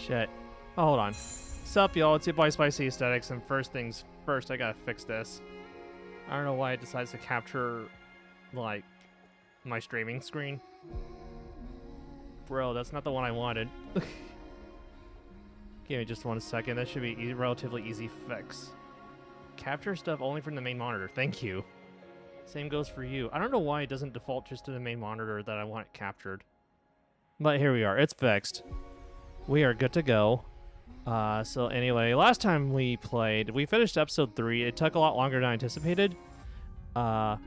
Shit. Oh, hold on. Sup, y'all? It's your boy Spicy Aesthetics, and first things first, I gotta fix this. I don't know why it decides to capture, like, my streaming screen. Bro, that's not the one I wanted. Give me just 1 second. That should be a relatively easy fix. Capture stuff only from the main monitor. Thank you. Same goes for you. I don't know why it doesn't default just to the main monitor that I want it captured. But here we are. It's fixed. We are good to go. So anyway, last time we played, we finished episode 3. It took a lot longer than I anticipated. But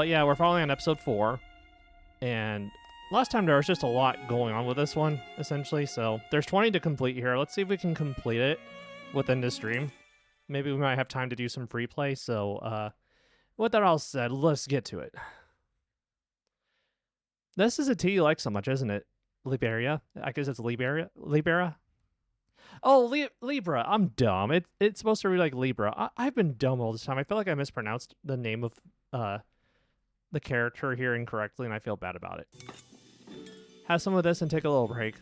yeah, we're finally on episode 4. And last time there was just a lot going on with this one, essentially. So there's 20 to complete here. Let's see if we can complete it within this stream. Maybe we might have time to do some free play. So with that all said, let's get to it. This is a tea you like so much, isn't it? Liberia? I guess it's Liberia? Libera? Oh, Libra. I'm dumb. It's supposed to read like Libra. I've been dumb all this time. I feel like I mispronounced the name of the character here incorrectly, and I feel bad about it. Have some of this and take a little break.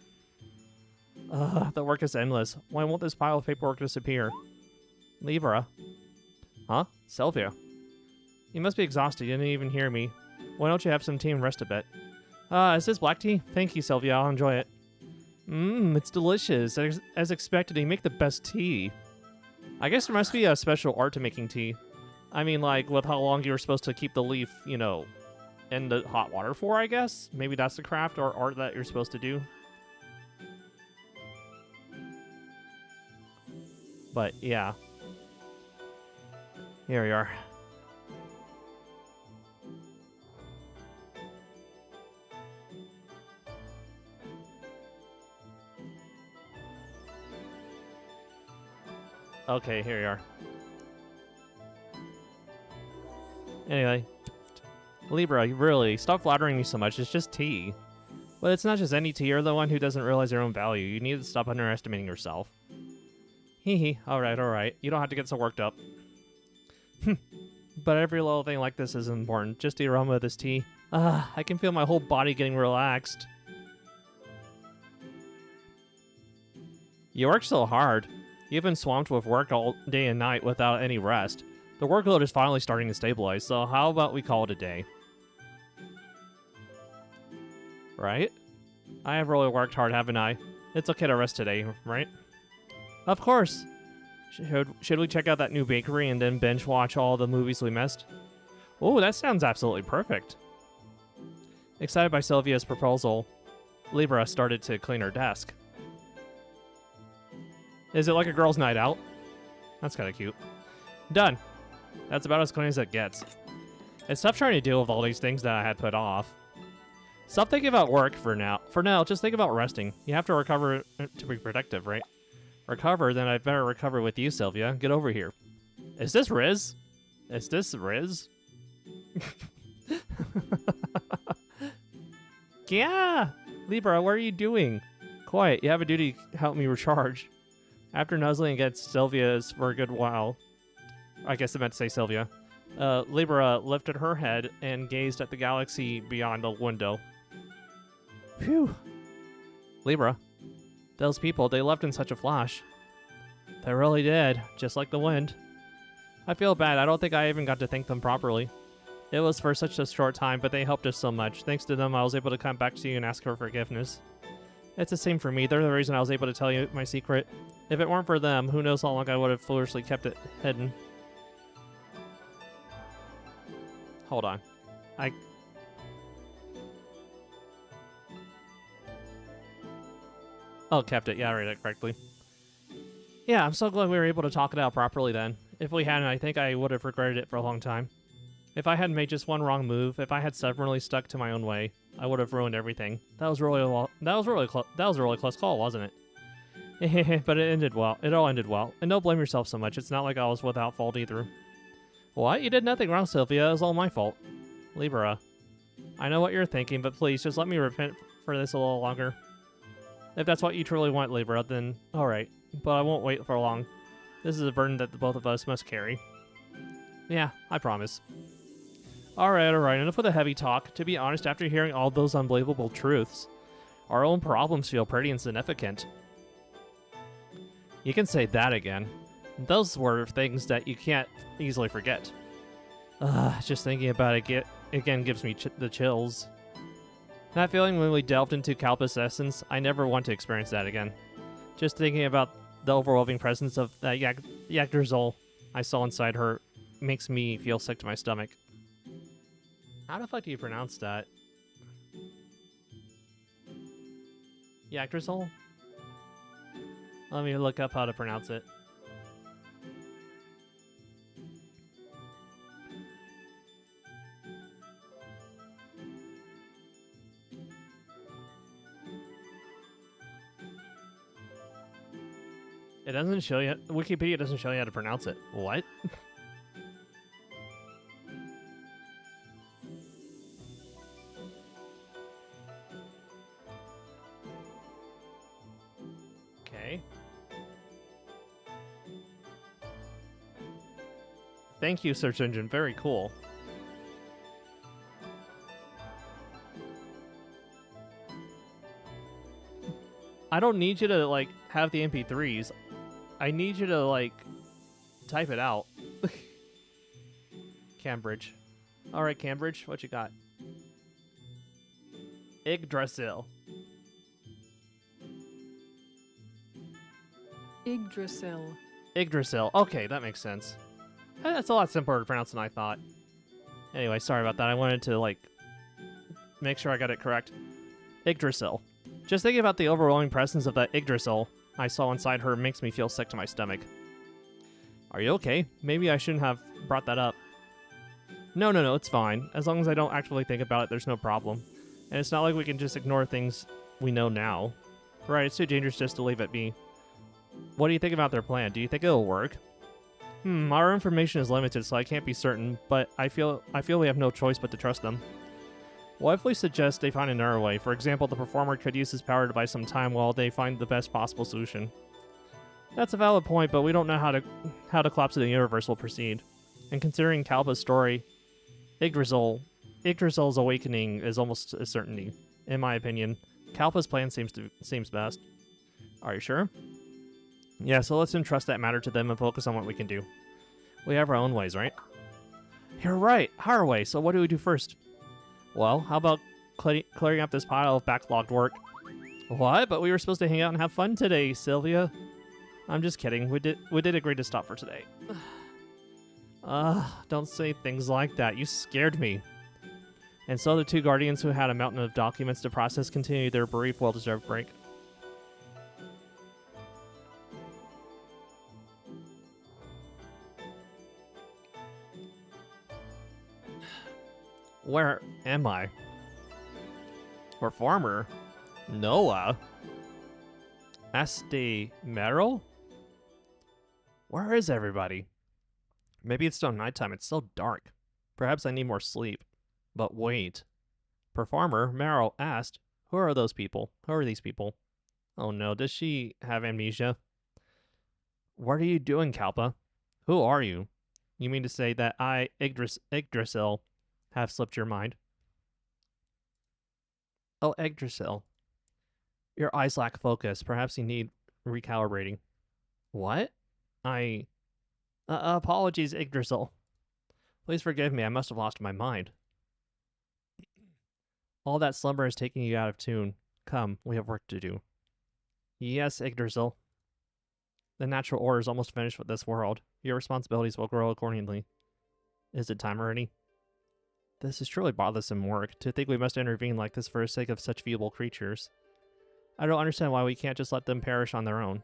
The work is endless. Why won't this pile of paperwork disappear? Libra? Huh? Sylvia? You must be exhausted. You didn't even hear me. Why don't you have some tea and rest a bit? Is this black tea? Thank you, Sylvia. I'll enjoy it. It's delicious. As expected, you make the best tea. I guess there must be a special art to making tea. I mean, like, with how long you were supposed to keep the leaf, you know, in the hot water for, I guess? Maybe that's the craft or art that you're supposed to do. But, yeah. Here we are. Okay, here we are. Anyway. Libra, really, stop flattering me so much. It's just tea. But it's not just any tea. You're the one who doesn't realize your own value. You need to stop underestimating yourself. Hee hee. Alright. You don't have to get so worked up. But every little thing like this is important. Just the aroma of this tea. I can feel my whole body getting relaxed. You work so hard. You've been swamped with work all day and night without any rest. The workload is finally starting to stabilize, so how about we call it a day? Right? I have really worked hard, haven't I? It's okay to rest today, right? Of course! Should we check out that new bakery and then binge watch all the movies we missed? Oh, that sounds absolutely perfect. Excited by Sylvia's proposal, Libra started to clean her desk. Is it like a girl's night out? That's kind of cute. Done. That's about as clean as it gets. It's tough trying to deal with all these things that I had put off. Stop thinking about work for now. For now, just think about resting. You have to recover to be productive, right? Recover? Then I better recover with you, Sylvia. Get over here. Is this Riz? Is this Riz? Yeah! Libra, what are you doing? Quiet. You have a duty to help me recharge. After nuzzling against Sylvia's for a good while, I guess I meant to say Sylvia, Libra lifted her head and gazed at the galaxy beyond the window. Phew. Libra, those people, they left in such a flash. They really did, just like the wind. I feel bad. I don't think I even got to thank them properly. It was for such a short time, but they helped us so much. Thanks to them, I was able to come back to you and ask for forgiveness. It's the same for me. They're the reason I was able to tell you my secret. If it weren't for them, who knows how long I would have foolishly kept it hidden. Hold on. Oh, kept it. Yeah, I read it correctly. Yeah, I'm so glad we were able to talk it out properly then. If we hadn't, I think I would have regretted it for a long time. If I hadn't made just one wrong move, if I had stubbornly stuck to my own way, I would have ruined everything. That was a really close call, wasn't it? But it ended well. It all ended well. And don't blame yourself so much. It's not like I was without fault either. What? You did nothing wrong, Sylvia. It was all my fault. Libra. I know what you're thinking, but please, just let me repent for this a little longer. If that's what you truly want, Libra, then alright. But I won't wait for long. This is a burden that the both of us must carry. Yeah, I promise. Alright, enough with the heavy talk. To be honest, after hearing all those unbelievable truths, our own problems feel pretty insignificant. You can say that again. Those were things that you can't easily forget. Just thinking about it again gives me the chills. That feeling when we delved into Kalpa's essence, I never want to experience that again. Just thinking about the overwhelming presence of that Yggdrasil I saw inside her makes me feel sick to my stomach. How the fuck do you pronounce that? Yggdrasil? Let me look up how to pronounce it. It doesn't show you. Wikipedia doesn't show you how to pronounce it. What? Okay. Thank you, search engine. Very cool. I don't need you to, like, have the MP3s. I need you to, like, type it out. Cambridge. Alright, Cambridge, what you got? Yggdrasil. Yggdrasil. Yggdrasil. Okay, that makes sense. That's a lot simpler to pronounce than I thought. Anyway, sorry about that. I wanted to, like, make sure I got it correct. Yggdrasil. Just thinking about the overwhelming presence of that Yggdrasil I saw inside her makes me feel sick to my stomach. Are you okay? Maybe I shouldn't have brought that up. No, it's fine. As long as I don't actually think about it, there's no problem. And it's not like we can just ignore things we know now. Right, it's too dangerous just to leave it be. What do you think about their plan? Do you think it'll work? Our information is limited, so I can't be certain, but I feel we have no choice but to trust them. What if we suggest they find another way? For example, the performer could use his power to buy some time while they find the best possible solution. That's a valid point, but we don't know how the collapse of the universe will proceed. And considering Kalpa's story, Yggdrasil's awakening is almost a certainty. In my opinion, Kalpa's plan seems best. Are you sure? Yeah, so let's entrust that matter to them and focus on what we can do. We have our own ways, right? You're right, our way. So what do we do first? Well, how about clearing up this pile of backlogged work? What? But we were supposed to hang out and have fun today, Sylvia. I'm just kidding. We did agree to stop for today. Don't say things like that. You scared me. And so the two guardians who had a mountain of documents to process continued their brief, well-deserved break. Where am I? Performer? Noah? Asti Merrill? Where is everybody? Maybe it's still nighttime. It's so dark. Perhaps I need more sleep. But wait. Performer Merrill asked, who are those people? Who are these people? Oh no, does she have amnesia? What are you doing, Kalpa? Who are you? You mean to say that I, Yggdrasil, have slipped your mind? Oh, Yggdrasil. Your eyes lack focus. Perhaps you need recalibrating. What? Apologies, Yggdrasil. Please forgive me. I must have lost my mind. All that slumber is taking you out of tune. Come, we have work to do. Yes, Yggdrasil. The natural order is almost finished with this world. Your responsibilities will grow accordingly. Is it time already? This is truly bothersome work, to think we must intervene like this for the sake of such feeble creatures. I don't understand why we can't just let them perish on their own.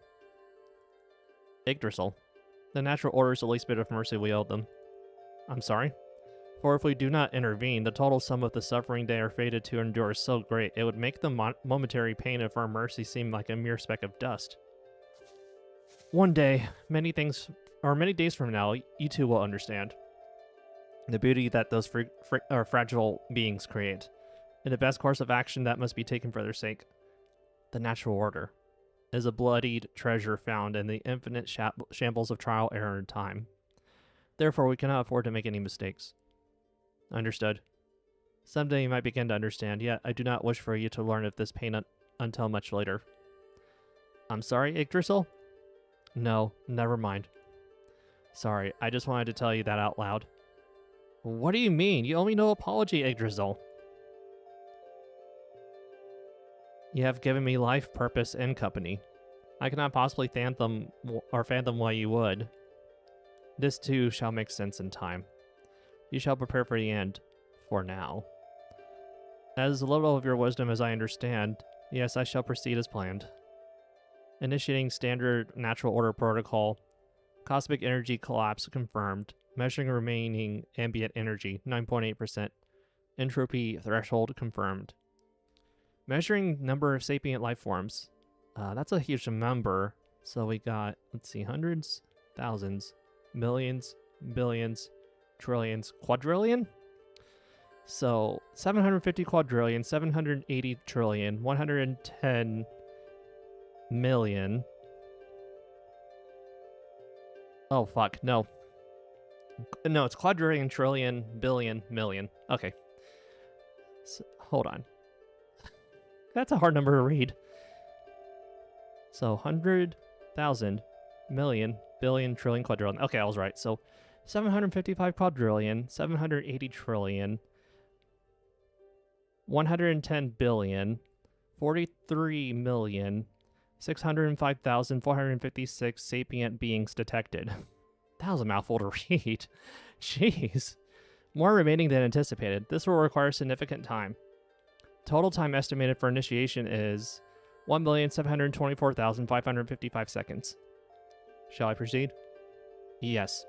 Yggdrasil. The natural order is the least bit of mercy we owe them. I'm sorry? For if we do not intervene, the total sum of the suffering they are fated to endure is so great, it would make the momentary pain of our mercy seem like a mere speck of dust. One day, many days from now, you two will understand the beauty that those fragile beings create, and the best course of action that must be taken for their sake. The natural order is a bloodied treasure found in the infinite shambles of trial, error, and time. Therefore, we cannot afford to make any mistakes. Understood. Someday you might begin to understand, yet I do not wish for you to learn of this pain until much later. I'm sorry, Yggdrasil? No, never mind. Sorry, I just wanted to tell you that out loud. What do you mean? You owe me no apology, Yggdrasil. You have given me life, purpose, and company. I cannot possibly fathom why you would. This too shall make sense in time. You shall prepare for the end, for now. As little of your wisdom as I understand, yes, I shall proceed as planned. Initiating standard natural order protocol. Cosmic energy collapse confirmed. Measuring remaining ambient energy, 9.8%. Entropy threshold confirmed. Measuring number of sapient life forms. That's a huge number. So we got, let's see, hundreds, thousands, millions, billions, trillions, quadrillion? So 750 quadrillion, 780 trillion, 110 million. Oh, fuck. No. No, it's quadrillion, trillion, billion, million. Okay. So, hold on. That's a hard number to read. So 100,000, million, billion, trillion, quadrillion. Okay, I was right. So 755 quadrillion, 780 trillion, 110 billion, 43 million, 605,456 sapient beings detected. That was a mouthful to read. Jeez. More remaining than anticipated. This will require significant time. Total time estimated for initiation is 1,724,555 seconds. Shall I proceed? Yes.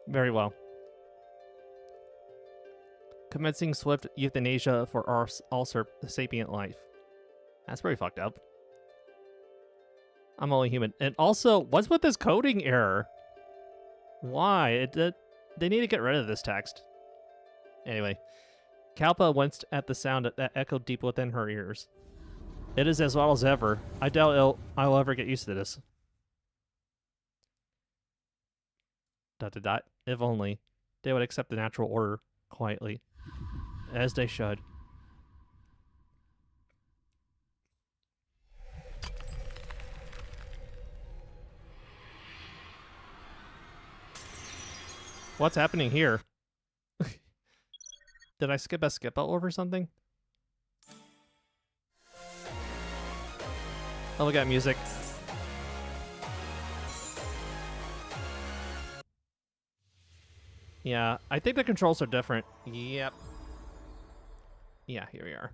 Very well. Commencing swift euthanasia for all sapient life. That's pretty fucked up. I'm only human. And also, what's with this coding error? Why? They need to get rid of this text. Anyway. Kalpa winced at the sound that echoed deep within her ears. It is as well as ever. I doubt I'll ever get used to this. ... If only they would accept the natural order quietly, as they should. What's happening here? Did I skip a skip out over something? Oh, we got music. Yeah, I think the controls are different. Yep. Yeah, here we are.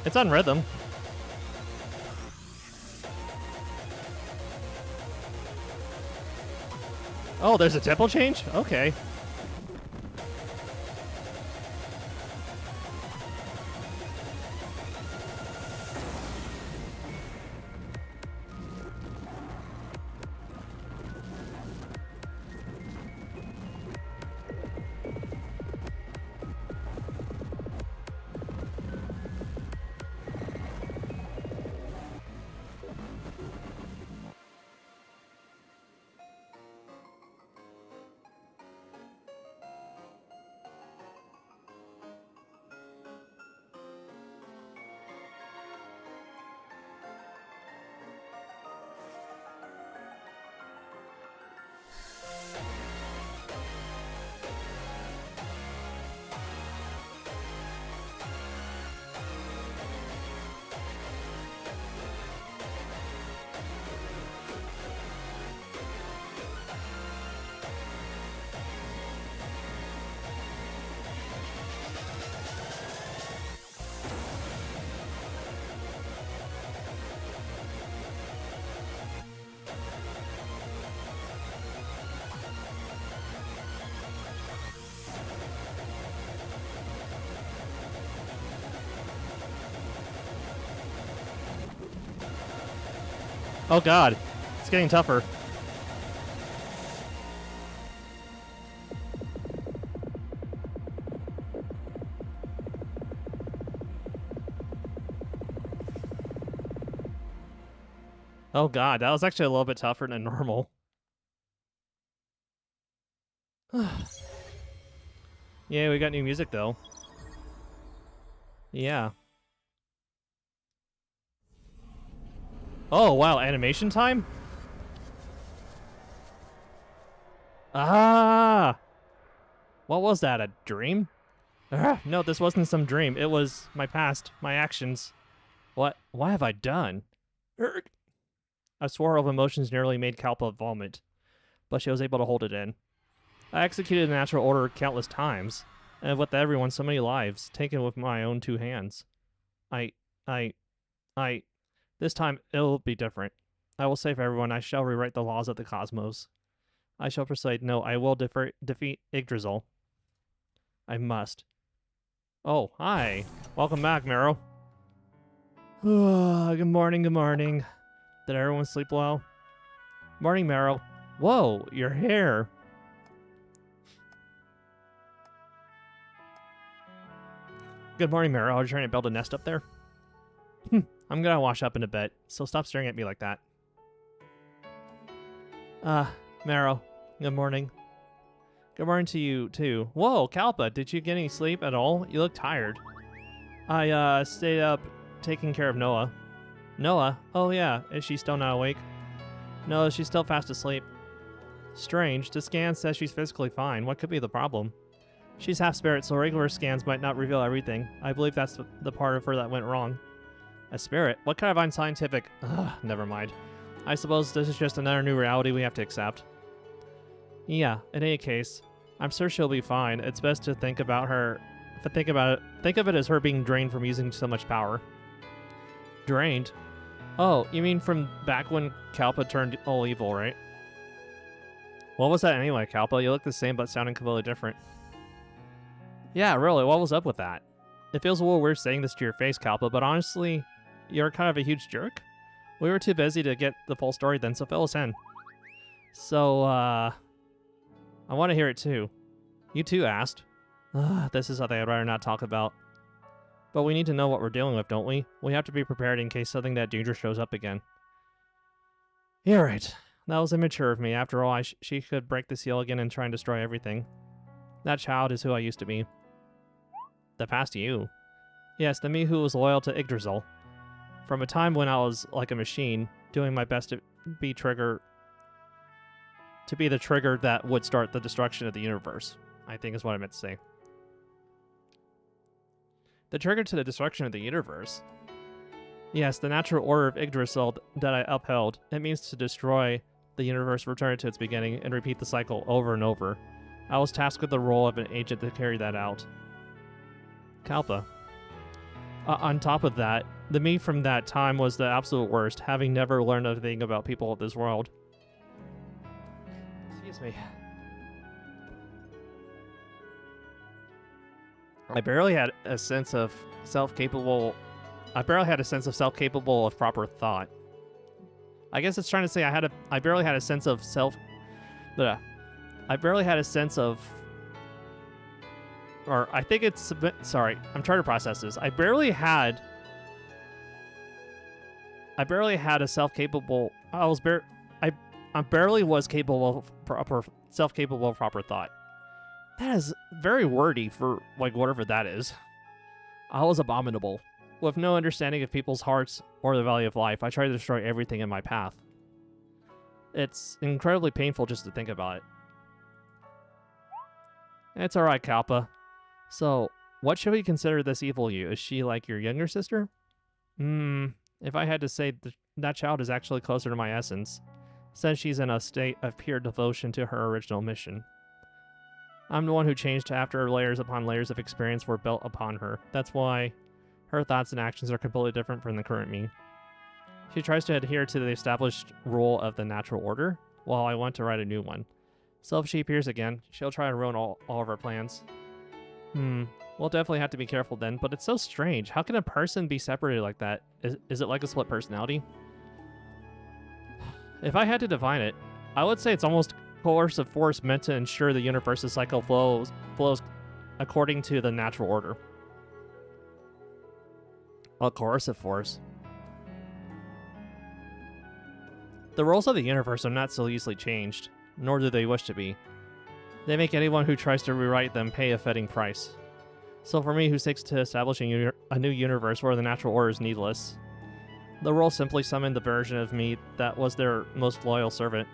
It's on rhythm. Oh, there's a tempo change? Okay. Oh god. It's getting tougher. Oh god, that was actually a little bit tougher than normal. Yeah, we got new music though. Yeah. Oh wow, animation time? Ah! What was that, a dream? No, this wasn't some dream. It was my past, my actions. What have I done? Urgh. A swirl of emotions nearly made Kalpa vomit, but she was able to hold it in. I executed the natural order countless times, and with everyone so many lives, taken with my own two hands. I, I, this time it'll be different. I will save everyone. I shall rewrite the laws of the cosmos. I shall persuade. No, I will defeat Yggdrasil. I must. Oh, hi. Welcome back, Marrow. Good morning, good morning. Did everyone sleep well? Morning, Marrow. Whoa, your hair. Good morning, Marrow. Are you trying to build a nest up there? I'm gonna wash up in a bit, so stop staring at me like that. Marrow. Good morning. Good morning to you, too. Whoa, Kalpa, did you get any sleep at all? You look tired. I, stayed up taking care of Noah. Noah? Oh, yeah. Is she still not awake? No, she's still fast asleep. Strange. The scan says she's physically fine. What could be the problem? She's half spirit, so regular scans might not reveal everything. I believe that's the part of her that went wrong. A spirit? What kind of unscientific... Ugh, never mind. I suppose this is just another new reality we have to accept. Yeah, in any case, I'm sure she'll be fine. It's best to think about her... think of it as her being drained from using so much power. Drained? Oh, you mean from back when Kalpa turned all evil, right? What was that anyway, Kalpa? You look the same but sounding completely different. Yeah, really, what was up with that? It feels a little weird saying this to your face, Kalpa, but honestly, you're kind of a huge jerk. We were too busy to get the full story then, so fill us in. So, I want to hear it too. You too asked. This is something I'd rather not talk about. But we need to know what we're dealing with, don't we? We have to be prepared in case something that dangerous shows up again. You're right. That was immature of me. After all, she could break the seal again and try and destroy everything. That child is who I used to be. The past you? Yes, the me who was loyal to Yggdrasil. From a time when I was like a machine, doing my best to be the trigger that would start the destruction of the universe, I think is what I meant to say. The trigger to the destruction of the universe? Yes, the natural order of Yggdrasil that I upheld. It means to destroy the universe, return it to its beginning, and repeat the cycle over and over. I was tasked with the role of an agent to carry that out. Kalpa. On top of that, the me from that time was the absolute worst, having never learned a thing about people of this world. Excuse me. I barely had a sense of self-capable of proper thought. I guess it's trying to say I barely had a sense of or I think it's, sorry, I'm trying to process this. I barely had a self-capable, I barely was capable of self-capable of proper thought. That is very wordy for, like, whatever that is. I was abominable. With no understanding of people's hearts or the value of life, I tried to destroy everything in my path. It's incredibly painful just to think about it. It's alright, Kalpa. So, what should we consider this evil you? Is she like your younger sister? If I had to say, that child is actually closer to my essence, since she's in a state of pure devotion to her original mission. I'm the one who changed after layers upon layers of experience were built upon her. That's why her thoughts and actions are completely different from the current me. She tries to adhere to the established rule of the natural order, while I want to write a new one. So if she appears again, she'll try to ruin all of our plans. We'll definitely have to be careful then, but it's so strange. How can a person be separated like that? Is it like a split personality? If I had to define it, I would say it's almost coercive force meant to ensure the universe's cycle flows according to the natural order. A coercive force. The rules of the universe are not so easily changed, nor do they wish to be. They make anyone who tries to rewrite them pay a fitting price. So for me, who seeks to establish a new universe where the natural order is needless, the rules simply summoned the version of me that was their most loyal servant.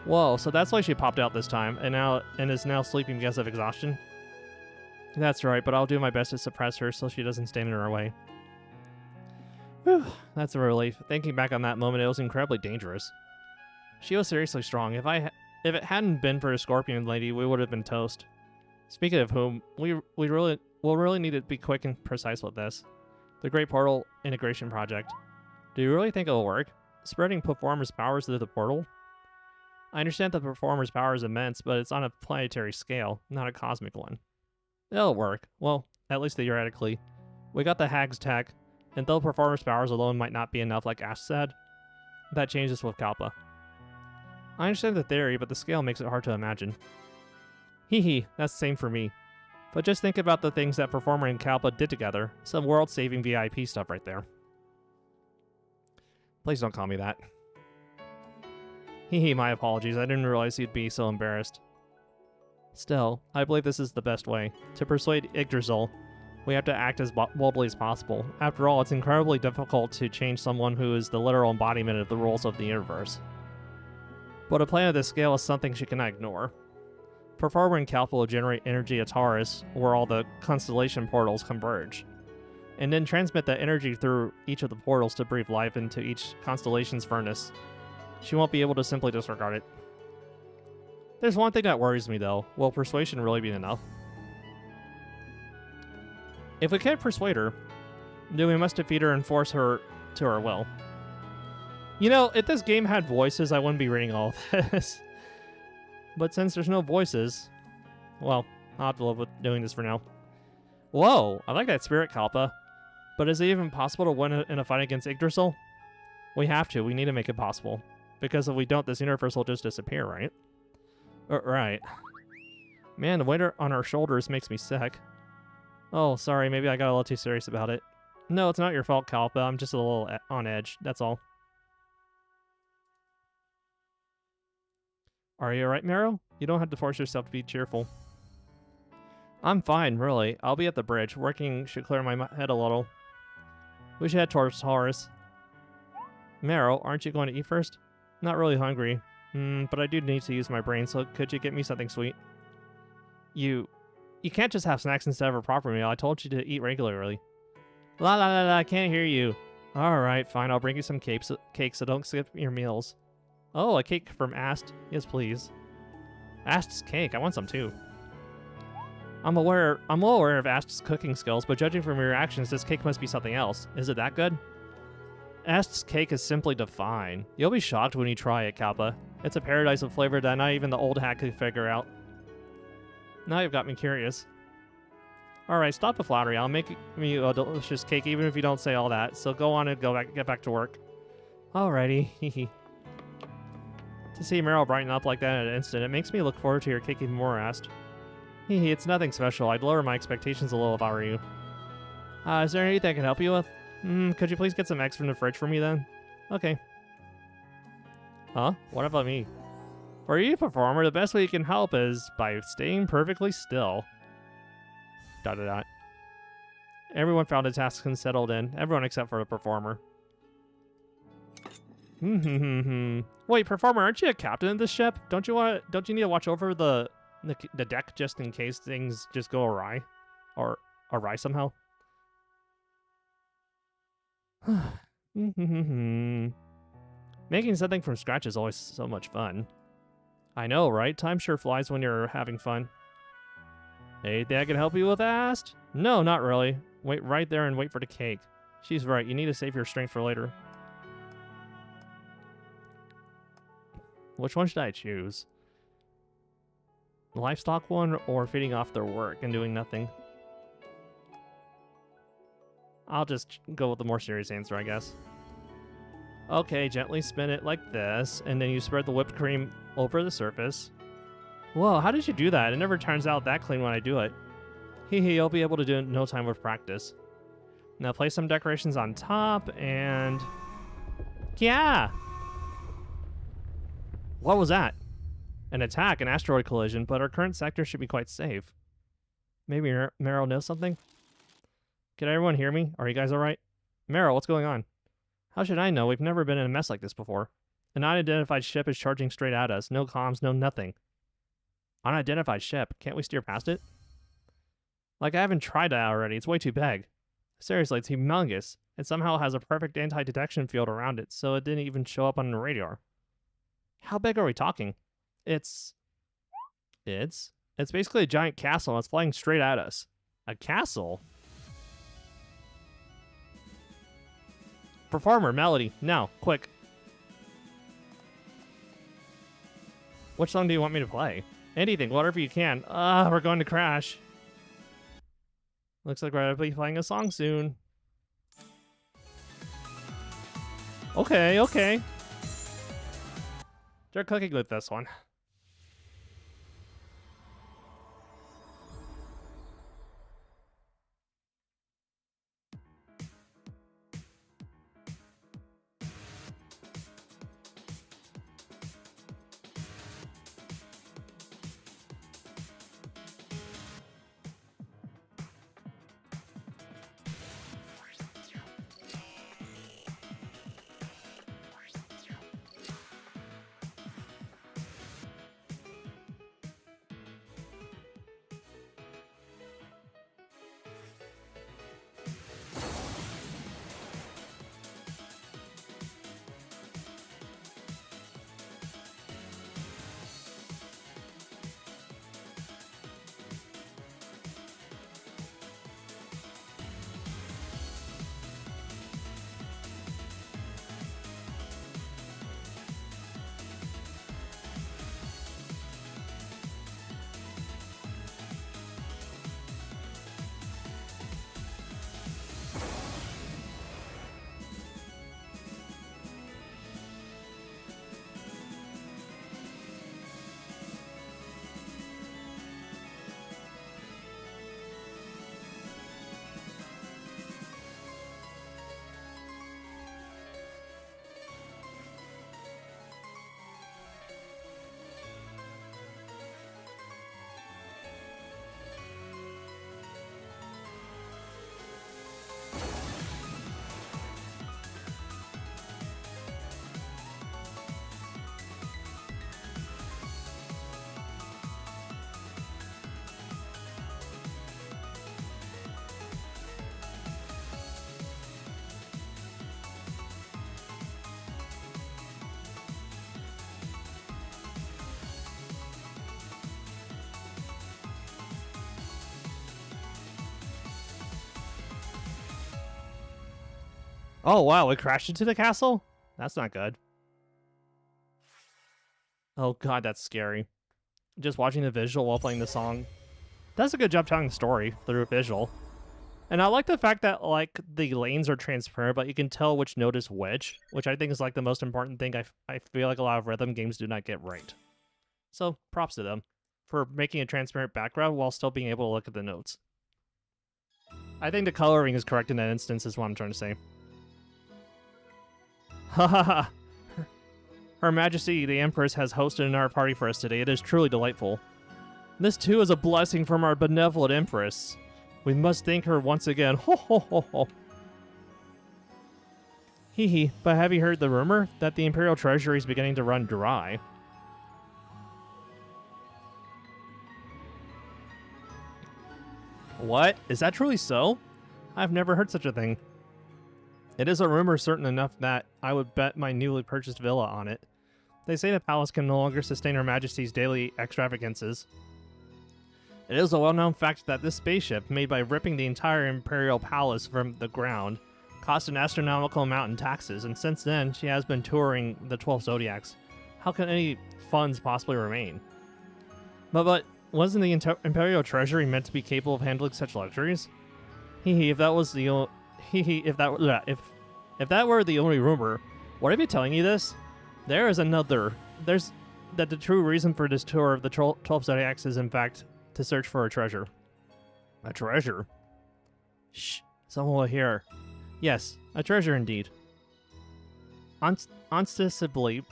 Whoa, so that's why she popped out this time, and is now sleeping because of exhaustion? That's right, but I'll do my best to suppress her so she doesn't stand in our way. Whew, that's a relief. Thinking back on that moment, it was incredibly dangerous. She was seriously strong. If it hadn't been for the Scorpion Lady, we would have been toast. Speaking of whom, we'll really need to be quick and precise with this. The Great Portal Integration Project. Do you really think it'll work? Spreading Performer's powers through the portal? I understand the Performer's power is immense, but it's on a planetary scale, not a cosmic one. It'll work. Well, at least theoretically. We got the Hag's tech, and though Performer's powers alone might not be enough like Ash said, that changes with Kalpa. I understand the theory, but the scale makes it hard to imagine. Hee, that's the same for me. But just think about the things that Performer and Kalpa did together. Some world-saving VIP stuff right there. Please don't call me that. Hee, my apologies. I didn't realize you'd be so embarrassed. Still, I believe this is the best way. To persuade Yggdrasil, we have to act as boldly as possible. After all, it's incredibly difficult to change someone who is the literal embodiment of the rules of the universe. But a plan of this scale is something she cannot ignore. Performer and Kalpa will generate energy at Taurus, where all the constellation portals converge, and then transmit that energy through each of the portals to breathe life into each constellation's furnace. She won't be able to simply disregard it. There's one thing that worries me, though. Will persuasion really be enough? If we can't persuade her, then we must defeat her and force her to our will. You know, if this game had voices, I wouldn't be reading all of this. But since there's no voices, well, I'll have to live with doing this for now. Whoa, I like that spirit, Kalpa. But is it even possible to win in a fight against Yggdrasil? We have to. We need to make it possible. Because if we don't, this universe will just disappear, right? Right. Man, the weight on our shoulders makes me sick. Oh, sorry, maybe I got a little too serious about it. No, it's not your fault, Kalpa. I'm just a little on edge, that's all. Are you alright, Meryl? You don't have to force yourself to be cheerful. I'm fine, really. I'll be at the bridge. Working should clear my head a little. We should head towards Taurus. Meryl, aren't you going to eat first? Not really hungry. But I do need to use my brain, so could you get me something sweet? You can't just have snacks instead of a proper meal. I told you to eat regularly. La la la la, I can't hear you. Alright, fine. I'll bring you some cakes, so don't skip your meals. Oh, a cake from Ast? Yes, please. Ast's cake. I want some too. I'm well aware of Ast's cooking skills, but judging from your reactions, this cake must be something else. Is it that good? Ast's cake is simply divine. You'll be shocked when you try it, Kalpa. It's a paradise of flavor that not even the old hack could figure out. Now you've got me curious. Alright, stop the flattery. I'll make you a delicious cake even if you don't say all that. So go on and get back to work. Alrighty. To see Meryl brighten up like that in an instant, it makes me look forward to your cake even more, Ast. It's nothing special. I'd lower my expectations a little if I were you. Is there anything I can help you with? Could you please get some eggs from the fridge for me then? Okay. Huh? What about me? For you, Performer, the best way you can help is by staying perfectly still. ... Everyone found a task and settled in. Everyone except for the Performer. Wait, Performer, aren't you a captain of this ship? Don't you need to watch over the deck just in case things just go awry? Or awry somehow? Making something from scratch is always so much fun. I know, right? Time sure flies when you're having fun. Anything I can help you with, Ast? No, not really. Wait right there and wait for the cake. She's right, you need to save your strength for later. Which one should I choose? The livestock one or feeding off their work and doing nothing? I'll just go with the more serious answer, I guess. Okay, gently spin it like this, and then you spread the whipped cream over the surface. Whoa, how did you do that? It never turns out that clean when I do it. Hee hee, you'll be able to do it in no time with practice. Now place some decorations on top, and... yeah! What was that? An attack, an asteroid collision, but our current sector should be quite safe. Maybe Meryl knows something? Can everyone hear me? Are you guys alright? Meryl, what's going on? How should I know? We've never been in a mess like this before. An unidentified ship is charging straight at us. No comms, no nothing. Unidentified ship? Can't we steer past it? Like, I haven't tried that already. It's way too big. Seriously, it's humongous. It somehow has a perfect anti-detection field around it, so it didn't even show up on the radar. How big are we talking? It's basically a giant castle, and it's flying straight at us. A castle? Performer, melody, now, quick. Which song do you want me to play? Anything, whatever you can. We're going to crash. Looks like we're going to be playing a song soon. Okay. They're cooking with this one. Oh, wow, it crashed into the castle? That's not good. Oh god, that's scary. Just watching the visual while playing the song. Does a good job telling the story through a visual. And I like the fact that, like, the lanes are transparent, but you can tell which note is which I think is, like, the most important thing I feel like a lot of rhythm games do not get right. So, props to them for making a transparent background while still being able to look at the notes. I think the coloring is correct in that instance is what I'm trying to say. Hahaha. Her Majesty, the Empress, has hosted another party for us today. It is truly delightful. This, too, is a blessing from our benevolent Empress. We must thank her once again. Ho ho ho ho. Hee hee, but have you heard the rumor that the Imperial Treasury is beginning to run dry? What? Is that truly so? I've never heard such a thing. It is a rumor certain enough that I would bet my newly purchased villa on it. They say the palace can no longer sustain Her Majesty's daily extravagances. It is a well-known fact that this spaceship, made by ripping the entire Imperial Palace from the ground, cost an astronomical amount in taxes, and since then, she has been touring the 12 Zodiacs. How can any funds possibly remain? But wasn't the Imperial Treasury meant to be capable of handling such luxuries? Hee hee, if that was the if that were the only rumor, Would I be telling you this? There is another. There's that the true reason for this tour of the 12 Zodiacs is in fact to search for a treasure. A treasure? Shh, someone will hear. Yes, a treasure indeed. Ostensibly,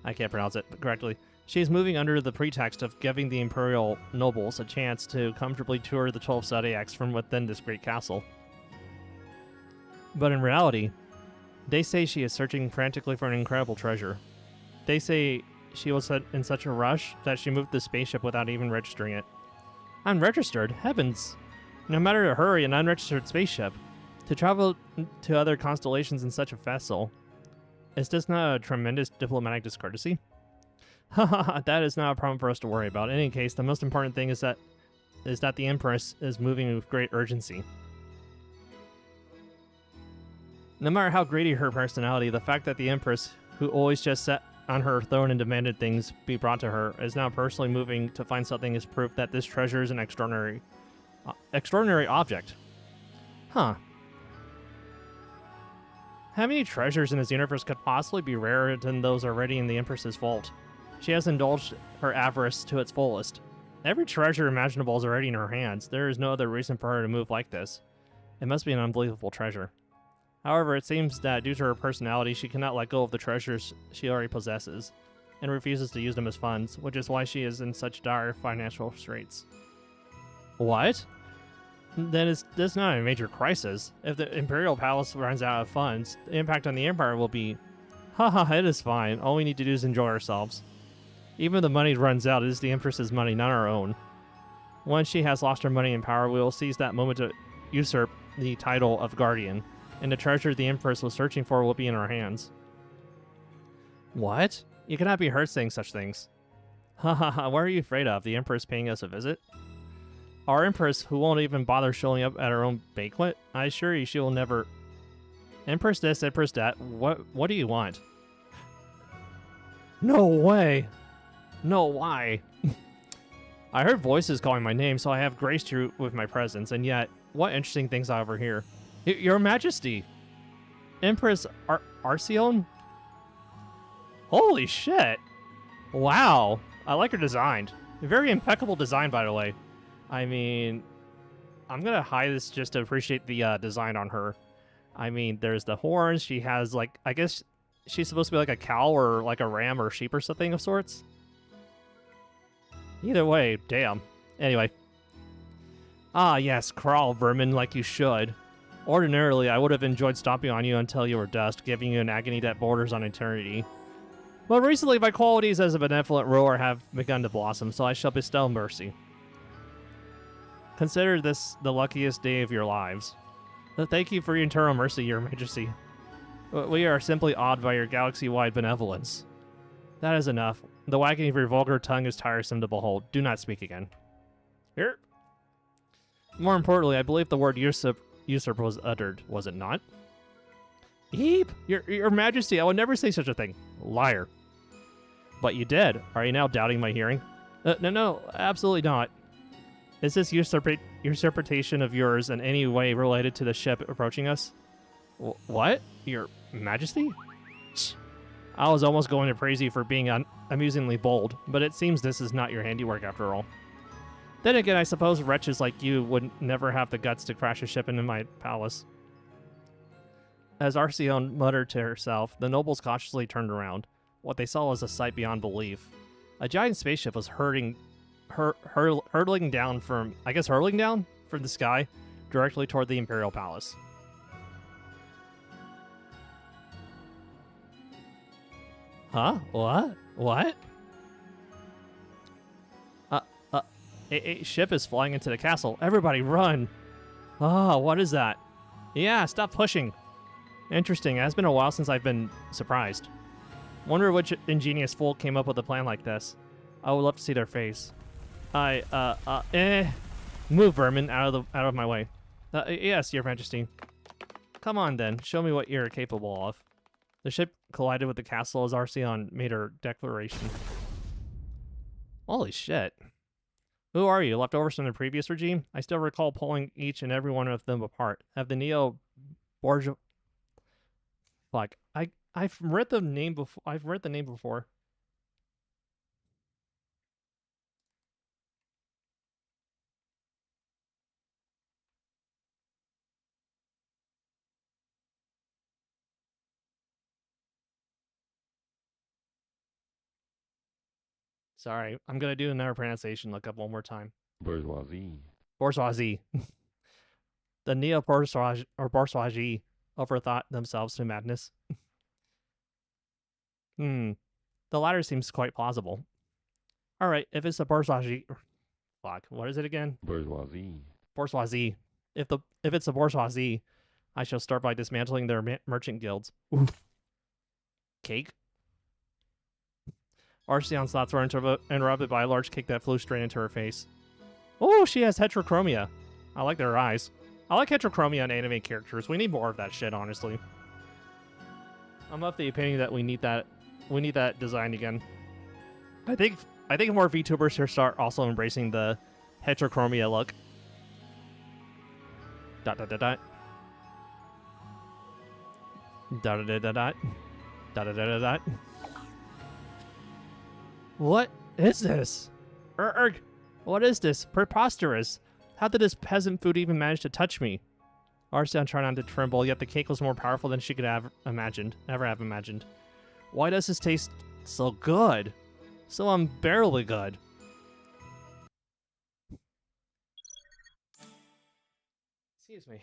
I can't pronounce it correctly. She is moving under the pretext of giving the Imperial nobles a chance to comfortably tour the 12 Zodiacs from within this great castle. But in reality, they say she is searching frantically for an incredible treasure. They say she was in such a rush that she moved the spaceship without even registering it. Unregistered? Heavens! No matter to hurry, an unregistered spaceship. To travel to other constellations in such a vessel. Is this not a tremendous diplomatic discourtesy? Haha, that is not a problem for us to worry about. In any case, the most important thing is that the Empress is moving with great urgency. No matter how greedy her personality, the fact that the Empress, who always just sat on her throne and demanded things be brought to her, is now personally moving to find something is proof that this treasure is an extraordinary object. Huh. How many treasures in this universe could possibly be rarer than those already in the Empress's vault? She has indulged her avarice to its fullest. Every treasure imaginable is already in her hands. There is no other reason for her to move like this. It must be an unbelievable treasure. However, it seems that due to her personality, she cannot let go of the treasures she already possesses, and refuses to use them as funds, which is why she is in such dire financial straits. What? Then that's not a major crisis. If the Imperial Palace runs out of funds, the impact on the Empire will be... Haha, it is fine. All we need to do is enjoy ourselves. Even if the money runs out, it is the Empress's money, not our own. Once she has lost her money and power, we will seize that moment to usurp the title of Guardian, and the treasure the Empress was searching for will be in our hands. What? You cannot be heard saying such things. Haha, what are you afraid of? The Empress paying us a visit? Our Empress, who won't even bother showing up at her own banquet? I assure you she will never... Empress this, Empress that. What do you want? No way! No, why? I heard voices calling my name, so I have graced you with my presence, and yet, what interesting things I overhear. Your Majesty! Empress Arceon? Holy shit! Wow! I like her design. Very impeccable design, by the way. I mean, I'm gonna hide this just to appreciate the design on her. I mean, there's the horns. She has, like, I guess she's supposed to be like a cow or like a ram or sheep or something of sorts. Either way, damn. Anyway. Ah, yes, crawl, vermin, like you should. Ordinarily, I would have enjoyed stomping on you until you were dust, giving you an agony that borders on eternity. But recently, my qualities as a benevolent ruler have begun to blossom, so I shall bestow mercy. Consider this the luckiest day of your lives. Thank you for your eternal mercy, Your Majesty. We are simply awed by your galaxy-wide benevolence. That is enough. The wagging of your vulgar tongue is tiresome to behold. Do not speak again. Here. More importantly, I believe the word usurp was uttered, was it not? Eep! Your Majesty, I would never say such a thing. Liar. But you did. Are you now doubting my hearing? No, absolutely not. Is this usurpation of yours in any way related to the ship approaching us? What? Your Majesty? I was almost going to praise you for being amusingly bold, but it seems this is not your handiwork after all. Then again, I suppose wretches like you would never have the guts to crash a ship into my palace. As Arceon muttered to herself, the nobles cautiously turned around. What they saw was a sight beyond belief. A giant spaceship was hurtling down from the sky, directly toward the Imperial Palace. Huh? What? A ship is flying into the castle. Everybody run! Ah, what is that? Yeah, stop pushing. Interesting. It has been a while since I've been surprised. Wonder which ingenious fool came up with a plan like this. I would love to see their face. Move, vermin, out of my way. Yes, Your Majesty. Come on, then. Show me what you're capable of. The ship collided with the castle as Arceon made her declaration. Holy shit. Who are you? Leftovers from the previous regime? I still recall pulling each and every one of them apart. Have the Neo Borgia... Fuck. I've read the name before. I've read the name before. Sorry, I'm gonna do another pronunciation. Look up one more time. Bourgeoisie. Bourgeoisie. The neo-bourgeoisie or bourgeoisie overthought themselves to madness. Hmm. The latter seems quite plausible. All right, if it's the bourgeoisie, fuck, what is it again? Bourgeoisie. Bourgeoisie. If it's the bourgeoisie, I shall start by dismantling their merchant guilds. Oof. Cake. Arceon's thoughts were interrupted by a large cake that flew straight into her face. Oh, she has heterochromia. I like their eyes. I like heterochromia in anime characters. We need more of that shit, honestly. I'm of the opinion that we need that. We need that design again. I think more VTubers should start also embracing the heterochromia look. Dot dot dot dot. Dot dot dot dot. Dot dot dot dot. What is this? Erg! What is this? Preposterous! How did this peasant food even manage to touch me? Arceon tried not to tremble, yet the cake was more powerful than she could have imagined. Ever have imagined. Why does this taste so good? So unbearably good. Excuse me.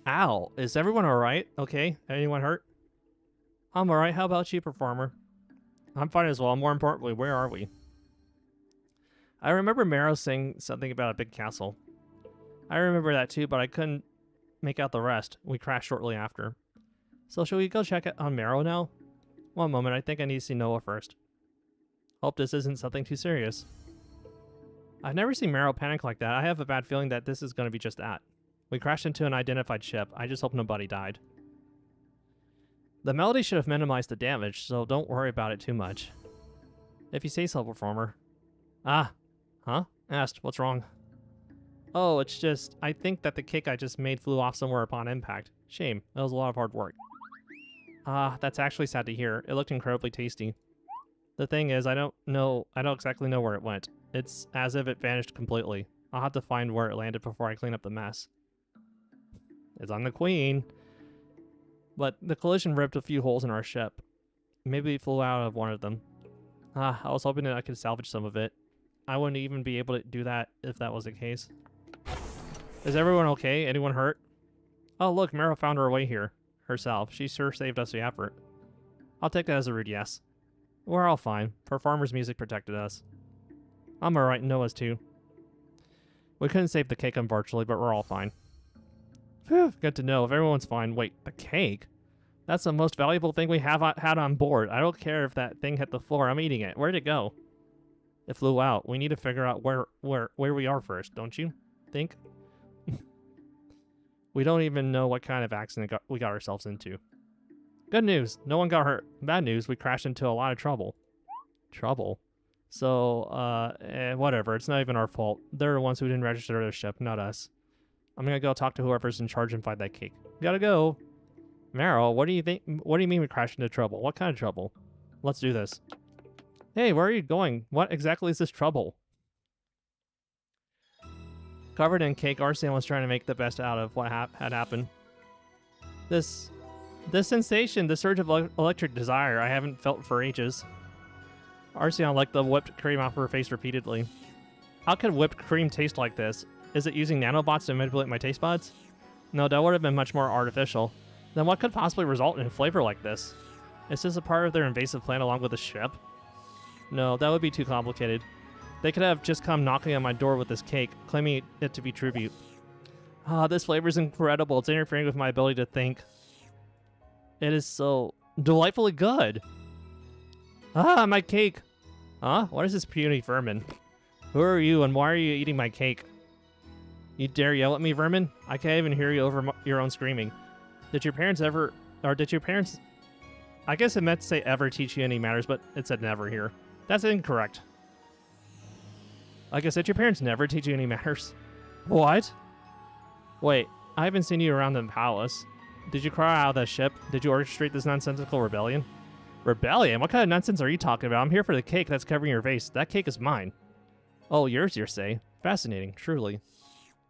Ow. Is everyone alright? Okay. Anyone hurt? I'm alright. How about you, performer? I'm fine as well. More importantly, where are we? I remember Marrow saying something about a big castle. I remember that too, but I couldn't make out the rest. We crashed shortly after. So should we go check it on Marrow now? One moment, I think I need to see Noah first. Hope this isn't something too serious. I've never seen Marrow panic like that. I have a bad feeling that this is going to be just that. We crashed into an identified ship. I just hope nobody died. The melody should have minimized the damage, so don't worry about it too much. If you say so, performer. Ah. Huh? Asked, what's wrong? Oh, it's just, I think that the cake I just made flew off somewhere upon impact. Shame. That was a lot of hard work. Ah, that's actually sad to hear. It looked incredibly tasty. The thing is, I don't exactly know where it went. It's as if it vanished completely. I'll have to find where it landed before I clean up the mess. It's on the Queen. But the collision ripped a few holes in our ship. Maybe it flew out of one of them. Ah, I was hoping that I could salvage some of it. I wouldn't even be able to do that if that was the case. Is everyone okay? Anyone hurt? Oh, look, Mara found her way here. Herself. She sure saved us the effort. I'll take that as a rude yes. We're all fine. Performer's music protected us. I'm alright, Noah's too. We couldn't save the cake, unfortunately, but we're all fine. Phew, good to know. If everyone's fine. Wait, the cake? That's the most valuable thing we have had on board. I don't care if that thing hit the floor. I'm eating it. Where'd it go? It flew out. We need to figure out where we are first, don't you think? We don't even know what kind of accident we got ourselves into. Good news. No one got hurt. Bad news. We crashed into a lot of trouble. Trouble? So, whatever. It's not even our fault. They're the ones who didn't register their ship, not us. I'm gonna go talk to whoever's in charge and find that cake. Gotta go. Meryl, what do you think? What do you mean we crashed into trouble? What kind of trouble? Let's do this. Hey, where are you going? What exactly is this trouble? Covered in cake, Arceon was trying to make the best out of what had happened. This sensation, the surge of electric desire I haven't felt for ages. Arceon licked the whipped cream off her face repeatedly. How could whipped cream taste like this? Is it using nanobots to manipulate my taste buds? No, that would have been much more artificial. Then what could possibly result in a flavor like this? Is this a part of their invasive plan along with the ship? No, that would be too complicated. They could have just come knocking on my door with this cake, claiming it to be tribute. Ah, this flavor is incredible. It's interfering with my ability to think. It is so delightfully good. Ah, my cake. Huh? What is this puny vermin? Who are you and why are you eating my cake? You dare yell at me, vermin? I can't even hear you over your own screaming. Did your parents ever... I guess it meant to say ever teach you any manners, but it said never here. That's incorrect. Like I said, your parents never teach you any manners. What? Wait, I haven't seen you around the palace. Did you crawl out of that ship? Did you orchestrate this nonsensical rebellion? Rebellion? What kind of nonsense are you talking about? I'm here for the cake that's covering your face. That cake is mine. Oh, yours, you say? Fascinating, truly.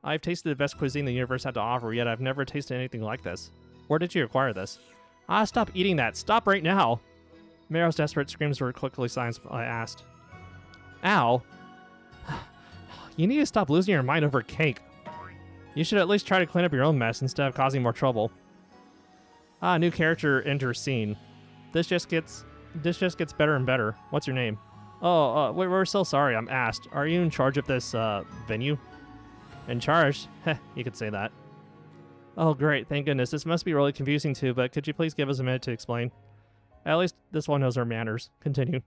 I've tasted the best cuisine the universe had to offer, yet I've never tasted anything like this. Where did you acquire this? Ah, stop eating that. Stop right now. Meryl's desperate screams were quickly silenced. I asked. Ow. You need to stop losing your mind over cake. You should at least try to clean up your own mess instead of causing more trouble. Ah, new character enters scene. This just gets better and better. What's your name? Oh, we're so sorry. I'm asked. Are you in charge of this venue? In charge? Heh, you could say that. Oh, great. Thank goodness. This must be really confusing too, but could you please give us a minute to explain? At least this one knows our manners. Continue.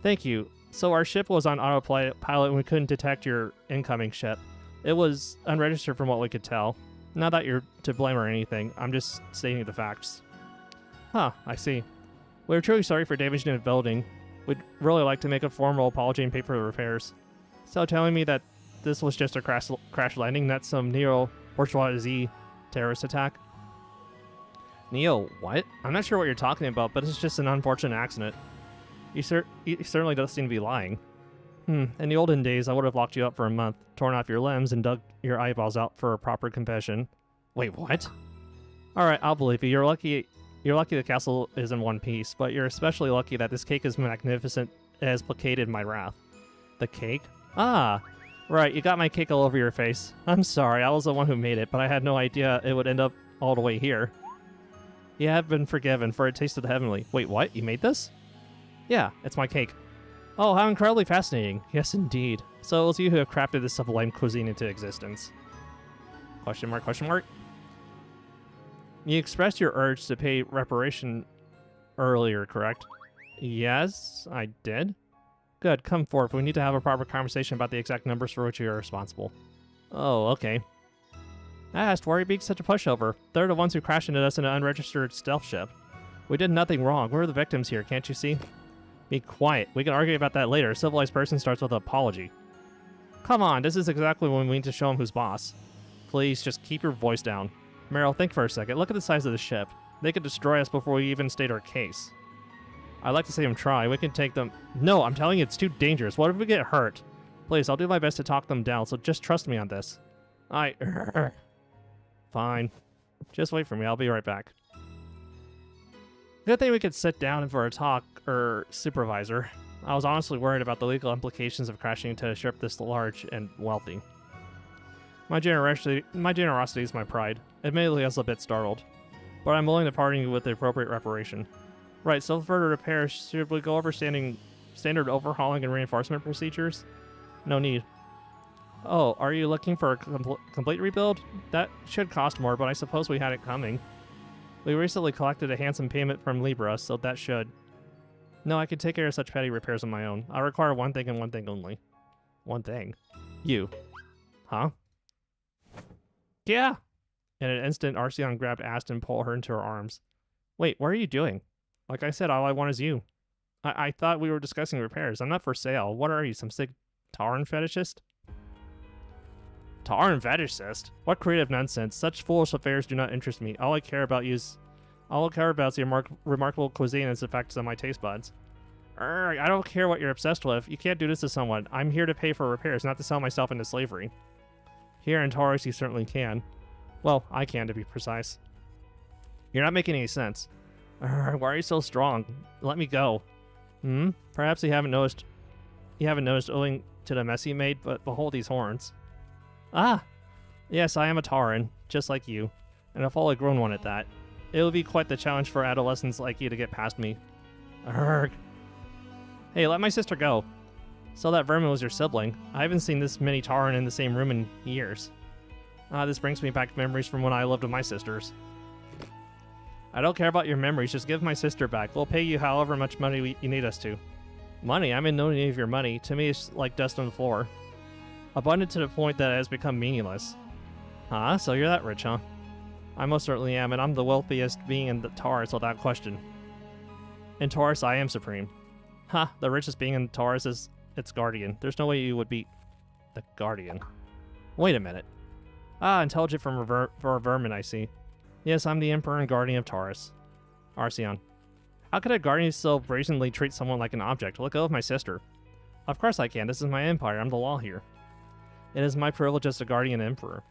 Thank you. So our ship was on autopilot and we couldn't detect your incoming ship. It was unregistered from what we could tell. Not that you're to blame or anything. I'm just stating the facts. Huh, I see. We're truly sorry for damaging the building. We'd really like to make a formal apology and pay for the repairs. So telling me that this was just a crash landing, not some neo-bourgeoisie terrorist attack? Neo, what? I'm not sure what you're talking about, but it's just an unfortunate accident. You certainly don't seem to be lying. In the olden days, I would have locked you up for a month, torn off your limbs, and dug your eyeballs out for a proper confession. Wait, what? Alright, I'll believe you. You're lucky the castle is in one piece, but you're especially lucky that this cake is magnificent and has placated my wrath. The cake? Ah! Right, you got my cake all over your face. I'm sorry, I was the one who made it, but I had no idea it would end up all the way here. You have been forgiven, for it tasted heavenly. Wait, what? You made this? Yeah, it's my cake. Oh, how incredibly fascinating. Yes, indeed. So it was you who have crafted this sublime cuisine into existence. Question mark, question mark? You expressed your urge to pay reparation earlier, correct? Yes, I did. Good, come forth. We need to have a proper conversation about the exact numbers for which you are responsible. Oh, okay. I asked, why are you being such a pushover? They're the ones who crashed into us in an unregistered stealth ship. We did nothing wrong. We're the victims here, can't you see? Be quiet. We can argue about that later. A civilized person starts with an apology. Come on, this is exactly when we need to show him who's boss. Please, just keep your voice down. Meryl, think for a second. Look at the size of the ship. They could destroy us before we even state our case. I'd like to see them try. We can take them... No, I'm telling you, it's too dangerous. What if we get hurt? Please, I'll do my best to talk them down, so just trust me on this. Fine. Just wait for me. I'll be right back. Good thing we could sit down for a talk, supervisor. I was honestly worried about the legal implications of crashing into a ship this large and wealthy. My generosity is my pride. Admittedly, I was a bit startled. But I'm willing to pardon you with the appropriate reparation. Right, so further repairs, should we go over standard overhauling and reinforcement procedures? No need. Oh, are you looking for a complete rebuild? That should cost more, but I suppose we had it coming. We recently collected a handsome payment from Libra, so that should... No, I could take care of such petty repairs on my own. I require one thing and one thing only. One thing? You. Huh? Yeah! In an instant, Arceon grabbed Ast and pulled her into her arms. Wait, what are you doing? Like I said, all I want is you. I thought we were discussing repairs. I'm not for sale. What are you, some sick Tauren fetishist? Tauren fetishist? What creative nonsense. Such foolish affairs do not interest me. All I care about is your remarkable cuisine and its effects on my taste buds. I don't care what you're obsessed with. You can't do this to someone. I'm here to pay for repairs, not to sell myself into slavery. Here in Taurus, you certainly can. Well, I can, to be precise. You're not making any sense. Why are you so strong? Let me go. Perhaps you haven't noticed owing to the mess you made, but behold these horns. Ah! Yes, I am a Tauren, just like you, and a fully grown one at that. It will be quite the challenge for adolescents like you to get past me. Arrgh. Hey, let my sister go. So that vermin was your sibling. I haven't seen this many Tauren in the same room in years. This brings me back memories from when I lived with my sisters. I don't care about your memories, just give my sister back. We'll pay you however much money you need us to. Money? I'm in no need of your money. To me, it's like dust on the floor. Abundant to the point that it has become meaningless. Huh? So you're that rich, huh? I most certainly am, and I'm the wealthiest being in the Taurus without question. In Taurus, I am supreme. Ha! The richest being in Taurus is its guardian. There's no way you would beat the guardian. Wait a minute. Intelligent for a vermin, I see. Yes, I'm the Emperor and Guardian of Taurus. Arceon. How could a Guardian so brazenly treat someone like an object? Let go of my sister. Of course I can. This is my empire. I'm the law here. It is my privilege as a Guardian Emperor.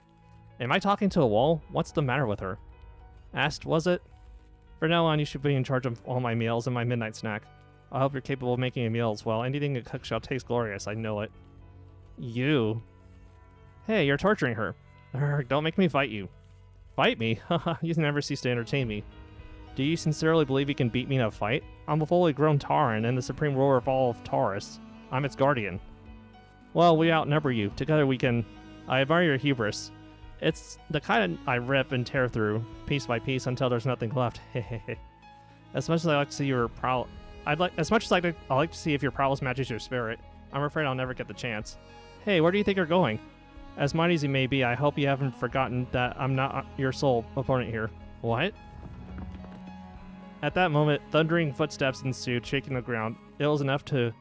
Am I talking to a wall? What's the matter with her? Asked, was it? For now on, you should be in charge of all my meals and my midnight snack. I hope you're capable of making a meal as well. Anything a cook shall taste glorious. I know it. You. Hey, you're torturing her. Urgh, don't make me fight you. Fight me? Haha, you never cease to entertain me. Do you sincerely believe you can beat me in a fight? I'm a fully grown Tauran and the supreme ruler of all of Taurus. I'm its guardian. Well, we outnumber you. Together we can... I admire your hubris. It's the kind I rip and tear through, piece by piece, until there's nothing left. Hehehe. As much as I like to see your prowl... I like to see if your prowess matches your spirit. I'm afraid I'll never get the chance. Hey, where do you think you're going? As mighty as you may be, I hope you haven't forgotten that I'm not your sole opponent here. What? At that moment, thundering footsteps ensued, shaking the ground. It was enough to...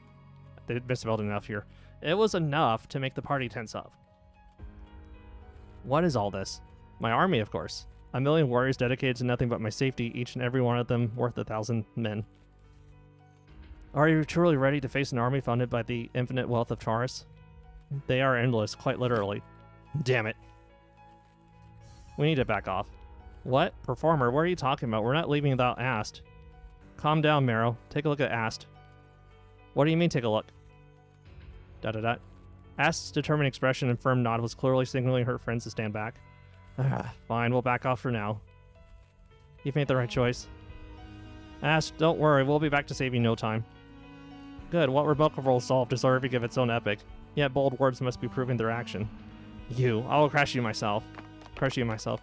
They misspelled enough here. It was enough to make the party tense up. What is all this? My army, of course. 1,000,000 warriors dedicated to nothing but my safety, each and every one of them worth 1,000 men. Are you truly ready to face an army funded by the infinite wealth of Taurus? They are endless, quite literally. Damn it. We need to back off. What? Performer, what are you talking about? We're not leaving without Ast. Calm down, Marrow. Take a look at Ast. What do you mean, take a look? Da-da-da. Ast's determined expression and firm nod was clearly signaling her friends to stand back. Fine, we'll back off for now. You've made the right choice. Ast, don't worry, we'll be back to save you in no time. Good, what remarkable solved deserving of its own epic. Yet bold words must be proving their action. You, I will crush you myself. Crush you myself.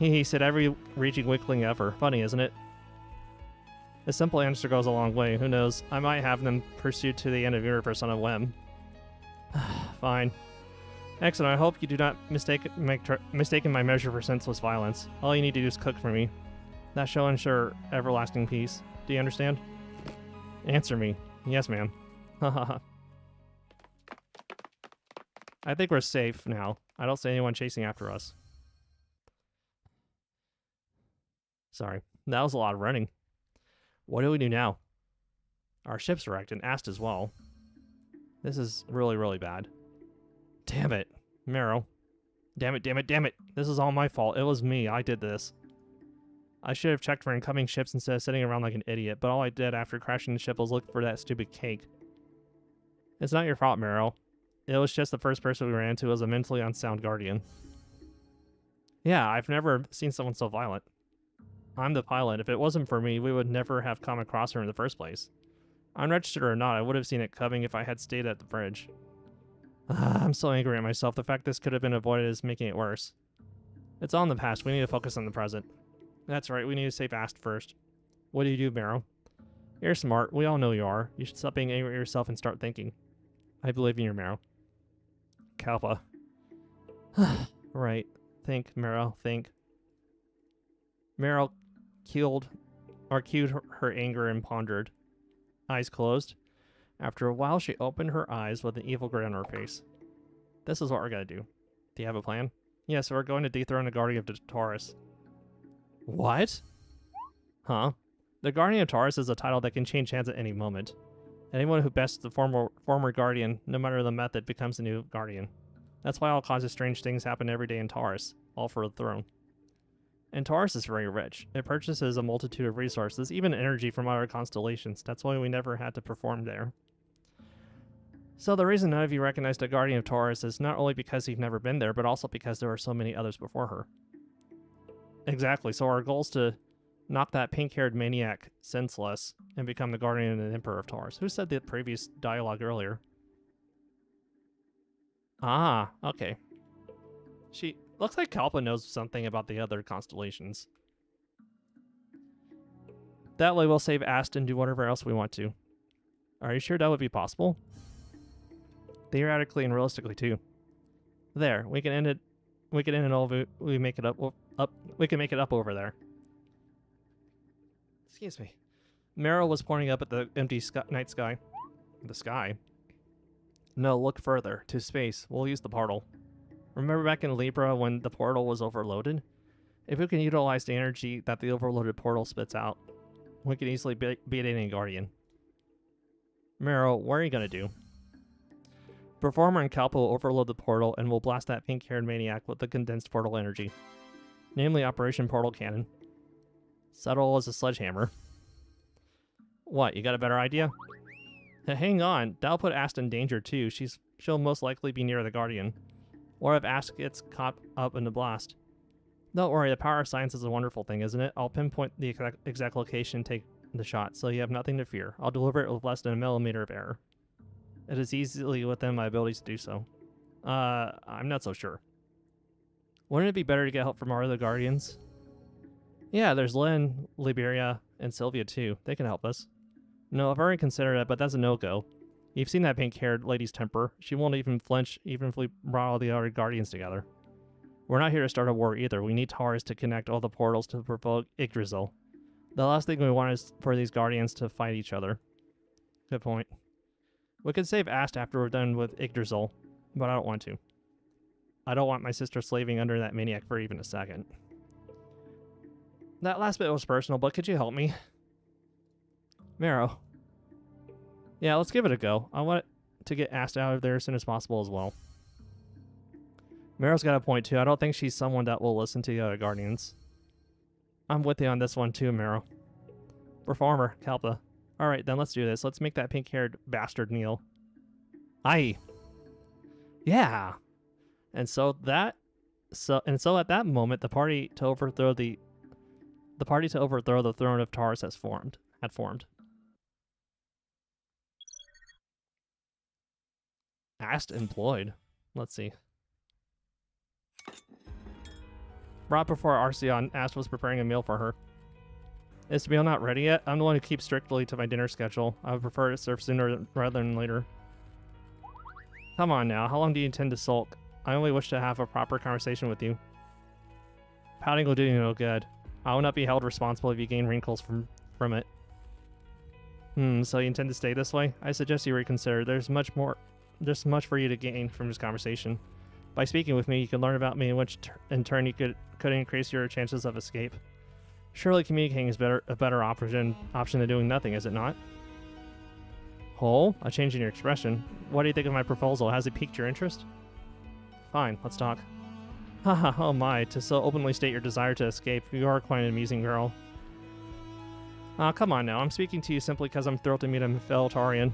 He said every reaching weakling ever. Funny, isn't it? A simple answer goes a long way. Who knows? I might have them pursued to the end of universe on a whim. Fine. Excellent. I hope you do not mistaken my measure for senseless violence. All you need to do is cook for me. That shall ensure everlasting peace. Do you understand? Answer me. Yes, ma'am. Hahaha. I think we're safe now. I don't see anyone chasing after us. Sorry. That was a lot of running. What do we do now? Our ship's wrecked and Ast as well. This is really, really bad. Damn it. Marrow. Damn it, damn it, damn it. This is all my fault. It was me. I did this. I should have checked for incoming ships instead of sitting around like an idiot, but all I did after crashing the ship was look for that stupid cake. It's not your fault, Marrow. It was just the first person we ran into as a mentally unsound guardian. Yeah, I've never seen someone so violent. I'm the pilot. If it wasn't for me, we would never have come across her in the first place. Unregistered or not, I would have seen it coming if I had stayed at the bridge. I'm so angry at myself. The fact this could have been avoided is making it worse. It's all in the past. We need to focus on the present. That's right. We need to save Ast first. What do you do, Marrow? You're smart. We all know you are. You should stop being angry at yourself and start thinking. I believe in you, Marrow. Kalpa. Right. Think, Marrow. Think. Marrow cued her anger and pondered. Eyes closed. After a while, she opened her eyes with an evil grin on her face. This is what we're gonna do. Do you have a plan? Yes, we're going to dethrone the Guardian of Taurus. What? Huh? The Guardian of Taurus is a title that can change hands at any moment. Anyone who bests the former Guardian, no matter the method, becomes the new Guardian. That's why all kinds of strange things happen every day in Taurus, all for the throne. And Taurus is very rich. It purchases a multitude of resources, even energy from other constellations. That's why we never had to perform there. So the reason none of you recognize the Guardian of Taurus is not only because you've never been there, but also because there are so many others before her. Exactly, so our goal is to knock that pink-haired maniac senseless and become the Guardian and Emperor of Taurus. Who said the previous dialogue earlier? Ah, okay. She looks like Kalpa knows something about the other constellations. That way we'll save Ast and do whatever else we want to. Are you sure that would be possible? Theoretically and realistically too. There, we can end it. We can end it all. We make it up. We can make it up over there. Excuse me. Marrow was pointing up at the empty night sky. The sky. No, look further to space. We'll use the portal. Remember back in Libra when the portal was overloaded? If we can utilize the energy that the overloaded portal spits out, we can easily beat any Guardian. Mero, what are you gonna do? Performer and Kalpa will overload the portal and will blast that pink-haired maniac with the condensed portal energy. Namely Operation Portal Cannon. Subtle as a sledgehammer. What, you got a better idea? Hang on, that'll put Ast in danger too. She'll most likely be near the Guardian. Or if Ast gets caught up in the blast. Don't worry, the power of science is a wonderful thing, isn't it? I'll pinpoint the exact location and take the shot, so you have nothing to fear. I'll deliver it with less than a millimeter of error. It is easily within my abilities to do so. I'm not so sure. Wouldn't it be better to get help from our other Guardians? Yeah, there's Lynn, Liberia, and Sylvia too. They can help us. No, I've already considered it, but that's a no-go. You've seen that pink-haired lady's temper. She won't even flinch even if we brought all the other Guardians together. We're not here to start a war either. We need Taurus to connect all the portals to provoke Yggdrasil. The last thing we want is for these Guardians to fight each other. Good point. We could save Ast after we're done with Yggdrasil, but I don't want to. I don't want my sister slaving under that maniac for even a second. That last bit was personal, but could you help me? Mero. Yeah, let's give it a go. I want to get Ast out of there as soon as possible as well. Mero's got a point too. I don't think she's someone that will listen to the other Guardians. I'm with you on this one too, Mero. Performer, Kalpa. Alright, then let's do this. Let's make that pink-haired bastard kneel. Aye. Yeah. And so at that moment, the party to overthrow the throne of Taurus had formed. Ast employed. Let's see. Brought before Arceon, Ast was preparing a meal for her. Is the meal not ready yet? I'm the one who keeps strictly to my dinner schedule. I would prefer to serve sooner rather than later. Come on now, how long do you intend to sulk? I only wish to have a proper conversation with you. Pouting will do you no good. I will not be held responsible if you gain wrinkles from it. So you intend to stay this way? I suggest you reconsider. There's much for you to gain from this conversation. By speaking with me, you can learn about me, which in turn you could increase your chances of escape. Surely communicating is a better option than doing nothing, is it not? Oh, a change in your expression. What do you think of my proposal? Has it piqued your interest? Fine, let's talk. Haha, oh my, to so openly state your desire to escape, you are quite an amusing girl. Come on now, I'm speaking to you simply because I'm thrilled to meet a fellow Taurian.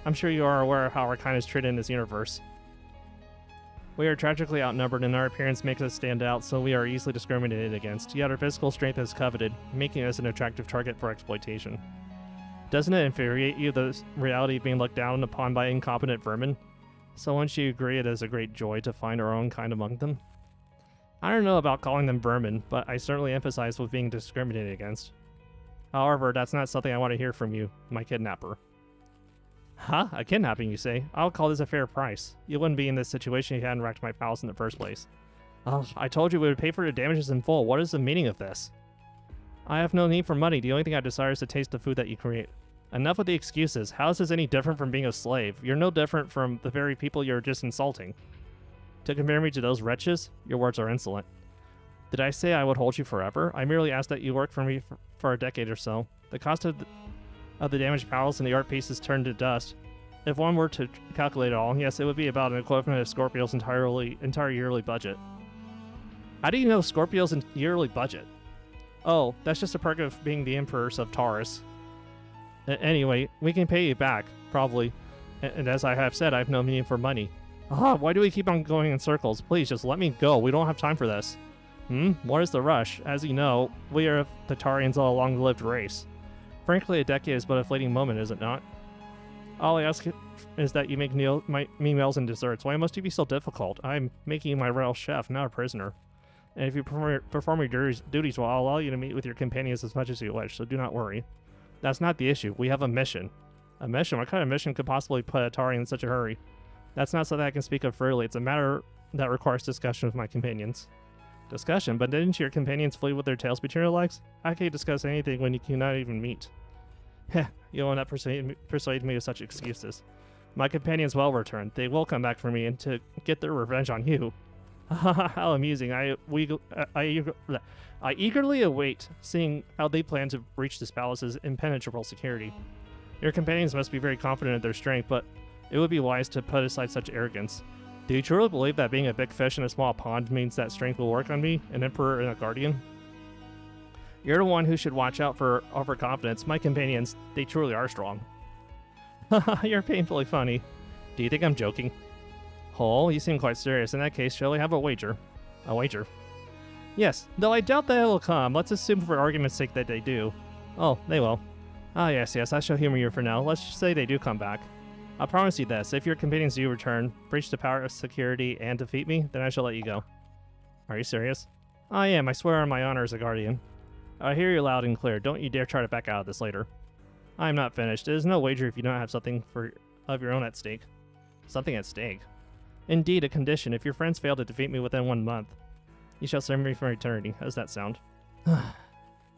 I'm sure you are aware of how our kind is treated in this universe. We are tragically outnumbered and our appearance makes us stand out, so we are easily discriminated against, yet our physical strength is coveted, making us an attractive target for exploitation. Doesn't it infuriate you, the reality of being looked down upon by incompetent vermin? So wouldn't you agree it is a great joy to find our own kind among them? I don't know about calling them vermin, but I certainly emphasize with being discriminated against. However, that's not something I want to hear from you, my kidnapper. Huh? A kidnapping, you say? I'll call this a fair price. You wouldn't be in this situation if you hadn't wrecked my palace in the first place. Oh, I told you we would pay for the damages in full. What is the meaning of this? I have no need for money. The only thing I desire is to taste the food that you create. Enough with the excuses. How is this any different from being a slave? You're no different from the very people you're just insulting. To compare me to those wretches? Your words are insolent. Did I say I would hold you forever? I merely asked that you work for me for a decade or so. The cost of the damaged palace and the art pieces turned to dust. If one were to calculate it all, yes, it would be about an equivalent of Scorpio's entire yearly budget. How do you know Scorpio's yearly budget? Oh, that's just a perk of being the Empress of Taurus. Anyway, we can pay you back, probably. And as I have said, I have no need for money. Why do we keep on going in circles? Please, just let me go. We don't have time for this. What is the rush? As you know, we are the Taurians all a long-lived race. Frankly, a decade is but a fleeting moment, is it not? All I ask is that you make me meals and desserts. Why must you be so difficult? I'm making you my royal chef, not a prisoner. And if you perform your duties, well, I'll allow you to meet with your companions as much as you wish, so do not worry. That's not the issue. We have a mission. A mission? What kind of mission could possibly put a Taurian in such a hurry? That's not something I can speak of freely. It's a matter that requires discussion with my companions. Discussion? But didn't your companions flee with their tails between their legs? How can you discuss anything when you cannot even meet? Heh, you will not persuade me with such excuses. My companions will return. They will come back for me and to get their revenge on you. How amusing. I eagerly await seeing how they plan to breach this palace's impenetrable security. Your companions must be very confident in their strength, but it would be wise to put aside such arrogance. Do you truly believe that being a big fish in a small pond means that strength will work on me, an emperor and a guardian? You're the one who should watch out for overconfidence. My companions, they truly are strong. You're painfully funny. Do you think I'm joking? Oh, you seem quite serious. In that case, shall we have a wager? A wager? Yes, though I doubt that it will come. Let's assume for argument's sake that they do. Oh, they will. Ah, yes, I shall humor you for now. Let's just say they do come back. I'll promise you this. If your companions do return, breach the power of security, and defeat me, then I shall let you go. Are you serious? I am. I swear on my honor as a guardian. I hear you loud and clear. Don't you dare try to back out of this later. I am not finished. It is no wager if you don't have something of your own at stake. Something at stake? Indeed, a condition. If your friends fail to defeat me within 1 month, you shall serve me for eternity. How does that sound?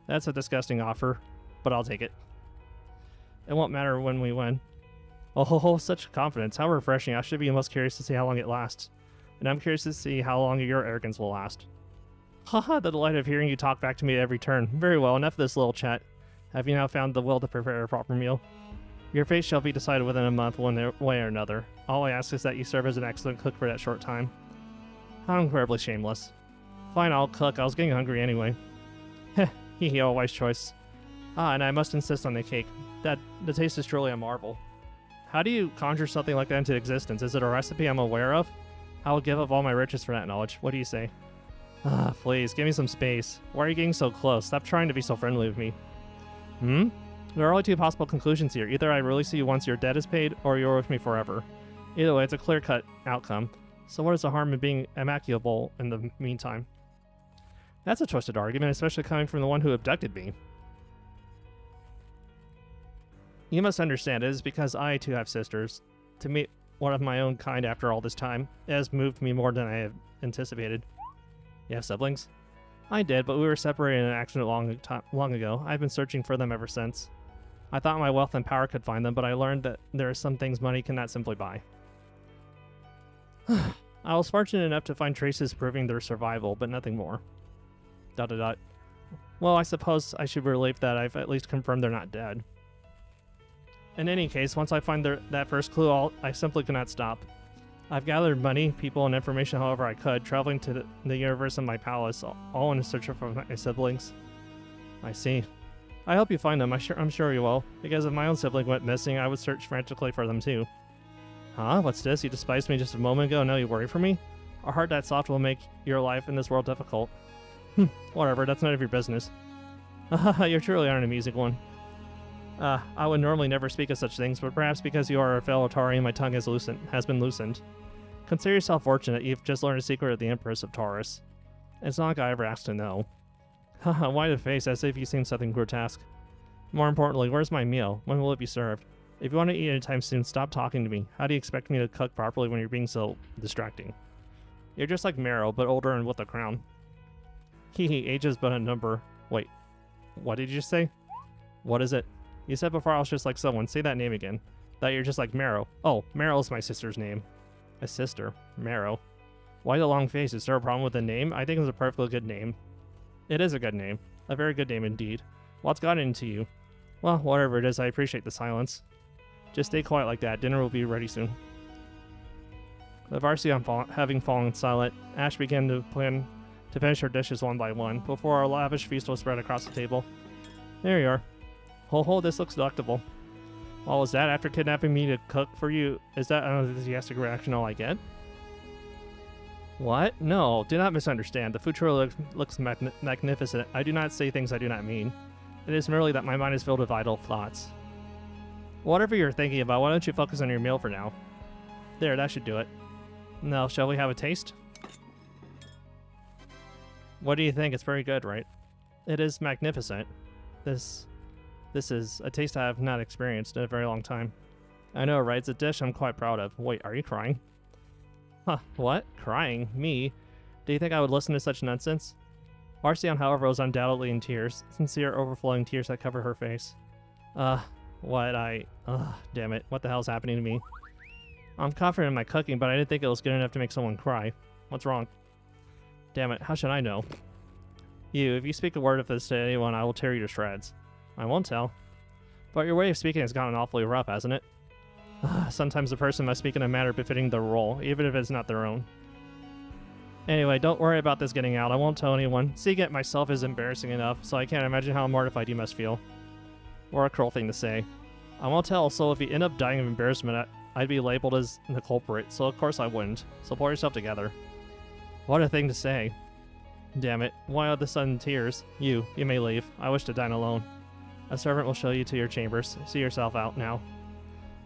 That's a disgusting offer, but I'll take it. It won't matter when we win. Oh, such confidence. How refreshing. I should be most curious to see how long it lasts. And I'm curious to see how long your arrogance will last. Haha, the delight of hearing you talk back to me at every turn. Very well, enough of this little chat. Have you now found the will to prepare a proper meal? Your fate shall be decided within a month, one way or another. All I ask is that you serve as an excellent cook for that short time. How incredibly shameless. Fine, I'll cook. I was getting hungry anyway. Heh, hee, a wise choice. Ah, and I must insist on the cake. The taste is truly a marvel. How do you conjure something like that into existence? Is it a recipe I'm aware of? I will give up all my riches for that knowledge. What do you say? Ah, please, give me some space. Why are you getting so close? Stop trying to be so friendly with me. There are only two possible conclusions here. Either I release you once your debt is paid, or you're with me forever. Either way, it's a clear-cut outcome. So what is the harm in being amicable in the meantime? That's a twisted argument, especially coming from the one who abducted me. You must understand, it is because I, too, have sisters. To meet one of my own kind after all this time, it has moved me more than I have anticipated. You have siblings? I did, but we were separated in an accident long ago. I've been searching for them ever since. I thought my wealth and power could find them, but I learned that there are some things money cannot simply buy. I was fortunate enough to find traces proving their survival, but nothing more. ... Well, I suppose I should be relieved that I've at least confirmed they're not dead. In any case, once I find that first clue, I simply cannot stop. I've gathered money, people, and information however I could, traveling to the universe and my palace, all in search of my siblings. I see. I hope you find them. I'm sure you will, because if my own sibling went missing, I would search frantically for them too. Huh? What's this? You despised me just a moment ago, and now you worry for me? A heart that soft will make your life in this world difficult. Whatever, that's none of your business. You truly are an amusing one. I would normally never speak of such things, but perhaps because you are a fellow Tauri, my tongue has been loosened. Consider yourself fortunate. You've just learned a secret of the Empress of Taurus. It's not like I ever asked to know. Haha, why the face, as if you seem something grotesque. More importantly, where's my meal? When will it be served? If you want to eat anytime soon, stop talking to me. How do you expect me to cook properly when you're being so distracting? You're just like Meryl, but older and with a crown. Hehe, age is but a number. Wait, what did you just say? What is it? You said before I was just like someone. Say that name again. That you're just like Marrow. Oh, Meryl is my sister's name. A sister. Marrow. Why the long face? Is there a problem with the name? I think it's a perfectly good name. It is a good name. A very good name indeed. What's gotten into you? Well, whatever it is, I appreciate the silence. Just stay quiet like that. Dinner will be ready soon. The Varsion having fallen silent, Ash began to plan to finish her dishes one by one, before our lavish feast was spread across the table. There you are. Ho, this looks delectable. Well, is that after kidnapping me to cook for you? Is that an enthusiastic reaction all I get? What? No, do not misunderstand. The food truly looks magnificent. I do not say things I do not mean. It is merely that my mind is filled with idle thoughts. Whatever you're thinking about, why don't you focus on your meal for now? There, that should do it. Now, shall we have a taste? What do you think? It's very good, right? It is magnificent. This is a taste I have not experienced in a very long time. I know, right? It's a dish I'm quite proud of. Wait, are you crying? Huh, what? Crying? Me? Do you think I would listen to such nonsense? Marcion, however, was undoubtedly in tears. Sincere, overflowing tears that covered her face. Damn it. What the hell's happening to me? I'm confident in my cooking, but I didn't think it was good enough to make someone cry. What's wrong? Damn it, how should I know? You, if you speak a word of this to anyone, I will tear you to shreds. I won't tell. But your way of speaking has gotten awfully rough, hasn't it? Sometimes a person must speak in a manner befitting their role, even if it's not their own. Anyway, don't worry about this getting out. I won't tell anyone. Seeing it myself is embarrassing enough, so I can't imagine how mortified you must feel. Or a cruel thing to say. I won't tell, so if you end up dying of embarrassment, I'd be labeled as the culprit, so of course I wouldn't. So pull yourself together. What a thing to say. Damn it. Why all the sudden tears? You may leave. I wish to dine alone. A servant will show you to your chambers. See yourself out now.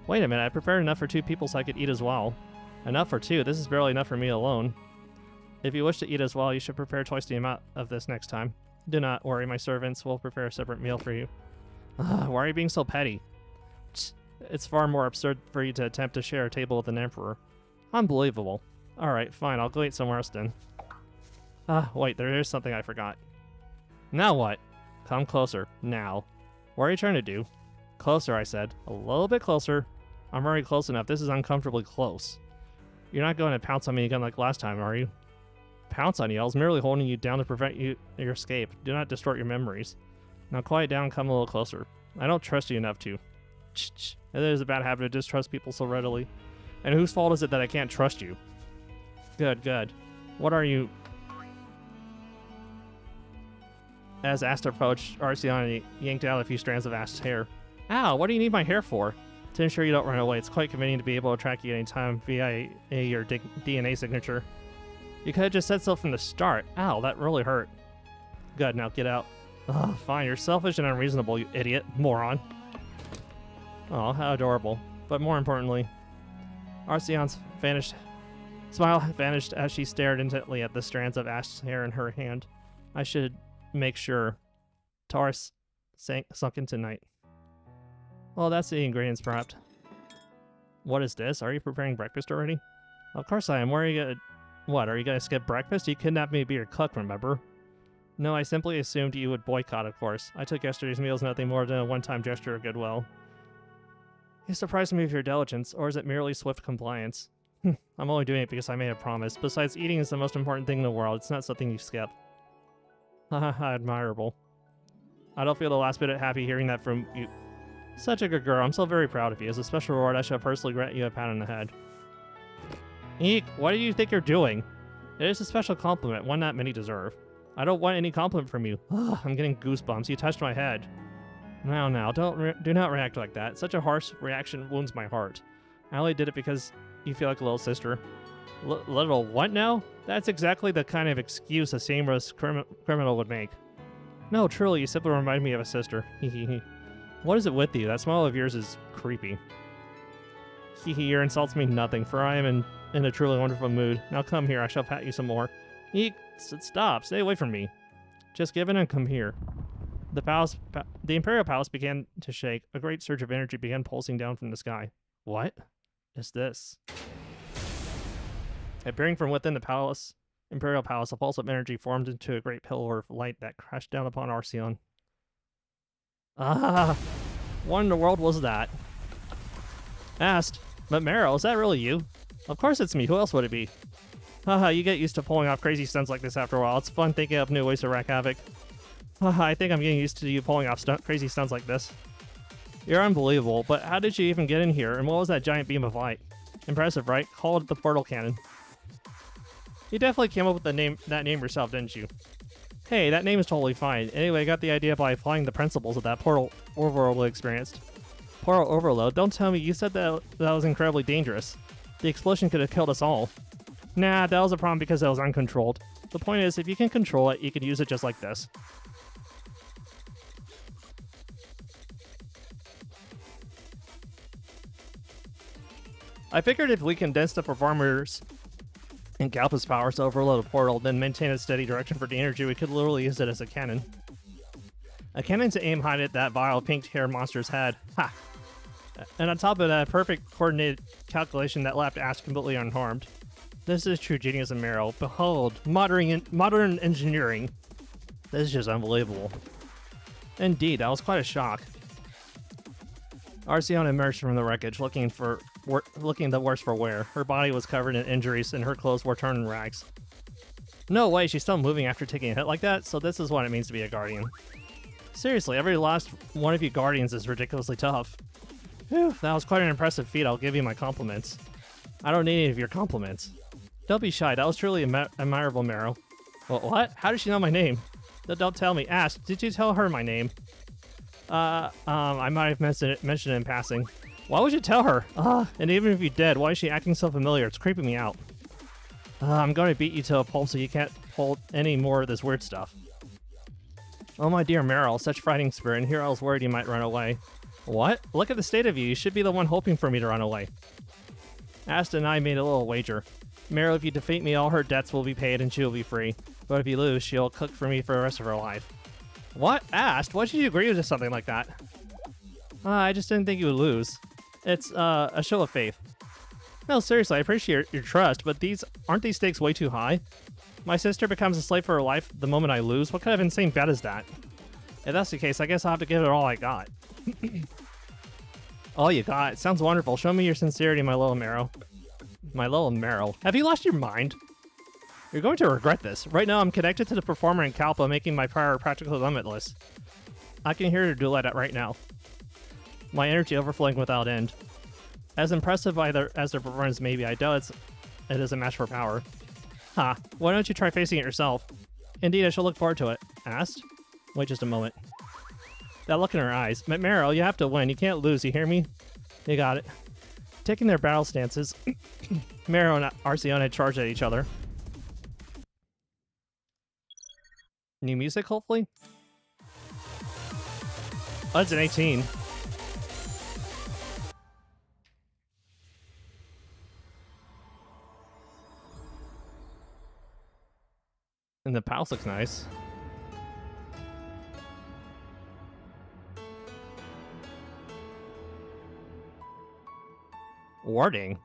Wait a minute, I prepared enough for 2 people so I could eat as well. Enough for 2? This is barely enough for me alone. If you wish to eat as well, you should prepare twice the amount of this next time. Do not worry, my servants will prepare a separate meal for you. Why are you being so petty? It's far more absurd for you to attempt to share a table with an emperor. Unbelievable. Alright, fine, I'll go eat somewhere else then. Wait, there is something I forgot. Now what? Come closer. Now. What are you trying to do? Closer, I said. A little bit closer. I'm already close enough. This is uncomfortably close. You're not going to pounce on me again like last time, are you? Pounce on you? I was merely holding you down to prevent your escape. Do not distort your memories. Now quiet down and come a little closer. I don't trust you enough to. It is a bad habit to distrust people so readily. And whose fault is it that I can't trust you? Good, good. What are you... As Ast approached, Arceon yanked out a few strands of Ast's hair. Ow, what do you need my hair for? To ensure you don't run away. It's quite convenient to be able to track you anytime via your DNA signature. You could have just said so from the start. Ow, that really hurt. Good, now get out. Ugh, fine, you're selfish and unreasonable, you idiot. Moron. Oh, how adorable. But more importantly, Arceon's smile vanished as she stared intently at the strands of Ash's hair in her hand. I should make sure. Taurus sunk into night. Well, that's the ingredients, perhaps. What is this? Are you preparing breakfast already? Of course I am. Where are you gonna... What, are you gonna skip breakfast? You kidnapped me to be your cook, remember? No, I simply assumed you would boycott, of course. I took yesterday's meal as nothing more than a one-time gesture of goodwill. You surprised me with your diligence, or is it merely swift compliance? I'm only doing it because I made a promise. Besides, eating is the most important thing in the world. It's not something you skip. Haha, admirable. I don't feel the last bit happy hearing that from you. Such a good girl. I'm so very proud of you. As a special reward, I shall personally grant you a pat on the head. Eek, what do you think you're doing? It is a special compliment, one not many deserve. I don't want any compliment from you. Ugh, I'm getting goosebumps. You touched my head. Now, do not react like that. Such a harsh reaction wounds my heart. I only did it because you feel like a little sister. Little what now? That's exactly the kind of excuse a shameless criminal would make. No, truly, you simply remind me of a sister. What is it with you? That smile of yours is creepy. Your insults mean nothing, for I am in a truly wonderful mood. Now come here, I shall pat you some more. Stop, stay away from me. Just give in and come here. The Imperial Palace began to shake. A great surge of energy began pulsing down from the sky. What is this? Appearing from within the Imperial Palace, a pulse of energy formed into a great pillar of light that crashed down upon Arceon. What in the world was that? Asked, but Meryl, is that really you? Of course it's me, who else would it be? Haha, you get used to pulling off crazy stunts like this after a while. It's fun thinking of new ways to wreak havoc. Haha, I think I'm getting used to you pulling off crazy stunts like this. You're unbelievable, but how did you even get in here, and what was that giant beam of light? Impressive, right? Call it the portal cannon. You definitely came up with that name yourself, didn't you? Hey, that name is totally fine. Anyway, I got the idea by applying the principles of that portal overload we experienced. Portal overload? Don't tell me you said that was incredibly dangerous. The explosion could have killed us all. Nah, that was a problem because it was uncontrolled. The point is, if you can control it, you can use it just like this. I figured if we condensed the performers and Kalpa's powers to overload a portal, then maintain a steady direction for the energy, we could literally use it as a cannon. A cannon to aim high at that vile pink-haired monster's head. Ha! And on top of that, a perfect coordinated calculation that left Ash completely unharmed. This is true genius in Meryl. Behold, modern engineering. This is just unbelievable. Indeed, that was quite a shock. Arceon emerged from the wreckage, looking the worse for wear. Her body was covered in injuries, and her clothes were torn in rags. No way, she's still moving after taking a hit like that, so this is what it means to be a guardian. Seriously, every last one of you guardians is ridiculously tough. Whew, that was quite an impressive feat, I'll give you my compliments. I don't need any of your compliments. Don't be shy, that was truly admirable, Marrow. Well, what? How did she know my name? Don't tell me. Ask, did you tell her my name? I might have mentioned it in passing. Why would you tell her? And even if you did, why is she acting so familiar? It's creeping me out. I'm going to beat you to a pulp so you can't hold any more of this weird stuff. Oh my dear Meryl, such fighting spirit, and here I was worried you might run away. What? Look at the state of you. You should be the one hoping for me to run away. Asta and I made a little wager. Meryl, if you defeat me, all her debts will be paid and she will be free. But if you lose, she'll cook for me for the rest of her life. What? Ast? Why should you agree with something like that? I just didn't think you would lose. It's, a show of faith. No, seriously, I appreciate your trust, but aren't these stakes way too high? My sister becomes a slave for her life the moment I lose? What kind of insane bet is that? If that's the case, I guess I'll have to give it all I got. All you got? Sounds wonderful. Show me your sincerity, my little Marrow. My little Marrow. Have you lost your mind? You're going to regret this. Right now, I'm connected to the performer in Kalpa, making my power practically limitless. I can hear her duet right now. My energy overflowing without end. As impressive as their performance may be, I doubt it is a match for power. Ha, why don't you try facing it yourself? Indeed, I shall look forward to it. Asked? Wait just a moment. That look in her eyes. Marrow, you have to win. You can't lose, you hear me? You got it. Taking their battle stances, Marrow and Arceona charged at each other. New music, hopefully? Oh, it's an 18. And the palace looks nice. Warding.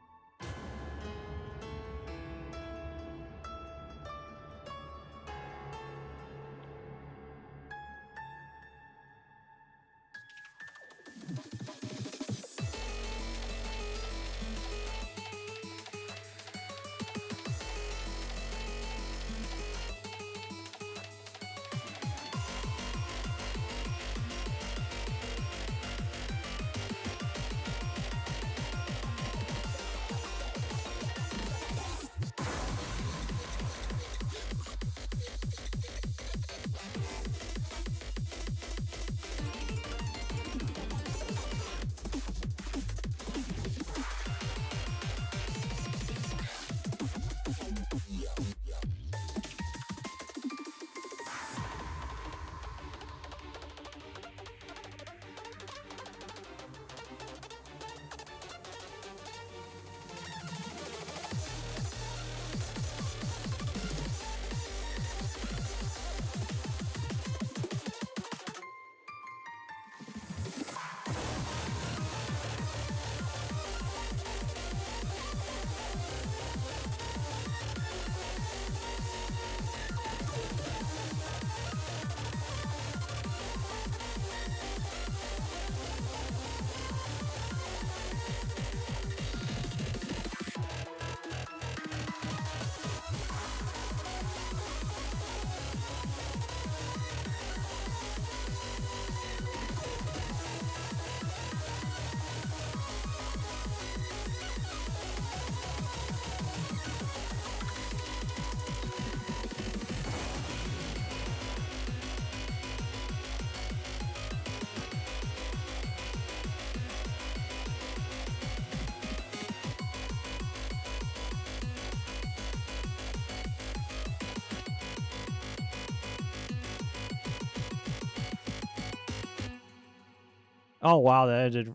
Oh wow, that ended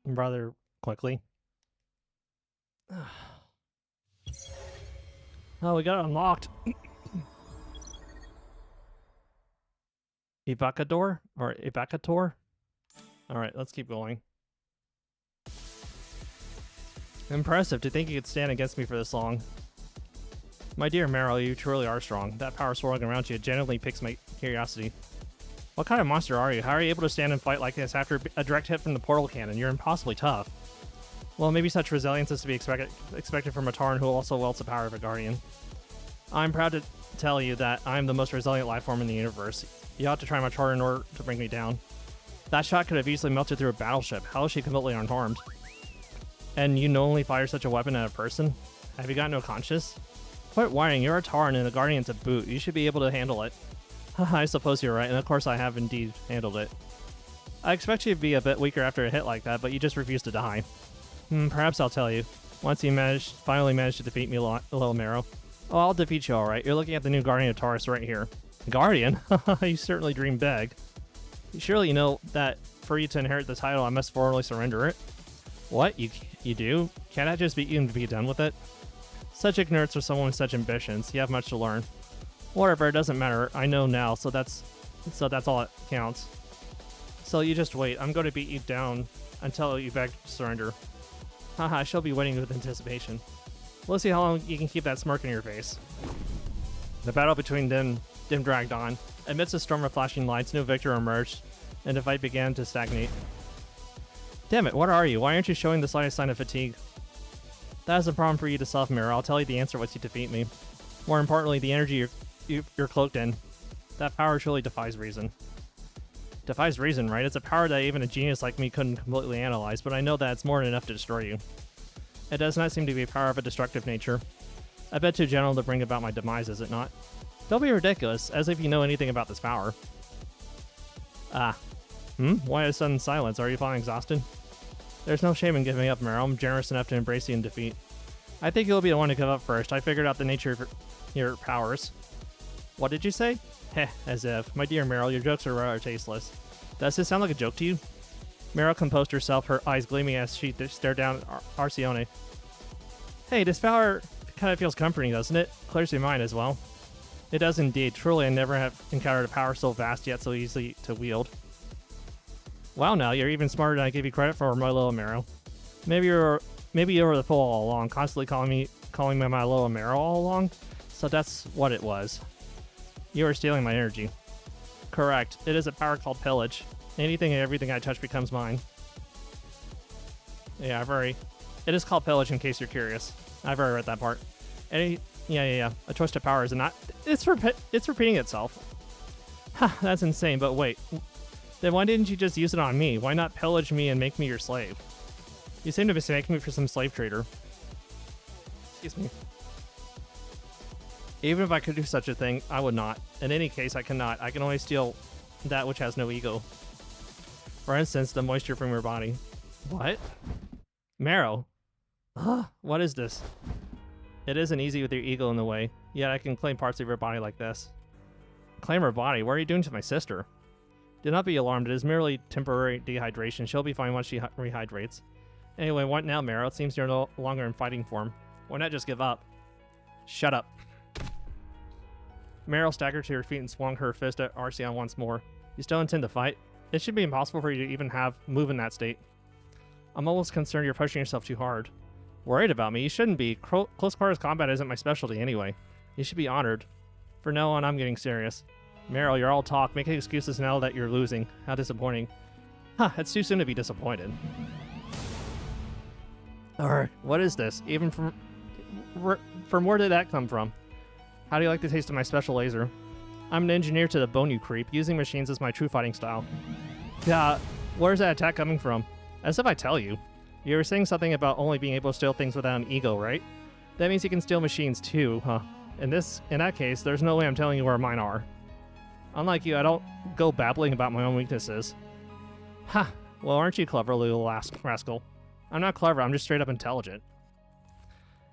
rather quickly. Oh, we got it unlocked. Evocador? Or Evocator? Alright, let's keep going. Impressive to think you could stand against me for this long. My dear Meryl, you truly are strong. That power swirling around you genuinely piques my curiosity. What kind of monster are you? How are you able to stand and fight like this after a direct hit from the portal cannon? You're impossibly tough. Well, maybe such resilience is to be expected from a Taran who also wields the power of a guardian. I'm proud to tell you that I'm the most resilient life form in the universe. You ought to try much harder in order to bring me down. That shot could have easily melted through a battleship. How is she completely unharmed? And you knowingly fire such a weapon at a person? Have you got no conscience? Quit whining, you're a Tauren and the Guardian to boot. You should be able to handle it. I suppose you're right, and of course I have indeed handled it. I expect you to be a bit weaker after a hit like that, but you just refuse to die. Perhaps I'll tell you. Once you finally manage to defeat me, little Marrow. Oh, I'll defeat you alright. You're looking at the new Guardian of Taurus right here. Guardian? You certainly dream big. Surely you know that for you to inherit the title, I must formally surrender it. What? You do? Can't I just beat you and be done with it? Such ignorance for someone with such ambitions. You have much to learn. Whatever, it doesn't matter. I know now, so that's all that counts. So you just wait. I'm going to beat you down until you beg to surrender. Haha, I shall be waiting with anticipation. We'll see how long you can keep that smirk in your face. The battle between them dragged on. Amidst a storm of flashing lights, no victor emerged, and the fight began to stagnate. Damn it, what are you? Why aren't you showing the slightest sign of fatigue? That is a problem for you to solve, Mirror. I'll tell you the answer once you defeat me. More importantly, the energy you're cloaked in. That power truly defies reason. Defies reason, right? It's a power that even a genius like me couldn't completely analyze, but I know that it's more than enough to destroy you. It does not seem to be a power of a destructive nature. I bet too gentle to bring about my demise, is it not? Don't be ridiculous, as if you know anything about this power. Why a sudden silence? Are you feeling exhausted? There's no shame in giving up, Meryl. I'm generous enough to embrace you in defeat. I think you'll be the one to give up first. I figured out the nature of your powers. What did you say? Heh, as if. My dear Meryl, your jokes are rather tasteless. Does this sound like a joke to you? Meryl composed herself, her eyes gleaming as she stared down at Arcione. Hey, this power kind of feels comforting, doesn't it? Clears your mind as well. It does indeed. Truly, I never have encountered a power so vast yet so easy to wield. Wow, now you're even smarter than I gave you credit for, my little Meryl. Maybe you were the fool all along, constantly calling me my little Meryl all along. So that's what it was. You were stealing my energy. Correct. It is a power called pillage. Anything and everything I touch becomes mine. Yeah, it is called pillage in case you're curious. I've already read that part. Yeah. A twist of power is not. It's repeating itself. Ha, that's insane. But wait, then why didn't you just use it on me? Why not pillage me and make me your slave? You seem to be mistaking me for some slave trader. Excuse me. Even if I could do such a thing, I would not. In any case, I cannot. I can only steal that which has no ego. For instance, the moisture from your body. What? Marrow? What is this? It isn't easy with your ego in the way, yet I can claim parts of your body like this. Claim her body? What are you doing to my sister? Do not be alarmed, it is merely temporary dehydration. She'll be fine once she rehydrates. Anyway, what now, Marrow? It seems you're no longer in fighting form. Why not just give up? Shut up. Meryl staggered to her feet and swung her fist at Arceon once more. You still intend to fight? It should be impossible for you to even move in that state. I'm almost concerned you're pushing yourself too hard. Worried about me? You shouldn't be. Close quarters combat isn't my specialty anyway. You should be honored. From now on, I'm getting serious. Meryl, you're all talk, making excuses now that you're losing. How disappointing. It's too soon to be disappointed. Alright, what is this? Even from where did that come from? How do you like the taste of my special laser? I'm an engineer to the bone, you creep. Using machines is my true fighting style. Yeah, where's that attack coming from? As if I tell you. You were saying something about only being able to steal things without an ego, right? That means you can steal machines too, huh? In that case, there's no way I'm telling you where mine are. Unlike you, I don't go babbling about my own weaknesses. Ha! Well, aren't you clever, little rascal? I'm not clever, I'm just straight up intelligent.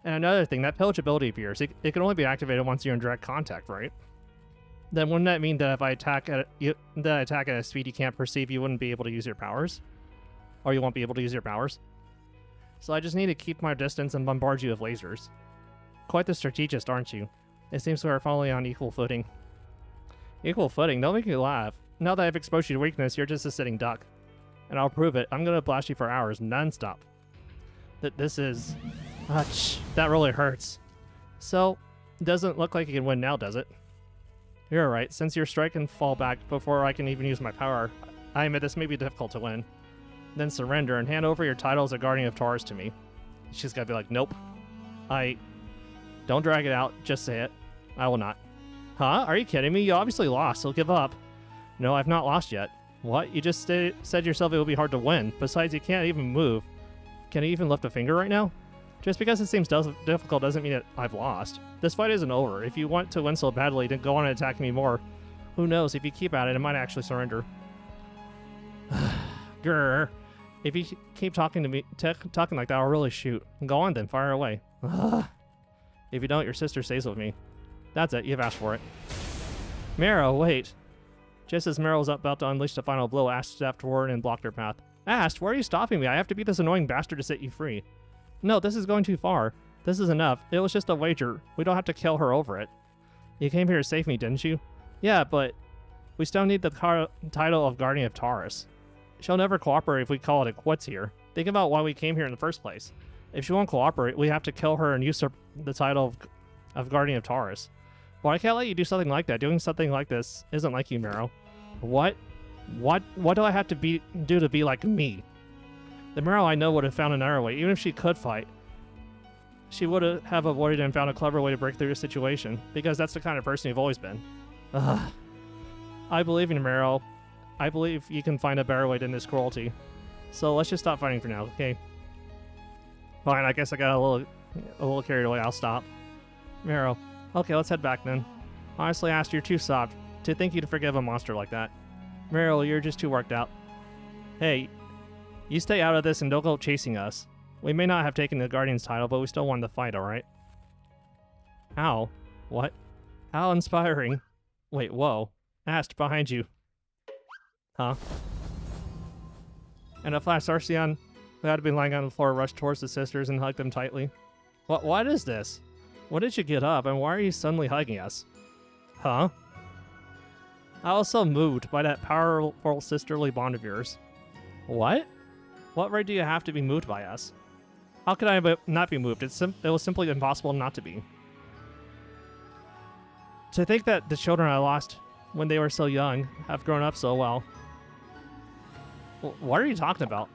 And another thing, that pillage ability of yours, it can only be activated once you're in direct contact, right? Then wouldn't that mean that if I attack at a speed you can't perceive, you wouldn't be able to use your powers? Or you won't be able to use your powers? So I just need to keep my distance and bombard you with lasers. Quite the strategist, aren't you? It seems we are finally on equal footing. Equal footing? Don't make me laugh. Now that I've exposed you to weakness, you're just a sitting duck. And I'll prove it. I'm gonna blast you for hours, non-stop. This is... Ouch. That really hurts. So, it doesn't look like you can win now, does it? You're right. Since your strike can fall back before I can even use my power, I admit this may be difficult to win. Then surrender and hand over your title as a Guardian of Taurus to me. She's gotta be like, nope. Don't drag it out. Just say it. I will not. Huh? Are you kidding me? You obviously lost, so give up. No, I've not lost yet. What? You just said yourself it will be hard to win. Besides, you can't even move. Can you even lift a finger right now? Just because it seems difficult doesn't mean that I've lost. This fight isn't over. If you want to win so badly, then go on and attack me more. Who knows? If you keep at it, I might actually surrender. Grr. If you keep talking to me, talking like that, I'll really shoot. Go on then, fire away. If you don't, your sister stays with me. That's it, you've asked for it. Marrow, wait. Just as Marrow was about to unleash the final blow, Ash stepped forward and blocked her path. Ash, why are you stopping me? I have to beat this annoying bastard to set you free. No, this is going too far. This is enough. It was just a wager. We don't have to kill her over it. You came here to save me, didn't you? Yeah, but we still need the title of Guardian of Taurus. She'll never cooperate if we call it a quits here. Think about why we came here in the first place. If she won't cooperate, we have to kill her and usurp the title of Guardian of Taurus. Well, I can't let you do something like that. Doing something like this isn't like you, Marrow. What? What do I have to do to be like me? The Marrow I know would have found another way. Even if she could fight, she would have avoided and found a clever way to break through the situation. Because that's the kind of person you've always been. Ugh. I believe in you, Marrow. I believe you can find a better way than this cruelty. So let's just stop fighting for now, okay? Fine, I guess I got a little carried away. I'll stop. Marrow. Okay, let's head back then. Honestly, Ash, you're too soft to think you'd forgive a monster like that. Marrow, you're just too worked out. Hey, you stay out of this and don't go chasing us. We may not have taken the Guardian's title, but we still won the fight, alright? How? What? How inspiring. Wait, whoa. Ash, behind you. Huh? In a flash, Arceon, who had been lying on the floor, rushed towards the sisters and hugged them tightly. What is this? When did you get up, and why are you suddenly hugging us? Huh? I was so moved by that powerful sisterly bond of yours. What? What right do you have to be moved by us? How could I not be moved? It was simply impossible not to be. To think that the children I lost when they were so young have grown up so well. What are you talking about?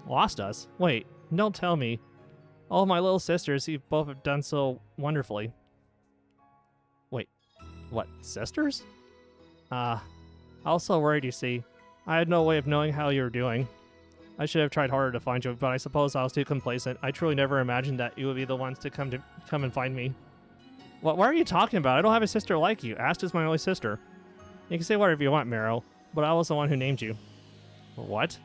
Lost us? Wait, don't tell me. All my little sisters, you both have done so wonderfully. Wait, what, sisters? I was so worried, you see. I had no way of knowing how you were doing. I should have tried harder to find you, but I suppose I was too complacent. I truly never imagined that you would be the ones to come and find me. What are you talking about? I don't have a sister like you. Ash is my only sister. You can say whatever you want, Marrow, but I was the one who named you. What?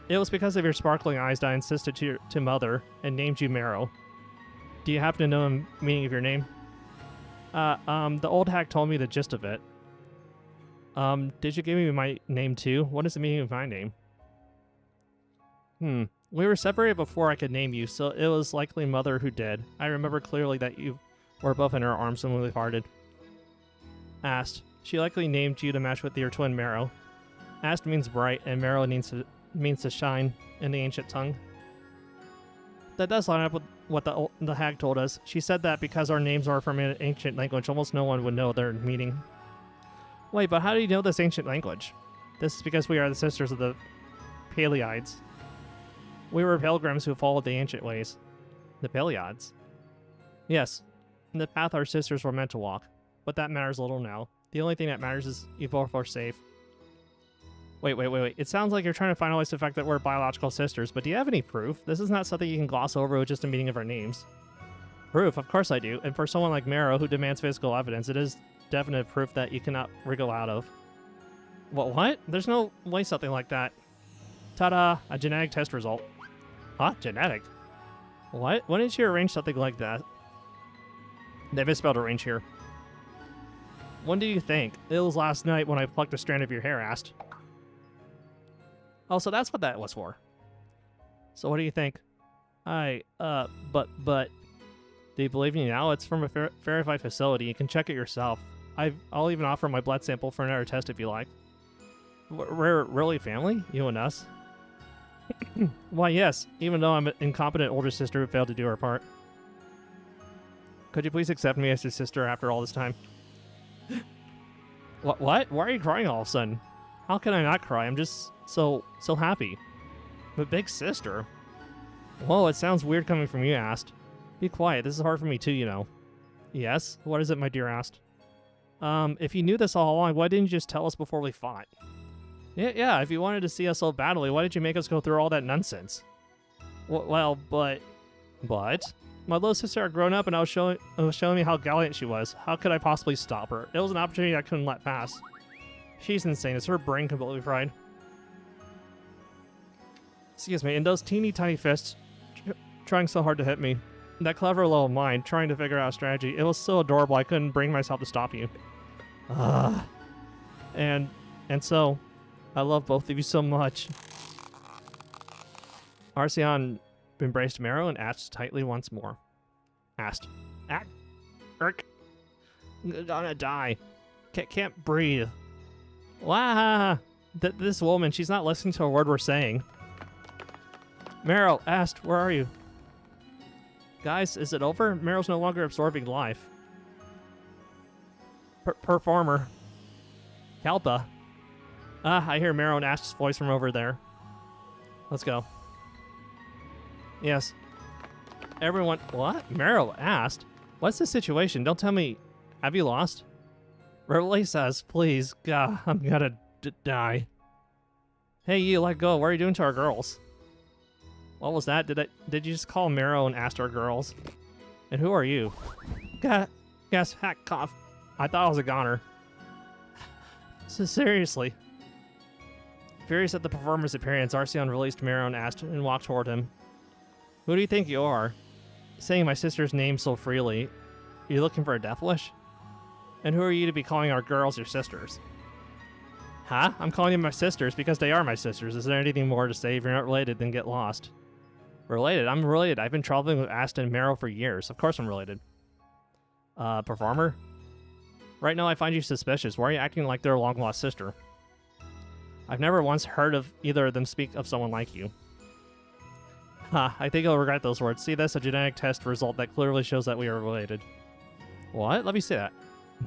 It was because of your sparkling eyes that I insisted to Mother and named you Marrow. Do you happen to know the meaning of your name? The old hack told me the gist of it. Did you give me my name too? What is the meaning of my name? We were separated before I could name you, so it was likely Mother who did. I remember clearly that you were both in her arms when we parted. Ast. She likely named you to match with your twin Marrow. Ast means bright, and Marrow means to shine in the ancient tongue. That does line up with what the hag told us. She said that because our names are from an ancient language, almost no one would know their meaning. Wait, but how do you know this ancient language? This is because we are the sisters of the Paleiades. We were pilgrims who followed the ancient ways. The Paleiades? Yes, the path our sisters were meant to walk. But that matters little now. The only thing that matters is you both are safe. Wait. It sounds like you're trying to finalize the fact that we're biological sisters, but do you have any proof? This is not something you can gloss over with just a meeting of our names. Proof? Of course I do. And for someone like Marrow who demands physical evidence, it is definite proof that you cannot wriggle out of. What? There's no way something like that. Ta-da! A genetic test result. Huh? Genetic? What? When did you arrange something like that? They misspelled arrange here. When do you think? It was last night when I plucked a strand of your hair, Ast. Oh, so that's what that was for. So what do you think? But, do you believe me now? It's from a verified facility. You can check it yourself. I'll even offer my blood sample for another test if you like. We're really family? You and us? Why, yes, even though I'm an incompetent older sister who failed to do her part. Could you please accept me as your sister after all this time? What? Why are you crying all of a sudden? How can I not cry? I'm just so happy. But big sister? Whoa, it sounds weird coming from you, Ast. Be quiet, this is hard for me too, you know. Yes? What is it, my dear asked? If you knew this all along, why didn't you just tell us before we fought? Yeah, if you wanted to see us so badly, why did you make us go through all that nonsense? Well, but... But? My little sister had grown up and was showing me how gallant she was. How could I possibly stop her? It was an opportunity I couldn't let pass. She's insane. Is her brain completely fried? Excuse me, and those teeny tiny fists trying so hard to hit me. That clever little mind trying to figure out a strategy. It was so adorable I couldn't bring myself to stop you. And so, I love both of you so much. Arceon embraced Marrow and asked tightly once more. Gonna die. Can't breathe. Wow. This woman, she's not listening to a word we're saying. Marrow asked, where are you? Guys, is it over? Marrow's no longer absorbing life. Performer. Kalpa. I hear Marrow and Ash's voice from over there. Let's go. Yes. Everyone... What? Marrow asked? What's the situation? Don't tell me... Have you lost? Reveille says, please. God, I'm gonna die. Hey, you, let go. What are you doing to our girls? What was that? Did you just call Marrow and ask our girls? And who are you? Yes, hack cough. I thought I was a goner. So seriously. Furious at the performer's appearance, Arceon released Marrow and walked toward him. Who do you think you are? Saying my sister's name so freely. Are you looking for a death wish? And who are you to be calling our girls your sisters? Huh? I'm calling them my sisters because they are my sisters. Is there anything more to say? If you're not related, then get lost. Related? I'm related. I've been traveling with Aston and Marrow for years. Of course I'm related. Performer? Right now I find you suspicious. Why are you acting like they're a long-lost sister? I've never once heard of either of them speak of someone like you. Ha, I think I'll regret those words. See this? A genetic test result that clearly shows that we are related. What? Let me see that.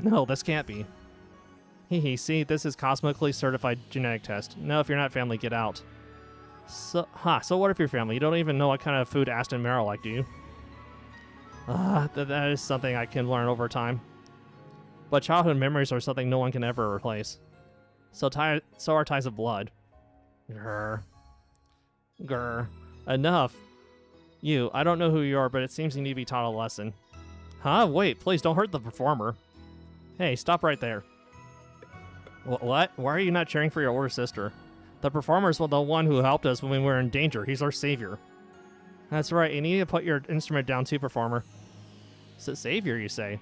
No, this can't be. Hehe, see, this is cosmically certified genetic test. No, if you're not family, get out. So what if you're family? You don't even know what kind of food Aston and Marrow like, do you? That is something I can learn over time. But childhood memories are something no one can ever replace. So are ties of blood. Grr. Enough. You, I don't know who you are, but it seems you need to be taught a lesson. Huh? Wait, please don't hurt the performer. Hey, stop right there. What? Why are you not cheering for your older sister? The performer is the one who helped us when we were in danger. He's our savior. That's right, you need to put your instrument down too, performer. So savior, you say?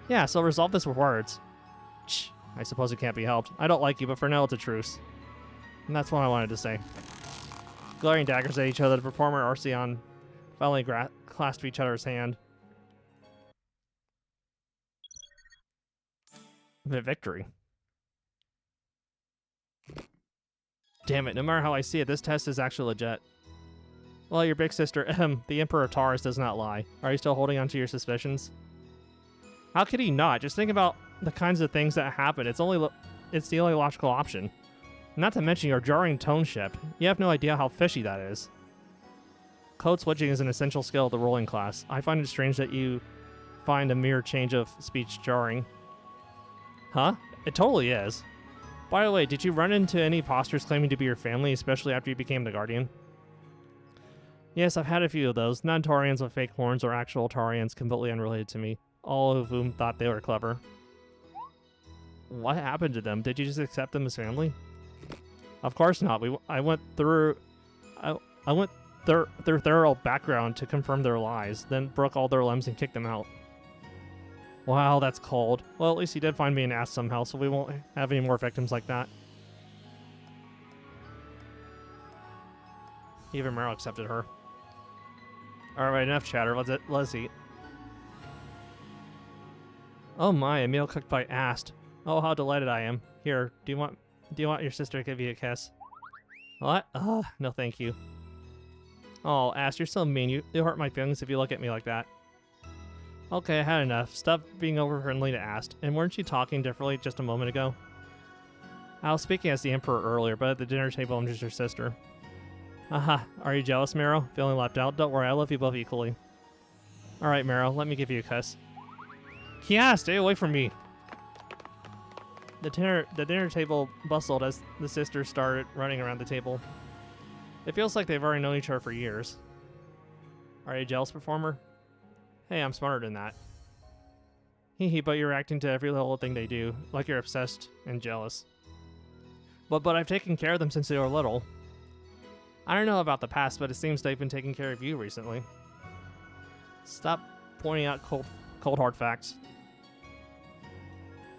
Yeah, so resolve this with words. Shh, I suppose it can't be helped. I don't like you, but for now it's a truce. And that's what I wanted to say. Glaring daggers at each other, the performer and Arceon finally clasped each other's hand. Victory. Damn it, no matter how I see it, this test is actually legit. Well, your big sister, the Emperor Taurus does not lie. Are you still holding on to your suspicions? How could he not? Just think about the kinds of things that happen. It's the only logical option. Not to mention your jarring tone ship. You have no idea how fishy that is. Code switching is an essential skill of the rolling class. I find it strange that you find a mere change of speech jarring. Huh? It totally is. By the way, did you run into any imposters claiming to be your family, especially after you became the Guardian? Yes, I've had a few of those. Non-Taurians with fake horns or actual Taurians completely unrelated to me. All of whom thought they were clever. What happened to them? Did you just accept them as family? Of course not. I went through their thorough background to confirm their lies, then broke all their limbs and kicked them out. Wow, that's cold. Well, at least he did find me an ass somehow, so we won't have any more victims like that. Even Marrow accepted her. Alright, enough chatter. Let's eat. Oh my, a meal cooked by Ast. Oh, how delighted I am. Here, do you want your sister to give you a kiss? What? No thank you. Oh, Ast, you're so mean. You hurt my feelings if you look at me like that. Okay, I had enough. Stop being over-friendly to Ast. And weren't you talking differently just a moment ago? I was speaking as the Emperor earlier, but at the dinner table I'm just your sister. Aha, are you jealous, Marrow? Feeling left out? Don't worry, I love you both equally. Alright, Marrow, let me give you a kiss. Yeah, stay away from me. The dinner table bustled as the sisters started running around the table. It feels like they've already known each other for years. Are you a jealous performer? Hey, I'm smarter than that. Hee hee, but you're reacting to every little thing they do, like you're obsessed and jealous. But I've taken care of them since they were little. I don't know about the past, but it seems they've been taking care of you recently. Stop pointing out cold hard facts.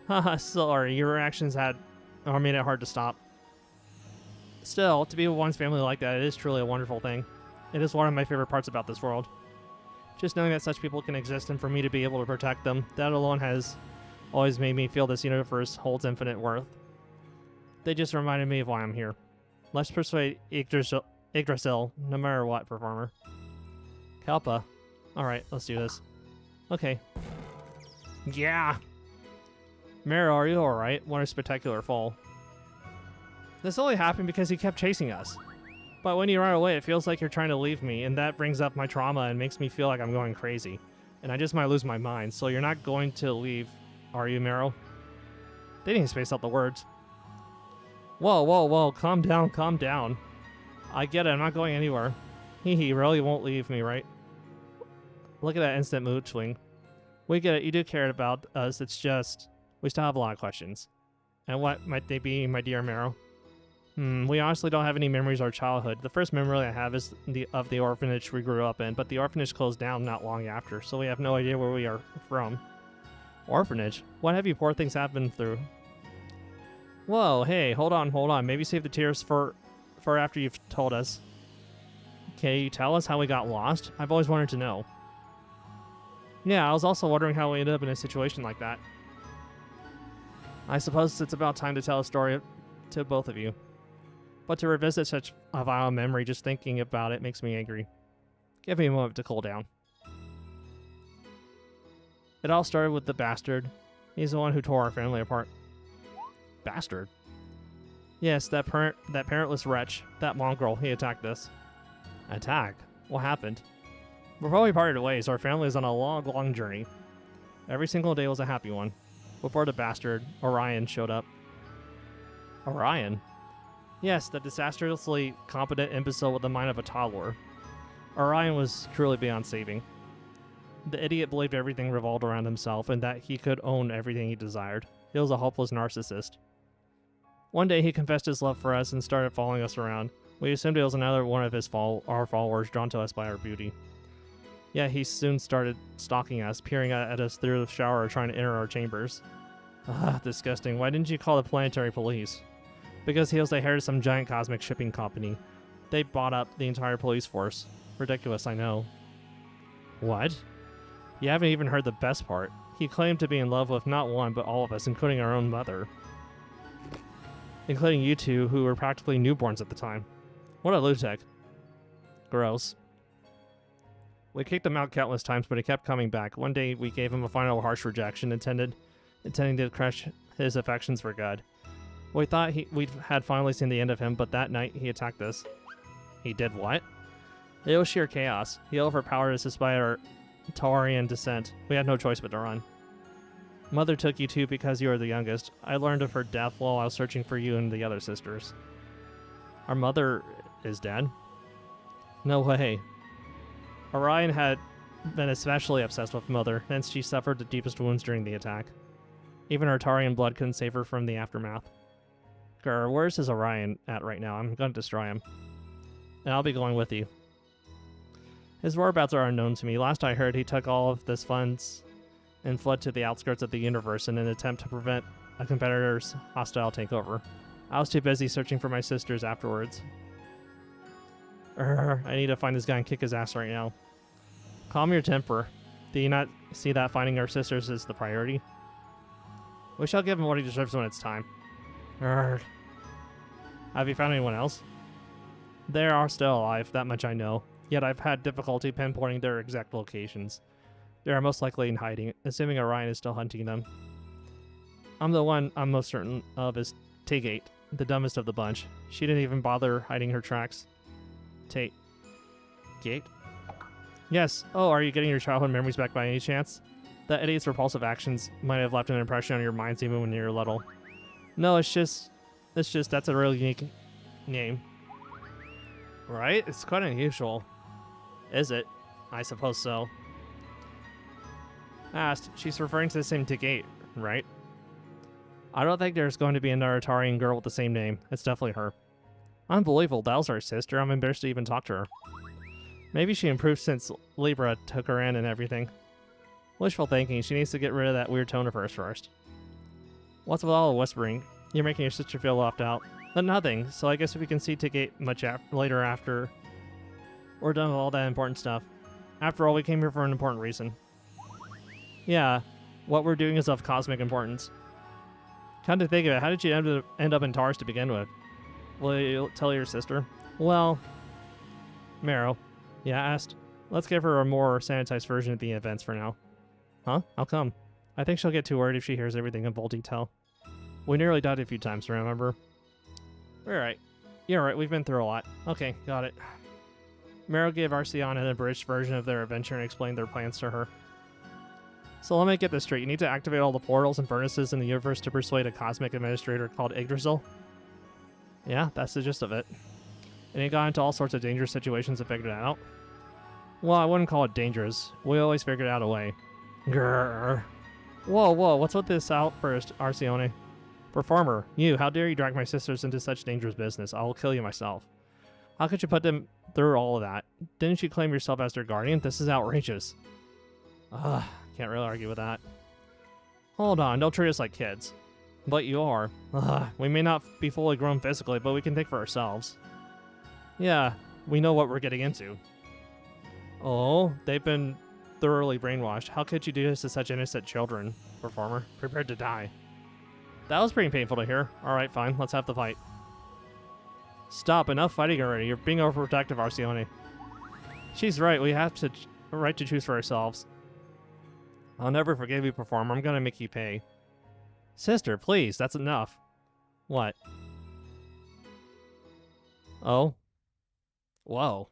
Haha, sorry, your reactions made it hard to stop. Still, to be with one's family like that, it is truly a wonderful thing. It is one of my favorite parts about this world. Just knowing that such people can exist and for me to be able to protect them, that alone has always made me feel this universe holds infinite worth. They just reminded me of why I'm here. Let's persuade Yggdrasil, no matter what, performer. Kalpa. Alright, let's do this. Okay. Yeah! Mero, are you alright? What a spectacular fall. This only happened because he kept chasing us. But when you run away, it feels like you're trying to leave me, and that brings up my trauma and makes me feel like I'm going crazy. And I just might lose my mind, so you're not going to leave, are you, Mero? They didn't space out the words. Whoa, whoa, whoa, calm down, calm down. I get it, I'm not going anywhere. He really won't leave me, right? Look at that instant mood swing. We get it, you do care about us, it's just... we still have a lot of questions. And what might they be, my dear Mero? We honestly don't have any memories of our childhood. The first memory I have is of the orphanage we grew up in, but the orphanage closed down not long after, so we have no idea where we are from. Orphanage? What have you poor things happened through? Whoa, hey, hold on. Maybe save the tears for after you've told us. Can you tell us how we got lost? I've always wanted to know. Yeah, I was also wondering how we ended up in a situation like that. I suppose it's about time to tell a story to both of you. But to revisit such a vile memory, just thinking about it makes me angry. Give me a moment to cool down. It all started with the bastard. He's the one who tore our family apart. Bastard? Yes, that parentless wretch, that mongrel, he attacked us. Attack? What happened? Before we parted ways, our family was on a long journey. Every single day was a happy one. Before the bastard, Orion, showed up. Orion? Yes, the disastrously competent imbecile with the mind of a toddler. Orion was truly beyond saving. The idiot believed everything revolved around himself and that he could own everything he desired. He was a hopeless narcissist. One day he confessed his love for us and started following us around. We assumed it was another one of our followers drawn to us by our beauty. Yet he soon started stalking us, peering at us through the shower, trying to enter our chambers. Ah, disgusting. Why didn't you call the planetary police? Because he was the heir to some giant cosmic shipping company. They bought up the entire police force. Ridiculous, I know. What? You haven't even heard the best part. He claimed to be in love with not one, but all of us, including our own mother. Including you two, who were practically newborns at the time. What a lunatic. Gross. We kicked him out countless times, but he kept coming back. One day, we gave him a final harsh rejection, intending to crush his affections for good. We thought we had finally seen the end of him, but that night, he attacked us. He did what? It was sheer chaos. He overpowered us despite our Taurian descent. We had no choice but to run. Mother took you too because you were the youngest. I learned of her death while I was searching for you and the other sisters. Our mother is dead? No way. Orion had been especially obsessed with Mother, hence she suffered the deepest wounds during the attack. Even her Taurian blood couldn't save her from the aftermath. Grr, where's his Orion at right now? I'm going to destroy him. And I'll be going with you. His whereabouts are unknown to me. Last I heard, he took all of this funds and fled to the outskirts of the universe in an attempt to prevent a competitor's hostile takeover. I was too busy searching for my sisters afterwards. I need to find this guy and kick his ass right now. Calm your temper. Do you not see that finding our sisters is the priority? We shall give him what he deserves when it's time. Have you found anyone else? They are still alive, that much I know. Yet I've had difficulty pinpointing their exact locations. They are most likely in hiding, assuming Orion is still hunting them. The one I'm most certain of is Taygate, the dumbest of the bunch. She didn't even bother hiding her tracks. Gate? Yes. Oh, are you getting your childhood memories back by any chance? That idiot's repulsive actions might have left an impression on your minds even when you were little. No, it's just that's a really unique name. Right? It's quite unusual. Is it? I suppose so. Asked, she's referring to the same Gate, right? I don't think there's going to be another Atarian girl with the same name. It's definitely her. Unbelievable, that was our sister. I'm embarrassed to even talk to her. Maybe she improved since Libra took her in and everything. Wishful thinking, she needs to get rid of that weird tone of hers first. What's with all the whispering? You're making your sister feel left out. Nothing, so I guess if we can see Gate much later after we're done with all that important stuff. After all, we came here for an important reason. Yeah, what we're doing is of cosmic importance. Come to think of it, how did you end up in Taurus to begin with? Will you tell your sister? Well, Marrow. Yeah, asked. Let's give her a more sanitized version of the events for now. Huh? How come? I think she'll get too worried if she hears everything in full detail. We nearly died a few times, remember? Alright. You're right, we've been through a lot. Okay, got it. Marrow gave Arceon an abridged version of their adventure and explained their plans to her. So let me get this straight. You need to activate all the portals and furnaces in the universe to persuade a cosmic administrator called Yggdrasil? Yeah, that's the gist of it. And he got into all sorts of dangerous situations and figured it out. Well, I wouldn't call it dangerous. We always figured out a way. Grrr. Whoa, what's with this outburst, Arceone? Performer, you, how dare you drag my sisters into such dangerous business? I will kill you myself. How could you put them through all of that? Didn't you claim yourself as their guardian? This is outrageous. Ugh, can't really argue with that. Hold on, don't treat us like kids. But you are. Ugh, we may not be fully grown physically, but we can think for ourselves. Yeah, we know what we're getting into. Oh, they've been thoroughly brainwashed. How could you do this to such innocent children, Performer? Prepared to die. That was pretty painful to hear. Alright, fine, let's have the fight. Stop, enough fighting already. You're being overprotective, Arceone. She's right, we have to right to choose for ourselves. I'll never forgive you, Performer. I'm gonna make you pay. Sister, please, that's enough. What? Oh? Whoa.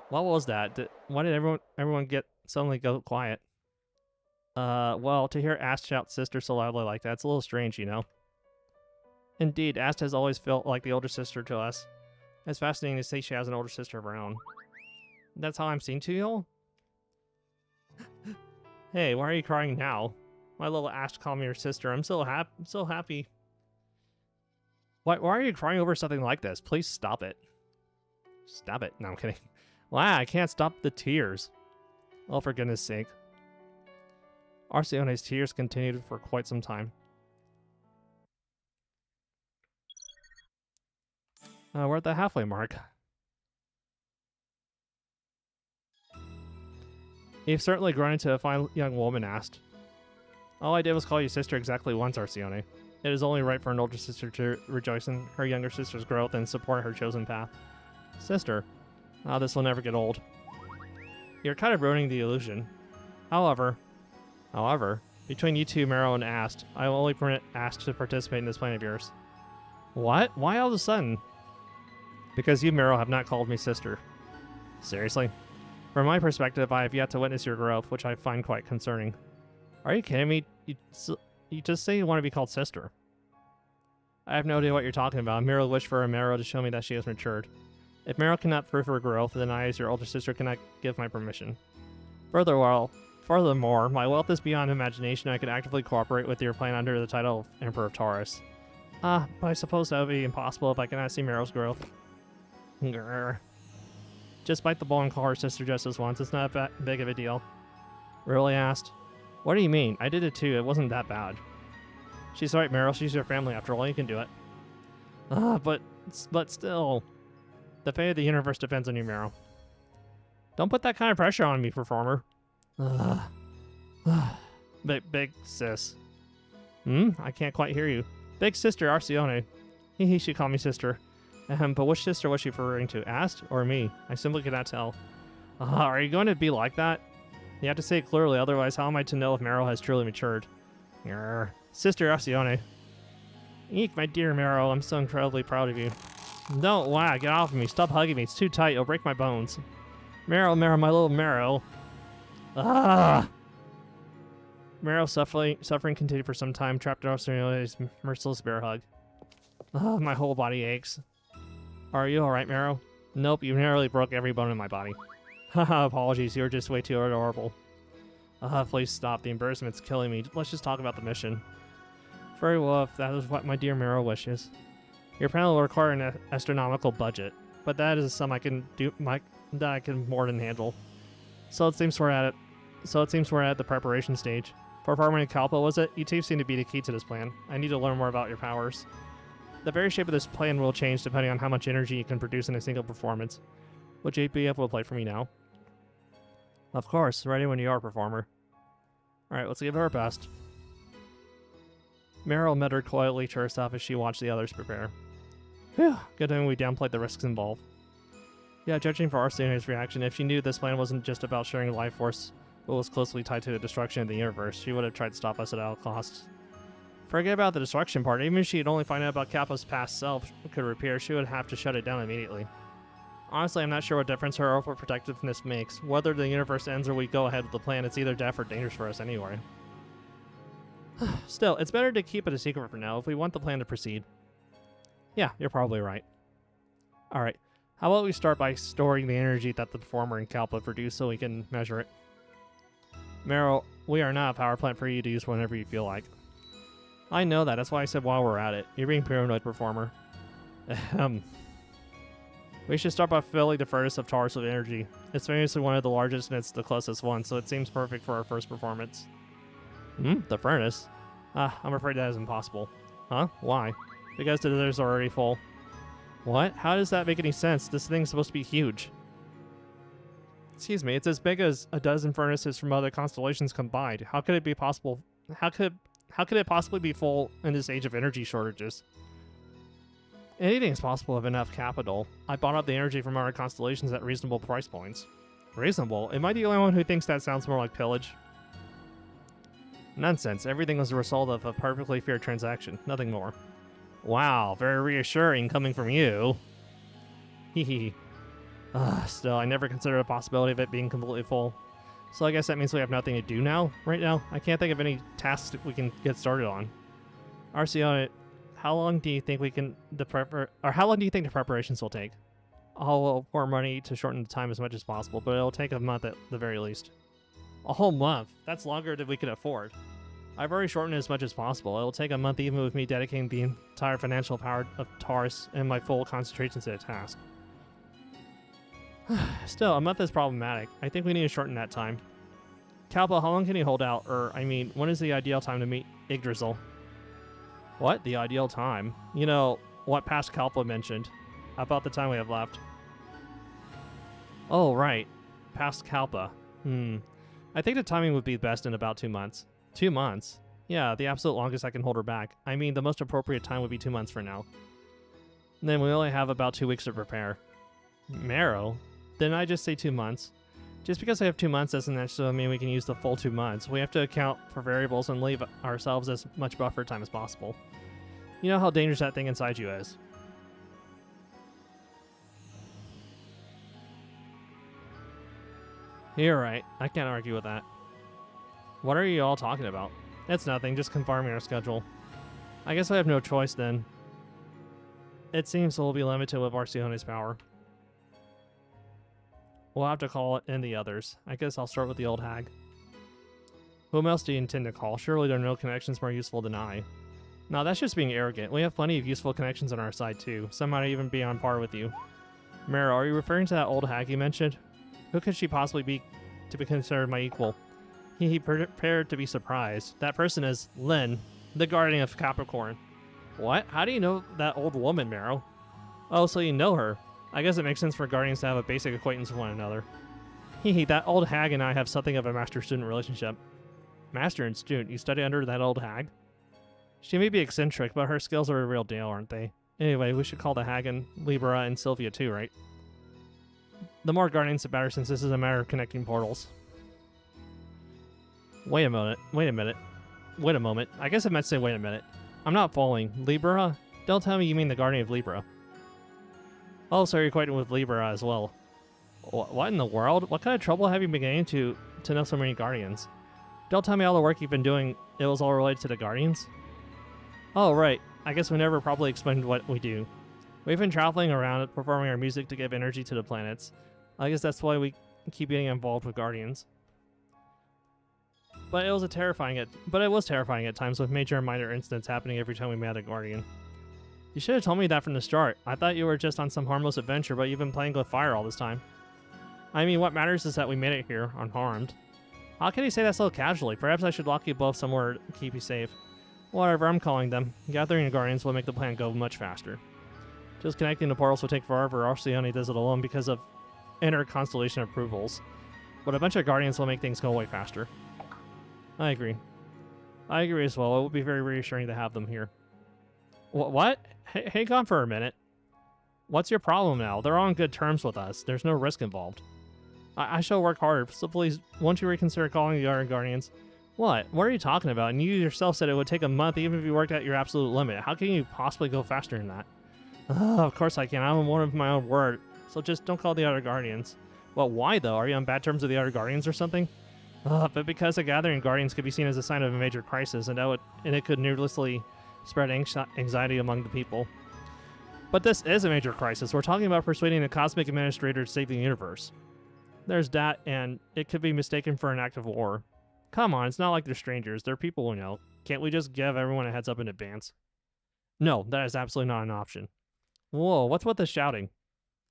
What was that? Why did everyone suddenly go quiet? Well, to hear Ast shout sister so loudly like that, it's a little strange, you know? Indeed, Ast has always felt like the older sister to us. It's fascinating to see she has an older sister of her own. That's how I'm seen to y'all? Hey, why are you crying now? My little Ast called me her sister. I'm so happy. Why are you crying over something like this? Please stop it. Stop it. No, I'm kidding. Wow, I can't stop the tears. Oh, for goodness sake. Arceone's tears continued for quite some time. We're at the halfway mark. You've certainly grown into a fine young woman, Ast. All I did was call you sister exactly once, Arceone. It is only right for an older sister to rejoice in her younger sister's growth and support her chosen path. Sister. Ah, this will never get old. You're kind of ruining the illusion. However, between you two, Marrow and Ast, I will only permit Ast to participate in this plan of yours. What? Why all of a sudden? Because you, Marrow, have not called me sister. Seriously? From my perspective, I have yet to witness your growth, which I find quite concerning. Are you kidding me? You just say you want to be called sister. I have no idea what you're talking about. I merely wish for a Marrow to show me that she has matured. If Marrow cannot prove her growth, then I, as your older sister, cannot give my permission. Furthermore, my wealth is beyond imagination. I could actively cooperate with your plan under the title of Emperor of Taurus. But I suppose that would be impossible if I cannot see Marrow's growth. Grrr. Just bite the bullet and call her sister just this once. It's not that big of a deal. Really, Ast? What do you mean? I did it too. It wasn't that bad. She's right, Marrow. She's your family after all. You can do it. But still. The fate of the universe depends on you, Marrow. Don't put that kind of pressure on me, Performer. Big sis. I can't quite hear you. Big sister Arceone. He should call me sister. But which sister was she referring to? Ast or me? I simply cannot tell. Are you going to be like that? You have to say it clearly, otherwise how am I to know if Marrow has truly matured? Grr. Sister Arceone. Eek, my dear Marrow, I'm so incredibly proud of you. Don't, get off of me. Stop hugging me. It's too tight. You'll break my bones. Marrow, my little Marrow. Marrow's suffering continued for some time, trapped in Australia's merciless bear hug. Ugh, my whole body aches. Are you alright, Marrow? Nope, you nearly broke every bone in my body. Haha, apologies, you were just way too adorable. Please stop, the embarrassment's killing me. Let's just talk about the mission. Very well, if that is what my dear Marrow wishes. Your plan will require an astronomical budget, but that is a sum I can that I can more than handle. So it seems we're at the preparation stage. For farming in Kalpa, was it? You two seem to be the key to this plan. I need to learn more about your powers. The very shape of this plan will change depending on how much energy you can produce in a single performance. Which APF will play for me now? Of course, ready when you are, performer. Alright, let's give it our best. Meryl muttered quietly to herself as she watched the others prepare. Phew, good thing we downplayed the risks involved. Yeah, judging from Arsena's reaction, if she knew this plan wasn't just about sharing life force, but was closely tied to the destruction of the universe, she would have tried to stop us at all costs. Forget about the destruction part. Even if she'd only find out about Kappa's past self could repair, she would have to shut it down immediately. Honestly, I'm not sure what difference her overprotectiveness makes. Whether the universe ends or we go ahead with the plan, it's either death or dangerous for us anyway. Still, it's better to keep it a secret for now if we want the plan to proceed. Yeah, you're probably right. Alright, how about we start by storing the energy that the performer and Kalpa produce so we can measure it. Meryl, we are not a power plant for you to use whenever you feel like. I know that, that's why I said while we're at it. You're being paranoid, performer. We should start by filling the furnace of Taurus with energy. It's famously one of the largest and it's the closest one, so it seems perfect for our first performance. The furnace? I'm afraid that is impossible. Huh? Why? Because the others are already full. What? How does that make any sense? This thing's supposed to be huge. Excuse me, it's as big as a dozen furnaces from other constellations combined. How could it be possible? How could it possibly be full in this age of energy shortages? Anything's possible with enough capital. I bought up the energy from our constellations at reasonable price points. Reasonable? Am I the only one who thinks that sounds more like pillage? Nonsense. Everything was the result of a perfectly fair transaction. Nothing more. Wow, very reassuring coming from you. Hehe. Still, I never considered the possibility of it being completely full. So I guess that means we have nothing to do now? Right now? I can't think of any tasks we can get started on. RCO, how long do you think the preparations will take? I'll pour money to shorten the time as much as possible, but it'll take a month at the very least. A whole month? That's longer than we can afford. I've already shortened it as much as possible. It'll take a month even with me dedicating the entire financial power of Taurus and my full concentration to the task. Still, a month is problematic. I think we need to shorten that time. Kalpa, how long can you hold out? When is the ideal time to meet Yggdrasil? What? The ideal time? You know, what past Kalpa mentioned. About the time we have left. Oh, right. Past Kalpa. I think the timing would be best in about 2 months. 2 months? Yeah, the absolute longest I can hold her back. I mean, the most appropriate time would be 2 months from now. And then we only have about 2 weeks to prepare. Marrow? Didn't I just say 2 months? Just because I have 2 months doesn't necessarily mean we can use the full 2 months. We have to account for variables and leave ourselves as much buffer time as possible. You know how dangerous that thing inside you is. You're right. I can't argue with that. What are you all talking about? It's nothing, just confirming our schedule. I guess I have no choice then. It seems we'll be limited with Arsione's power. We'll have to call in the others. I guess I'll start with the old hag. Whom else do you intend to call? Surely there are no connections more useful than I. No, that's just being arrogant. We have plenty of useful connections on our side too. Some might even be on par with you. Mara, are you referring to that old hag you mentioned? Who could she possibly be to be considered my equal? He prepared to be surprised. That person is Lynn, the guardian of Capricorn. What? How do you know that old woman, Marrow? Oh, so you know her. I guess it makes sense for guardians to have a basic acquaintance with one another. That old hag and I have something of a master-student relationship. Master and student? You study under that old hag? She may be eccentric, but her skills are a real deal, aren't they? Anyway, we should call the hag and Libera and Sylvia too, right? The more guardians the better, since this is a matter of connecting portals. Wait a moment. I guess I meant to say wait a minute. I'm not following. Libera? Don't tell me you mean the guardian of Libera. Oh, so you're acquainted with Libera as well. What in the world? What kind of trouble have you been getting to know so many guardians? Don't tell me all the work you've been doing, it was all related to the Guardians? Oh, right. I guess we never probably explained what we do. We've been traveling around performing our music to give energy to the planets. I guess that's why we keep getting involved with Guardians. But it was terrifying at times with major and minor incidents happening every time we met a Guardian. You should have told me that from the start. I thought you were just on some harmless adventure, but you've been playing with fire all this time. I mean, what matters is that we made it here, unharmed. How can you say that so casually? Perhaps I should lock you both somewhere to keep you safe. Whatever, I'm calling them. Gathering the Guardians will make the plan go much faster. Just connecting the portals will take forever. Arcione does it alone because of inter-constellation approvals. But a bunch of Guardians will make things go way faster. I agree. I agree as well. It would be very reassuring to have them here. What? Hang on for a minute. What's your problem now? They're on good terms with us. There's no risk involved. I shall work harder, so please, won't you reconsider calling the other Guardians? What? What are you talking about? And you yourself said it would take a month even if you worked at your absolute limit. How can you possibly go faster than that? Of course I can. I'm one of my own word. So just don't call the other Guardians. Well, why though? Are you on bad terms with the other Guardians or something? But because the gathering Guardians could be seen as a sign of a major crisis, and it could needlessly spread anxiety among the people. But this is a major crisis. We're talking about persuading the Cosmic Administrator to save the universe. There's that, and it could be mistaken for an act of war. Come on, it's not like they're strangers. They're people we know. Can't we just give everyone a heads up in advance? No, that is absolutely not an option. Whoa, what's with the shouting?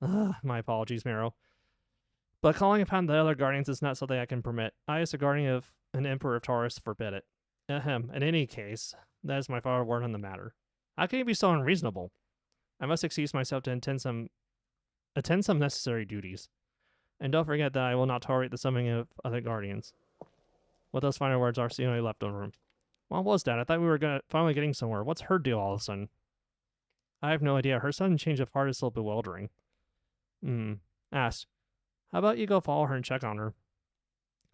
My apologies, Marrow. But calling upon the other Guardians is not something I can permit. I, as a Guardian of an Emperor of Taurus, forbid it. Ahem. In any case, that is my final word on the matter. How can you be so unreasonable? I must excuse myself to attend some necessary duties. And don't forget that I will not tolerate the summoning of other Guardians. With those final words, Arcione left the room. What was that? I thought we were finally getting somewhere. What's her deal all of a sudden? I have no idea. Her sudden change of heart is so bewildering. Asked. How about you go follow her and check on her?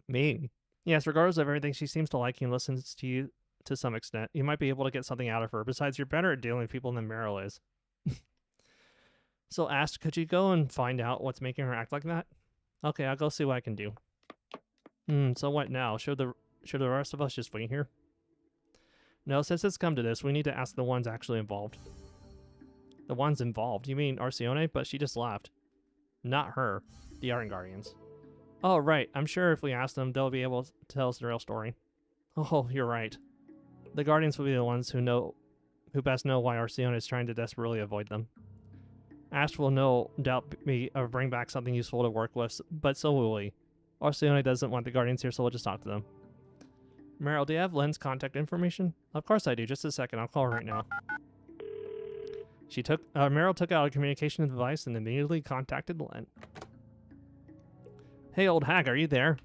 Me? Yes, regardless of everything, she seems to like you and listens to you to some extent. You might be able to get something out of her. Besides, you're better at dealing with people than Meryl is. So asked, could you go and find out what's making her act like that? Okay, I'll go see what I can do. So what now? Should the rest of us just wait here? No, since it's come to this, we need to ask the ones actually involved. The ones involved? You mean Arcione? But she just left. Not her. The Ardent Guardians. Oh, right. I'm sure if we ask them, they'll be able to tell us the real story. Oh, you're right. The Guardians will be the ones who best know why Arcione is trying to desperately avoid them. Ash will no doubt bring back something useful to work with, but so will we. Arcione doesn't want the Guardians here, so we'll just talk to them. Meryl, do you have Lynn's contact information? Of course I do. Just a second. I'll call her right now. Meryl took out a communication device and immediately contacted Lynn. Hey, old hag, are you there?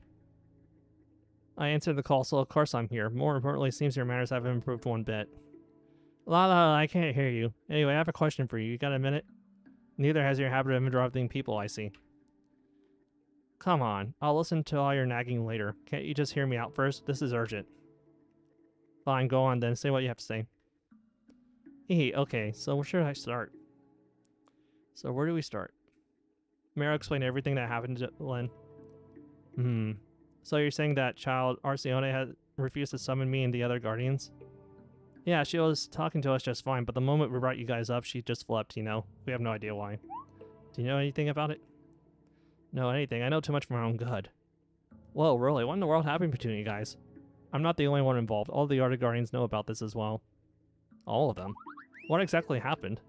I answered the call, so of course I'm here. More importantly, it seems your manners haven't improved one bit. La, I can't hear you. Anyway, I have a question for you. You got a minute? Neither has your habit of interrupting people, I see. Come on, I'll listen to all your nagging later. Can't you just hear me out first? This is urgent. Fine, go on then. Say what you have to say. Okay, so where should I start? So where do we start? Meryl explained everything that happened to Lynn. So you're saying that child Arcione had refused to summon me and the other Guardians? Yeah, she was talking to us just fine, but the moment we brought you guys up, she just flipped, you know? We have no idea why. Do you know anything about it? No, anything. I know too much for my own good. Whoa, really? What in the world happened between you guys? I'm not the only one involved. All the other Guardians know about this as well. All of them? What exactly happened?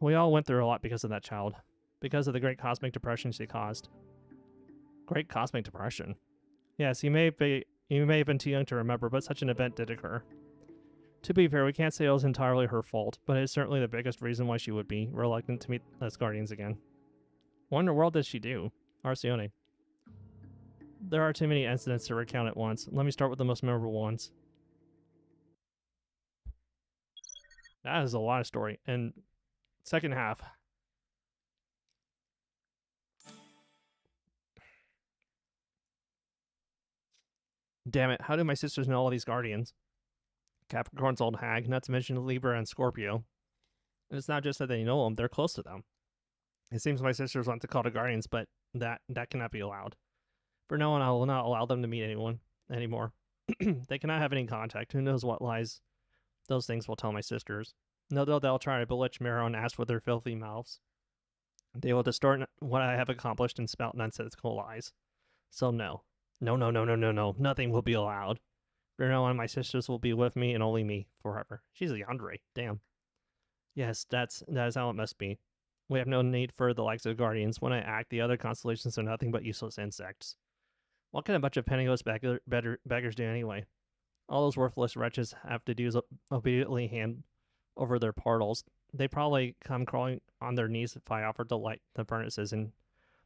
We all went through a lot because of that child. Because of the great cosmic depression she caused. Great cosmic depression? Yes, you may have been too young to remember, but such an event did occur. To be fair, we can't say it was entirely her fault, but it's certainly the biggest reason why she would be reluctant to meet us Guardians again. What in the world did she do? Arcione. There are too many incidents to recount at once. Let me start with the most memorable ones. That is a lot of story. And second half. Damn it, how do my sisters know all these Guardians? Capricorn's old hag, not to mention Libra and Scorpio. And it's not just that they know them, they're close to them. It seems my sisters want to call the Guardians, but that cannot be allowed. For now on, I will not allow them to meet anyone anymore. They cannot have any contact. Who knows what lies those things will tell my sisters. No doubt they'll try to bewitch Marrow and ask with their filthy mouths. They will distort what I have accomplished and spout nonsensical lies. So no. No, no, no, no, no, no. Nothing will be allowed. From now on, my sisters will be with me and only me forever. She's a yandere. Damn. Yes, that is how it must be. We have no need for the likes of guardians. When I act, the other constellations are nothing but useless insects. What can a bunch of penniless beggars do anyway? All those worthless wretches have to do is obediently hand over their portals. They probably come crawling on their knees if I offer to light the furnaces in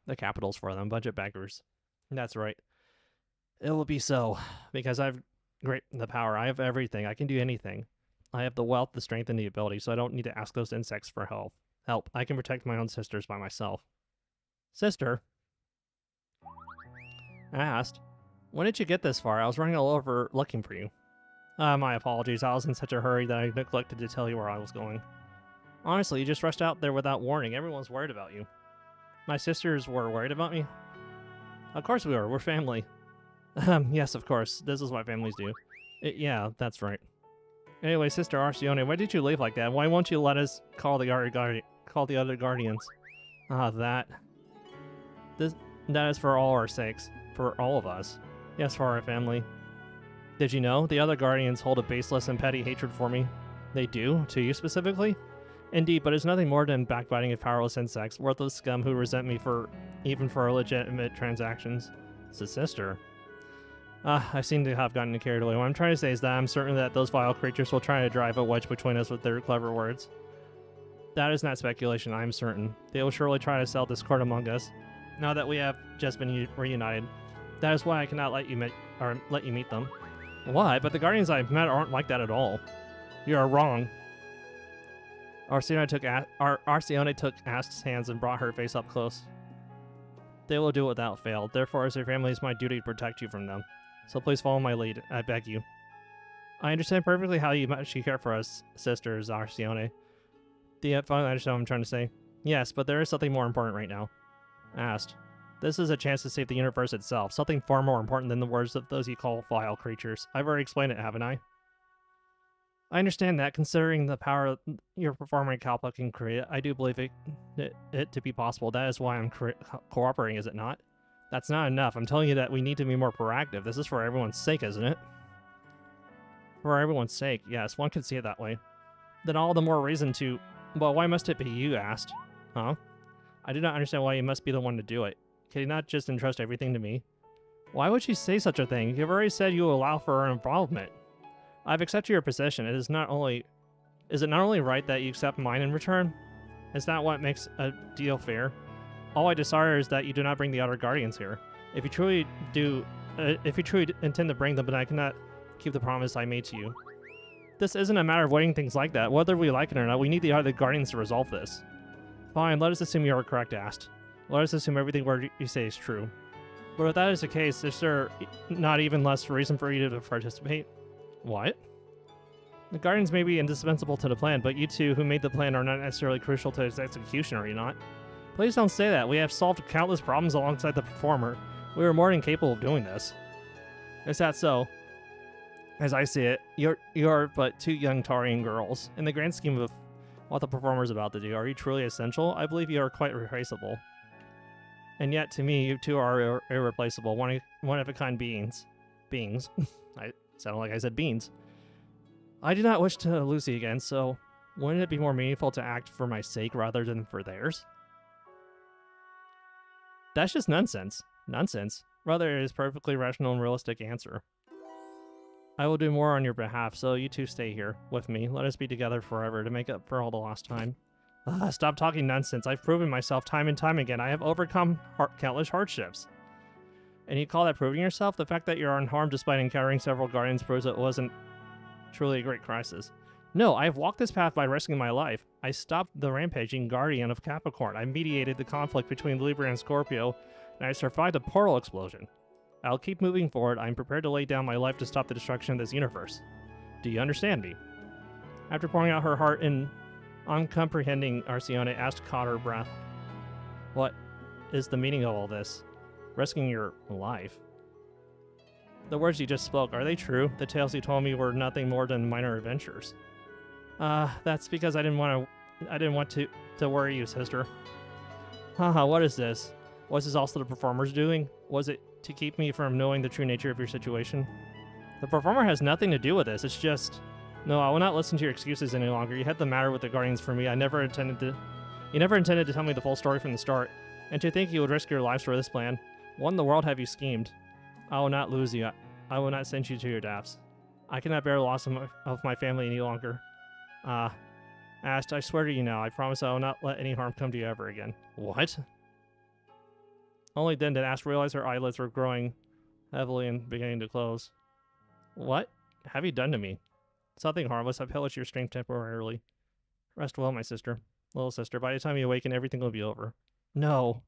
the capitals for them. Bunch of beggars. That's right. It will be so, because I've the power. I have everything. I can do anything. I have the wealth, the strength, and the ability, so I don't need to ask those insects for help. I can protect my own sisters by myself. Sister? I asked. When did you get this far? I was running all over looking for you. My apologies. I was in such a hurry that I neglected to tell you where I was going. Honestly, you just rushed out there without warning. Everyone's worried about you. My sisters were worried about me? Of course we were. We're family. Yes, of course. This is what families do. Yeah, that's right. Anyway, Sister Arcione, why did you leave like that? Why won't you let us call the other guardians? That is for all our sakes. For all of us. Yes, for our family. Did you know? The other guardians hold a baseless and petty hatred for me. They do? To you specifically? Indeed, but it's nothing more than backbiting of powerless insects, worthless scum who resent me even for legitimate transactions. It's a sister. I seem to have gotten carried away. What I'm trying to say is that I'm certain that those vile creatures will try to drive a wedge between us with their clever words. That is not speculation, I am certain. They will surely try to sell discord among us, now that we have just been reunited. That is why I cannot let you meet them. What? But the guardians I've met aren't like that at all. You are wrong. Arcione took Ast's hands and brought her face up close. They will do it without fail. Therefore, as your family, it's my duty to protect you from them. So please follow my lead, I beg you. I understand perfectly how much you care for us, sisters, Arcione. Do you finally understand what I'm trying to say? Yes, but there is something more important right now. Asked. This is a chance to save the universe itself, something far more important than the words of those you call vile creatures. I've already explained it, haven't I? I understand that, considering the power your performer in Kalpa can create, I do believe it to be possible. That is why I'm cooperating, is it not? That's not enough. I'm telling you that we need to be more proactive. This is for everyone's sake, isn't it? For everyone's sake, yes, one could see it that way. Then all the more reason to... Well, why must it be you, asked? Huh? I do not understand why you must be the one to do it. Can you not just entrust everything to me? Why would you say such a thing? You've already said you will allow for our involvement. I've accepted your position. Is it not only right that you accept mine in return? Is that what makes a deal fair? All I desire is that you do not bring the other guardians here. If you truly intend to bring them, then I cannot keep the promise I made to you. This isn't a matter of waiting things like that. Whether we like it or not, we need the other guardians to resolve this. Fine, let us assume you are correct, asked. Let us assume everything you say is true. But if that is the case, is there not even less reason for you to participate? What? The guardians may be indispensable to the plan, but you two who made the plan are not necessarily crucial to its execution, are you not? Please don't say that. We have solved countless problems alongside the performer. We were more than capable of doing this. Is that so? As I see it, you're but two young Tarian girls. In the grand scheme of what the performer is about to do, are you truly essential? I believe you are quite replaceable. And yet, to me, you two are irreplaceable, one-of-a-kind beings. Beings. I sounded like I said beans. I do not wish to lose you again, so wouldn't it be more meaningful to act for my sake rather than for theirs? That's just nonsense. Nonsense. Rather, it is a perfectly rational and realistic answer. I will do more on your behalf, so you two stay here with me. Let us be together forever to make up for all the lost time. Stop talking nonsense. I've proven myself time and time again. I have overcome countless hardships. And you call that proving yourself? The fact that you're unharmed despite encountering several guardians proves it wasn't truly a great crisis. No, I have walked this path by risking my life. I stopped the rampaging guardian of Capricorn. I mediated the conflict between Libra and Scorpio, and I survived a portal explosion. I'll keep moving forward. I'm prepared to lay down my life to stop the destruction of this universe. Do you understand me? After pouring out her heart in uncomprehending, Arcione asked, caught her breath. What is the meaning of all this? Risking your life? The words you just spoke, are they true? The tales you told me were nothing more than minor adventures. That's because I didn't want to worry you, sister. Haha, what is this? Was this also the performer's doing? Was it to keep me from knowing the true nature of your situation? The performer has nothing to do with this, it's just... No, I will not listen to your excuses any longer. You had the matter with the Guardians for me. You never intended to tell me the full story from the start. And to think you would risk your lives for this plan. What in the world have you schemed? I will not lose you. I will not send you to your deaths. I cannot bear the loss of my family any longer. Ast, I swear to you now, I promise I will not let any harm come to you ever again. What? Only then did Ast realize her eyelids were growing heavily and beginning to close. What have you done to me? Something harmless. I pillaged your strength temporarily. Rest well, my sister. Little sister, by the time you awaken, everything will be over. No.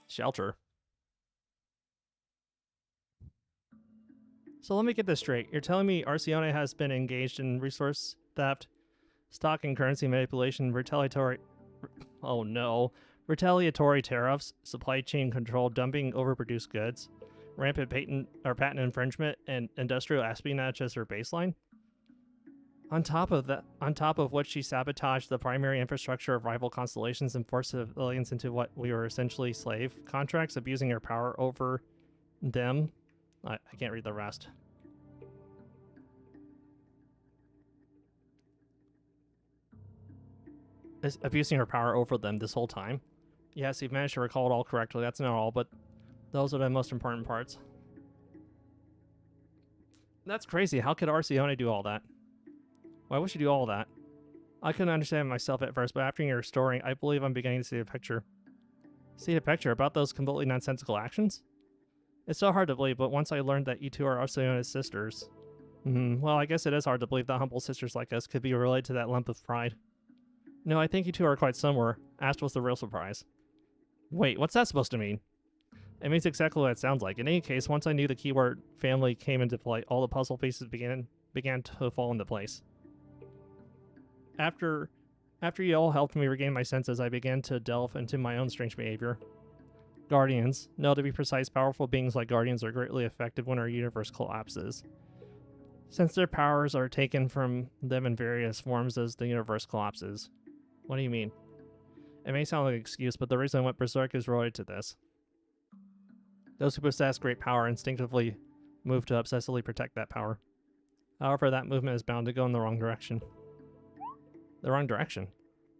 Shelter. So let me get this straight. You're telling me Arcione has been engaged in resource theft, stock and currency manipulation, retaliatory tariffs, supply chain control, dumping overproduced goods, rampant patent infringement, and industrial espionage as her baseline? On top of which she sabotaged the primary infrastructure of rival constellations and forced civilians into what we were essentially slave contracts, abusing her power over them. I can't read the rest. Is abusing her power over them this whole time? Yes, you've managed to recall it all correctly. That's not all, but those are the most important parts. That's crazy. How could Arcione do all that? Why would she do all that? I couldn't understand myself at first, but after your story, I believe I'm beginning to see the picture. See the picture about those completely nonsensical actions? It's so hard to believe, but once I learned that you two are Arcione's sisters... well, I guess it is hard to believe that humble sisters like us could be related to that lump of pride. No, I think you two are quite similar. Ast was the real surprise. Wait, what's that supposed to mean? It means exactly what it sounds like. In any case, once I knew the keyword family came into play, all the puzzle pieces began to fall into place. After you all helped me regain my senses, I began to delve into my own strange behavior. Guardians. No, to be precise, powerful beings like Guardians are greatly affected when our universe collapses, since their powers are taken from them in various forms as the universe collapses. What do you mean? It may sound like an excuse, but the reason I went berserk is related to this. Those who possess great power instinctively move to obsessively protect that power. However, that movement is bound to go in the wrong direction. The wrong direction?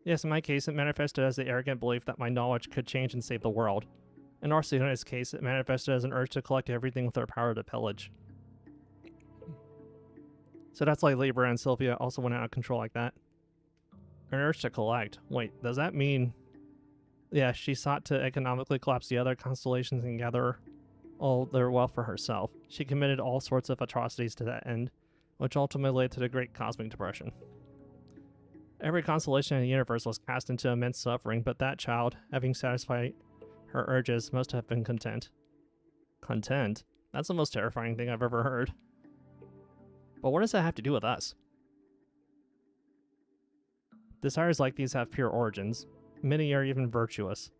Yes, in my case, it manifested as the arrogant belief that my knowledge could change and save the world. In Arcione's case, it manifested as an urge to collect everything with our power to pillage. So that's why Libra and Sylvia also went out of control like that. An urge to collect. Wait, does that mean... Yeah, she sought to economically collapse the other constellations and gather all their wealth for herself. She committed all sorts of atrocities to that end, which ultimately led to the Great Cosmic Depression. Every constellation in the universe was cast into immense suffering, but that child, having satisfied her urges, must have been content. Content? That's the most terrifying thing I've ever heard. But what does that have to do with us? Desires like these have pure origins. Many are even virtuous.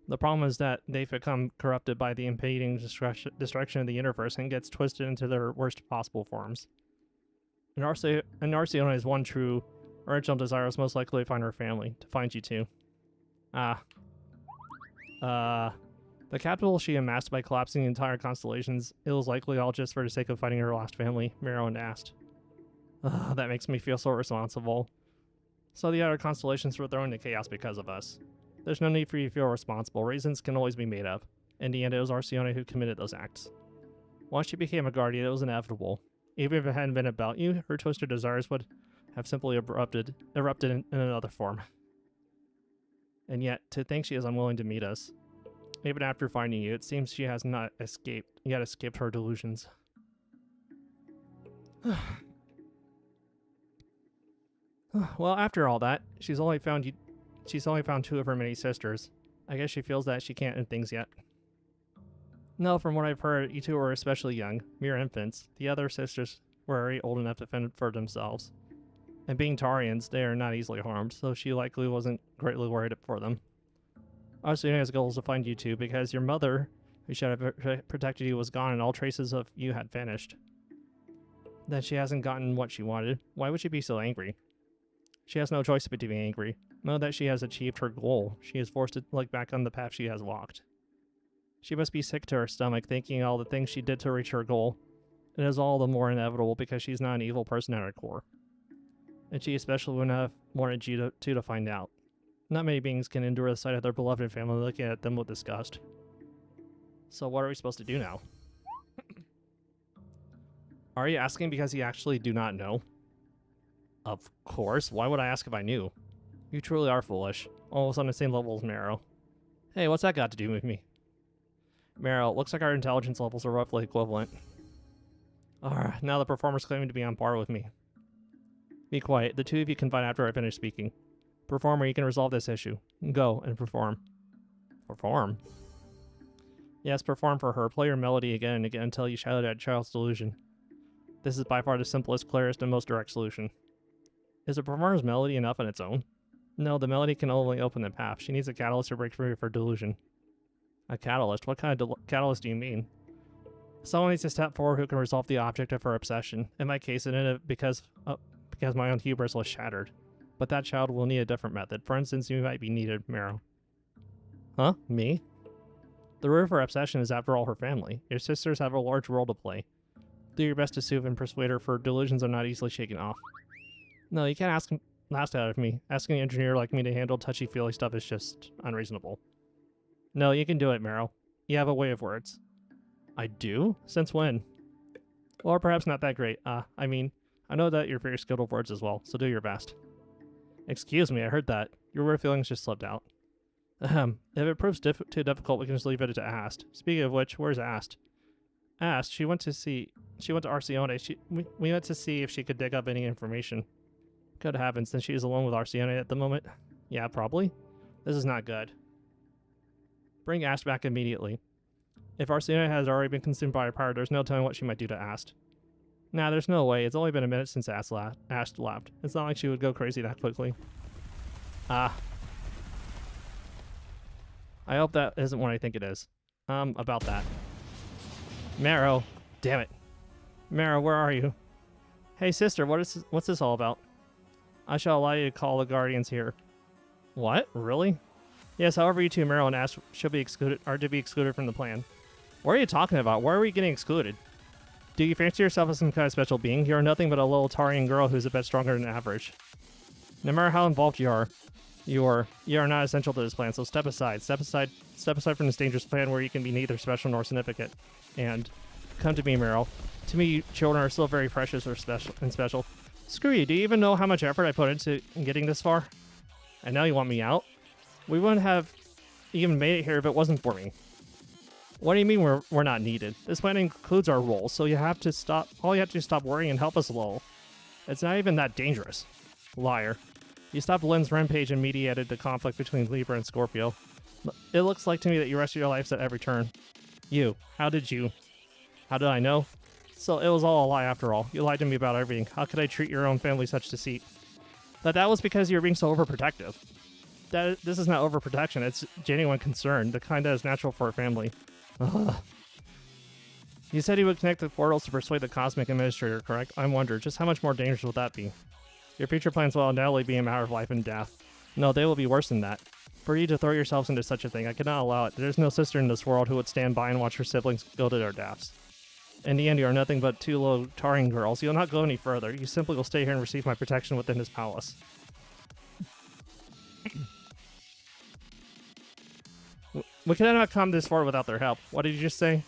The problem is that they've become corrupted by the impending destruction of the universe and gets twisted into their worst possible forms. And Arcione's one true original desire is most likely to find her family, to find you too. The capital she amassed by collapsing the entire constellations, it was likely all just for the sake of finding her lost family, Miro and Ast. That makes me feel so responsible. So the other constellations were thrown into chaos because of us. There's no need for you to feel responsible. Reasons can always be made up. In the end, it was Arcione who committed those acts. Once she became a guardian, it was inevitable. Even if it hadn't been about you, her twisted desires would have simply erupted in another form. And yet, to think she is unwilling to meet us. Even after finding you, it seems she has not escaped her delusions. Well, after all that, she's only found two of her many sisters. I guess she feels that she can't end things yet. No, from what I've heard, you two were especially young, mere infants. The other sisters were already old enough to fend for themselves. And being Tarians, they are not easily harmed, so she likely wasn't greatly worried for them. Arsena's goal is to find you two because your mother, who should have protected you, was gone and all traces of you had vanished. Then she hasn't gotten what she wanted. Why would she be so angry? She has no choice but to be angry. Now that she has achieved her goal, she is forced to look back on the path she has walked. She must be sick to her stomach thinking all the things she did to reach her goal. It is all the more inevitable because she's not an evil person at her core. And she especially wouldn't have wanted you to find out. Not many beings can endure the sight of their beloved family looking at them with disgust. So what are we supposed to do now? Are you asking because you actually do not know? Of course. Why would I ask if I knew? You truly are foolish. Almost on the same level as Marrow. Hey, what's that got to do with me? Marrow, it looks like our intelligence levels are roughly equivalent. Now the performer's claiming to be on par with me. Be quiet. The two of you can fight after I finish speaking. Performer, you can resolve this issue. Go and perform. Perform? Yes, perform for her. Play your melody again and again until you shout at child's delusion. This is by far the simplest, clearest, and most direct solution. Is the performer's melody enough on its own? No, the melody can only open the path. She needs a catalyst to break free of her delusion. A catalyst? What kind of catalyst do you mean? Someone needs to step forward who can resolve the object of her obsession. In my case, it ended because my own hubris was shattered. But that child will need a different method. For instance, you might be needed, Marrow. Huh? Me? The root of her obsession is, after all, her family. Your sisters have a large role to play. Do your best to soothe and persuade her, for delusions are not easily shaken off. No, you can't ask that of me. Asking an engineer like me to handle touchy-feely stuff is just unreasonable. No, you can do it, Marrow. You have a way of words. I do? Since when? Well, perhaps not that great. I mean, I know that you're very skilled with words as well, so do your best. Excuse me, I heard that. Your weird feelings just slipped out. If it proves too difficult, we can just leave it to Ast. Speaking of which, where's Ast? Ast, she went to Arsione. We went to see if she could dig up any information. Good heavens, then she is alone with Arsione at the moment? Yeah, probably. This is not good. Bring Ast back immediately. If Arsione has already been consumed by her power, there's no telling what she might do to Ast. Nah, there's no way. It's only been a minute since Ast left. It's not like she would go crazy that quickly. I hope that isn't what I think it is. About that. Marrow. Damn it. Marrow, where are you? Hey, sister, what's this all about? I shall allow you to call the Guardians here. What? Really? Yes, however you two, Marrow and Ash, are to be excluded from the plan. What are you talking about? Why are we getting excluded? Do you fancy yourself as some kind of special being? You're nothing but a little Tarian girl who's a bit stronger than average. No matter how involved you are not essential to this plan, so step aside. Step aside from this dangerous plan where you can be neither special nor significant. And come to me, Meryl. To me, you children are still very precious or special. Screw you, do you even know how much effort I put into getting this far? And now you want me out? We wouldn't have even made it here if it wasn't for me. What do you mean we're not needed? This plan includes our roles, so all you have to do is stop worrying and help us lol. It's not even that dangerous. Liar. You stopped Lynn's rampage and mediated the conflict between Libra and Scorpio. It looks like to me that you risked your lives at every turn. How did I know? So it was all a lie after all. You lied to me about everything. How could I treat your own family such deceit? That was because you were being so overprotective. This is not overprotection, it's genuine concern, the kind that is natural for a family. Ugh. You said you would connect the portals to persuade the Cosmic Administrator, correct? I wonder, just how much more dangerous would that be? Your future plans will undoubtedly be a matter of life and death. No, they will be worse than that. For you to throw yourselves into such a thing, I cannot allow it. There's no sister in this world who would stand by and watch her siblings go to their deaths. In the end, you are nothing but two little Tarian girls. You'll not go any further. You simply will stay here and receive my protection within this palace. We cannot come this far without their help. What did you just say?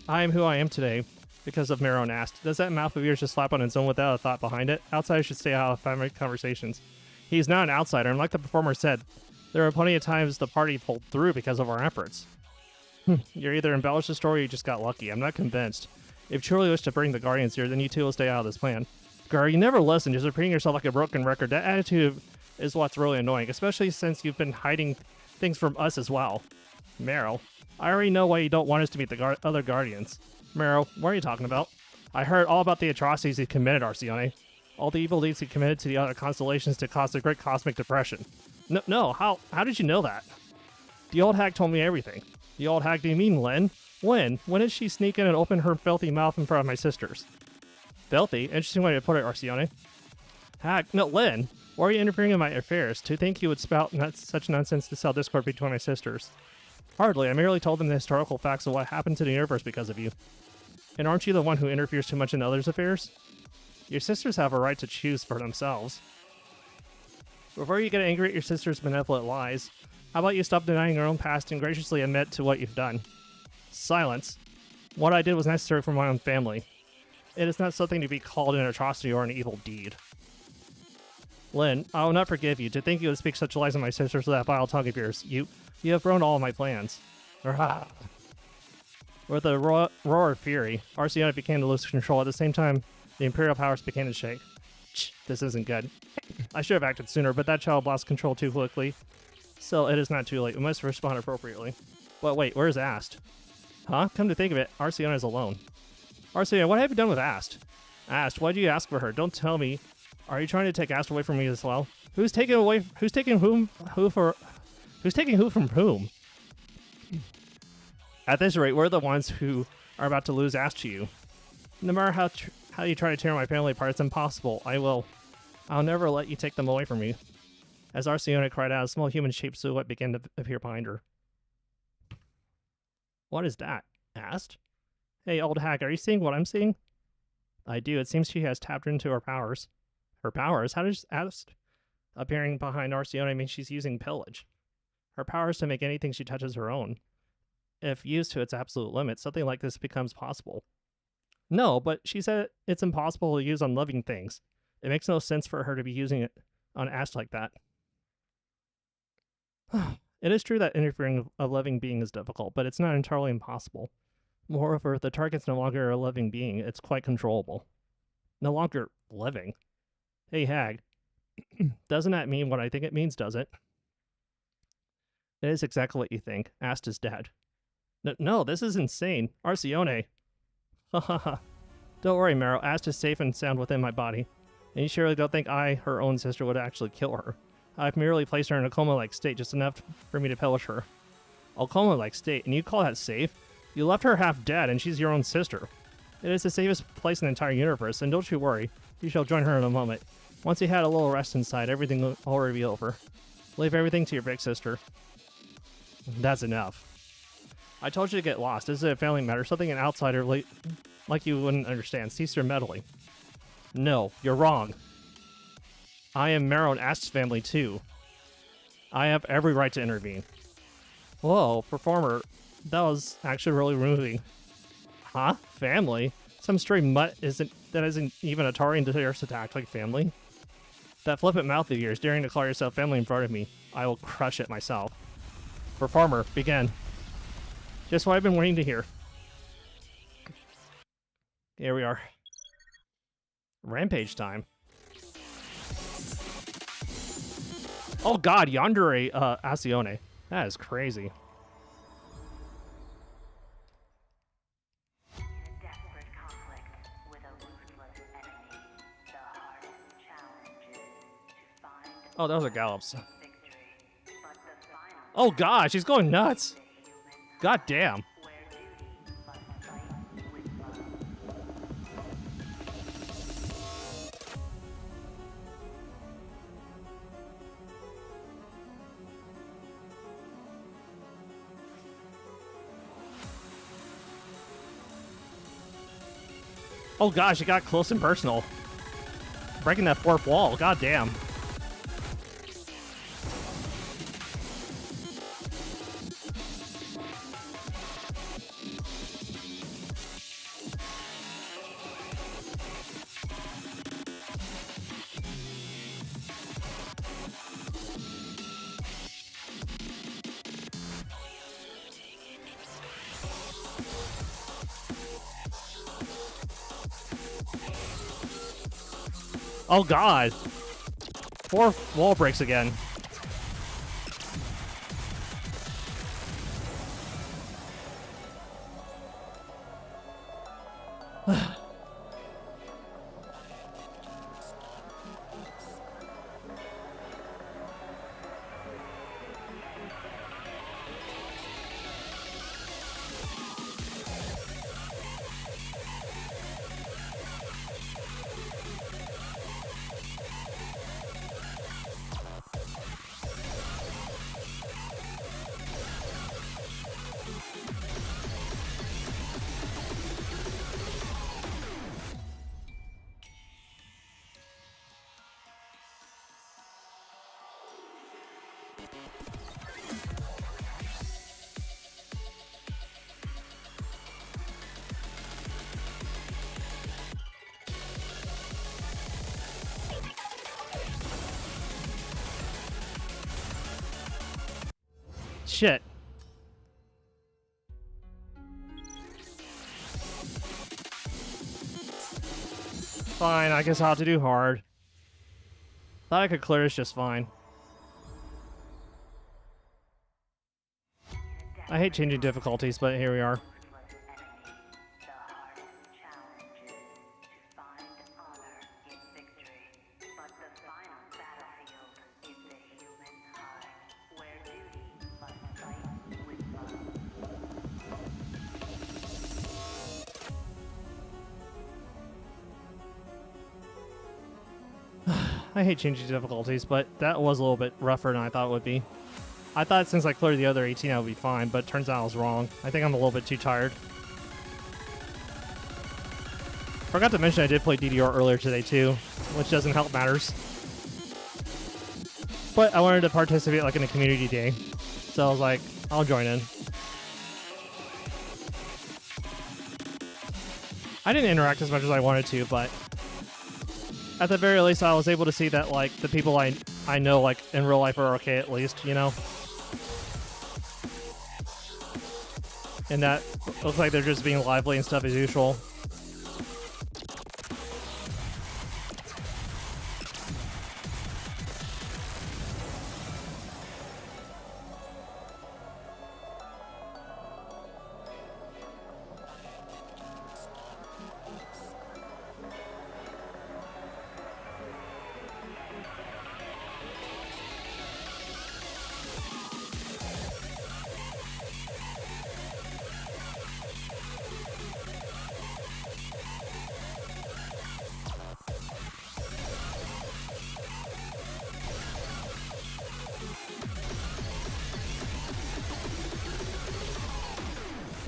I am who I am today because of Marrow and Ast. Does that mouth of yours just slap on its own without a thought behind it? Outsiders should stay out of family conversations. He's not an outsider, and like the performer said, there are plenty of times the party pulled through because of our efforts. You're either embellished the story or you just got lucky. I'm not convinced. If you truly wish to bring the Guardians here, then you two will stay out of this plan. Girl, you never listen, just repeating yourself like a broken record. That attitude is what's really annoying, especially since you've been hiding things from us as well. Meryl, I already know why you don't want us to meet the other Guardians. Meryl, what are you talking about? I heard all about the atrocities he committed, Arsione. All the evil deeds he committed to the other constellations to cause the Great Cosmic Depression. No, how did you know that? The old hag told me everything. The old hag, do you mean Lynn? When? When did she sneak in and open her filthy mouth in front of my sisters? Filthy? Interesting way to put it, Arcione. Hag? No, Lynn. Why are you interfering in my affairs? To think you would spout such nonsense to sell discord between my sisters? Hardly. I merely told them the historical facts of what happened to the universe because of you. And aren't you the one who interferes too much in others' affairs? Your sisters have a right to choose for themselves. Before you get angry at your sister's benevolent lies, how about you stop denying your own past and graciously admit to what you've done? Silence. What I did was necessary for my own family. It is not something to be called an atrocity or an evil deed. Lynn, I will not forgive you. To think you would speak such lies on my sisters with that vile tongue of yours. You have ruined all of my plans. With a roar of fury, Arcione began to lose control. At the same time, the Imperial powers began to shake. This isn't good. I should have acted sooner, but that child lost control too quickly. Still, it is not too late. We must respond appropriately. But wait, where's Ast? Huh? Come to think of it, Arcione is alone. Arcione, what have you done with Ast? Ast, why did you ask for her? Don't tell me. Are you trying to take Ast away from me as well? Who's taking who from whom? At this rate, we're the ones who are about to lose Ast to you. No matter how you try to tear my family apart, it's impossible. I'll never let you take them away from me. As Arcione cried out, a small human-shaped silhouette began to appear behind her. What is that? Ast? Hey, old hag, are you seeing what I'm seeing? I do. It seems she has tapped into her powers. Her powers? How does Ast appearing behind Arcione mean she's using pillage? Her power is to make anything she touches her own. If used to its absolute limit, something like this becomes possible. No, but she said it's impossible to use on living things. It makes no sense for her to be using it on Ast like that. It is true that interfering with a living being is difficult, but it's not entirely impossible. Moreover, the target's no longer a living being, it's quite controllable. No longer living. Hey, hag. Doesn't that mean what I think it means, does it? It is exactly what you think. Ast is dead. No, this is insane. Arcione. Hahaha. Don't worry, Marrow. Ast is safe and sound within my body. And you surely don't think I, her own sister, would actually kill her. I've merely placed her in a coma-like state, just enough for me to pillage her. A coma-like state? And you call that safe? You left her half dead, and she's your own sister. It is the safest place in the entire universe, and don't you worry. You shall join her in a moment. Once you had a little rest inside, everything will already be over. Leave everything to your big sister. That's enough. I told you to get lost. This is a family matter. Something an outsider like you wouldn't understand. Cease your meddling. No, you're wrong. I am Marrow and Ast's family, too. I have every right to intervene. Whoa, performer. That was actually really moving. Huh? Family? Some stray mutt isn't even a Tarian terrorist attack like family? That flippant mouth of yours, daring to call yourself family in front of me. I will crush it myself. Performer, begin. Just what I've been waiting to hear. Here we are. Rampage time. Oh god, Yandere Arcione. That is crazy. Oh, those are gallops. Oh god, she's going nuts. God damn. Oh gosh, it got close and personal. Breaking that fourth wall, god damn. Oh god. 4 wall breaks again. Shit. Fine, I guess I'll have to do hard. Thought I could clear this just fine. I hate changing difficulties, but here we are. I hate changing difficulties, but that was a little bit rougher than I thought it would be. I thought since I cleared the other 18 I would be fine, but it turns out I was wrong. I think I'm a little bit too tired. Forgot to mention I did play DDR earlier today too, which doesn't help matters. But I wanted to participate like in a community day, so I was like, I'll join in. I didn't interact as much as I wanted to, but at the very least I was able to see that like the people I know like in real life are okay at least, you know? And that looks like they're just being lively and stuff as usual.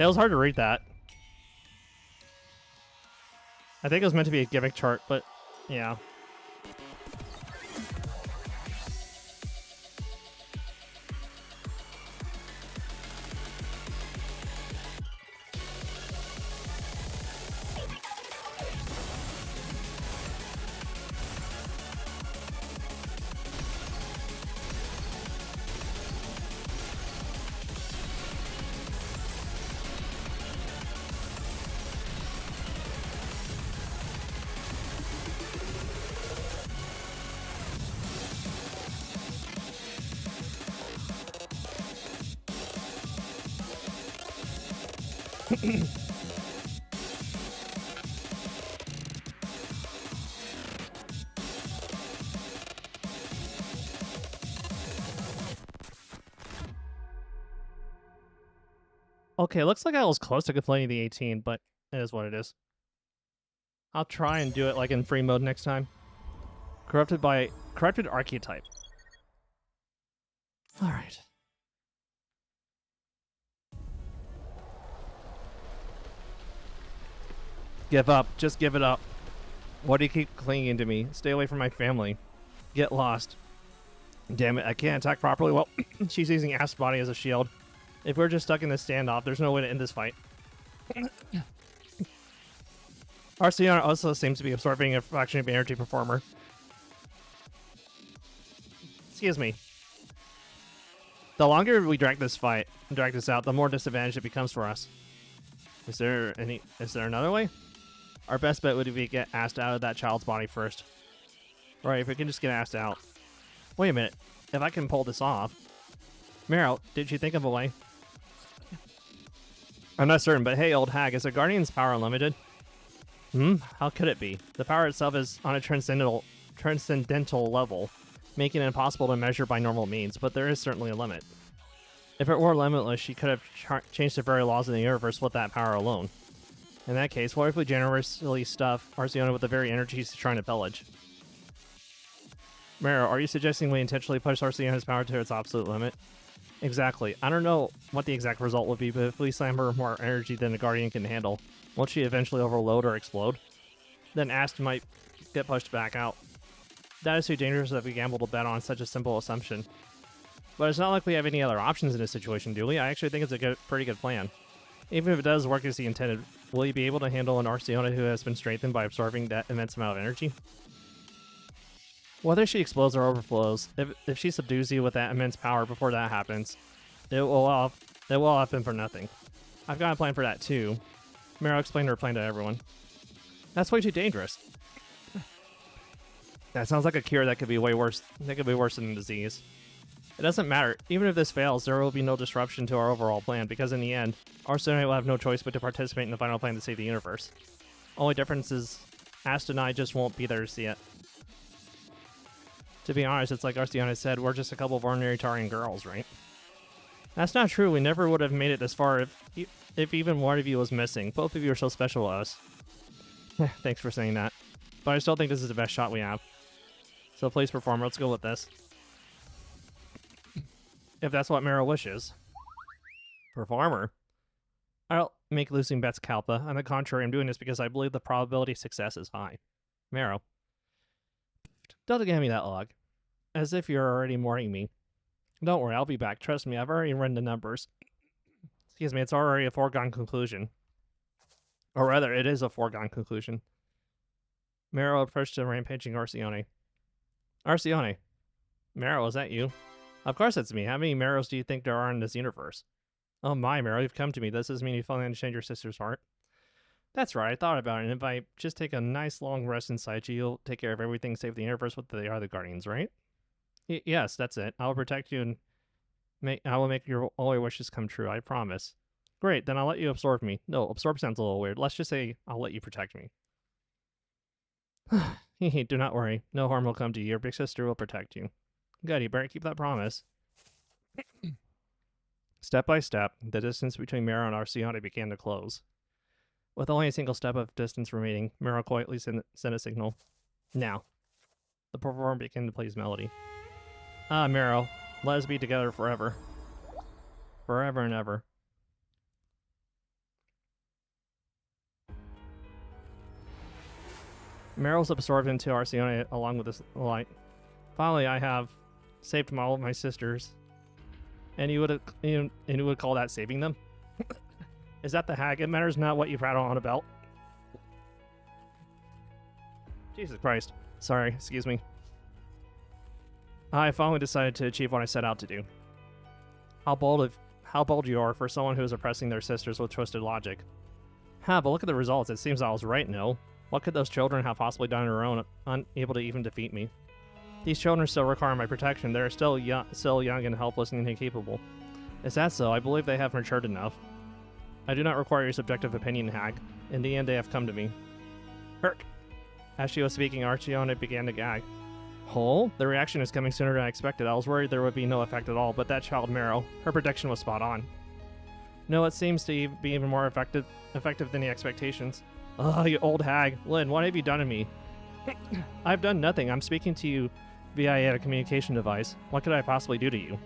It was hard to read that. I think it was meant to be a gimmick chart, but yeah. Okay, looks like I was close to completing the 18, but it is what it is. I'll try and do it like in free mode next time. Corrupted archetype. Alright. Give up. Just give it up. Why do you keep clinging to me? Stay away from my family. Get lost. Damn it, I can't attack properly. Well, she's using Ass Body as a shield. If we're just stuck in this standoff, there's no way to end this fight. Arceana also seems to be absorbing a fraction of energy performer. Excuse me. The longer we drag this out, the more disadvantaged it becomes for us. Is there another way? Our best bet would be to get Ast out of that child's body first. Right, if we can just get Ast out. Wait a minute. If I can pull this off. Meryl, did you think of a way? I'm not certain, but hey, old hag, is a Guardian's power unlimited? How could it be? The power itself is on a transcendental level, making it impossible to measure by normal means, but there is certainly a limit. If it were limitless, she could have changed the very laws of the universe with that power alone. In that case, what if we generously stuff Arceana with the very energy she's trying to pillage? Meryl, are you suggesting we intentionally push Arceana's power to its absolute limit? Exactly. I don't know what the exact result would be, but if we slam her more energy than the Guardian can handle, won't she eventually overload or explode? Then Ast might get pushed back out. That is too dangerous that we gamble to bet on such a simple assumption. But it's not like we have any other options in this situation, do we? I actually think it's a pretty good plan. Even if it does work as he intended, will you be able to handle an Arceana who has been strengthened by absorbing that immense amount of energy? Whether she explodes or overflows, if she subdues you with that immense power before that happens, It will happen for nothing. I've got a plan for that too. Mero explained her plan to everyone. That's way too dangerous. That sounds like a cure that could be way worse. That could be worse than a disease. It doesn't matter. Even if this fails, there will be no disruption to our overall plan, because in the end, our student will have no choice but to participate in the final plan to save the universe. Only difference is, Asta and I just won't be there to see it. To be honest, it's like Arciana said, we're just a couple of ordinary Tarian girls, right? That's not true. We never would have made it this far if even one of you was missing. Both of you are so special to us. Thanks for saying that. But I still think this is the best shot we have. So please, performer, let's go with this. If that's what Mero wishes. Performer? I don't make losing bets, Kalpa. On the contrary, I'm doing this because I believe the probability of success is high. Mero. Don't give me that log. As if you're already mourning me. Don't worry, I'll be back. Trust me, I've already run the numbers. Excuse me, it's already a foregone conclusion. Or rather, it is a foregone conclusion. Mero approached the rampaging Arcione. Arcione. Mero, is that you? Of course it's me. How many Meros do you think there are in this universe? Oh my, Mero, you've come to me. Does this mean you finally understand your sister's heart? That's right, I thought about it, and if I just take a nice long rest inside you, you'll take care of everything save the universe with the other guardians, right? Yes, that's it. I'll protect you and I will make all your wishes come true, I promise. Great, then I'll let you absorb me. No, absorb sounds a little weird. Let's just say I'll let you protect me. Do not worry. No harm will come to you. Your big sister will protect you. Good, you better keep that promise. Step by step, the distance between Mero and Arcione began to close. With only a single step of distance remaining, Mero quietly sent a signal. Now. The performer began to play his melody. Ah, Mero, let us be together forever. Forever and ever. Mero's absorbed into Arcione along with this light. Finally, I have saved all of my sisters. And you would call that saving them? Is that the hag? It matters not what you prattle on about. Jesus Christ. Sorry, excuse me. I finally decided to achieve what I set out to do. How bold you are for someone who is oppressing their sisters with twisted logic. But look at the results. It seems I was right, no? What could those children have possibly done on their own, unable to even defeat me? These children still require my protection. They are still young and helpless and incapable. Is that so? I believe they have matured enough. I do not require your subjective opinion, hag. In the end, they have come to me. Herc! As she was speaking, Arcione began to gag. Oh? The reaction is coming sooner than I expected. I was worried there would be no effect at all, but that child, Mero, her prediction was spot on. No, it seems to be even more effective than the expectations. Ugh, you old hag. Lynn, what have you done to me? I've done nothing. I'm speaking to you via a communication device. What could I possibly do to you?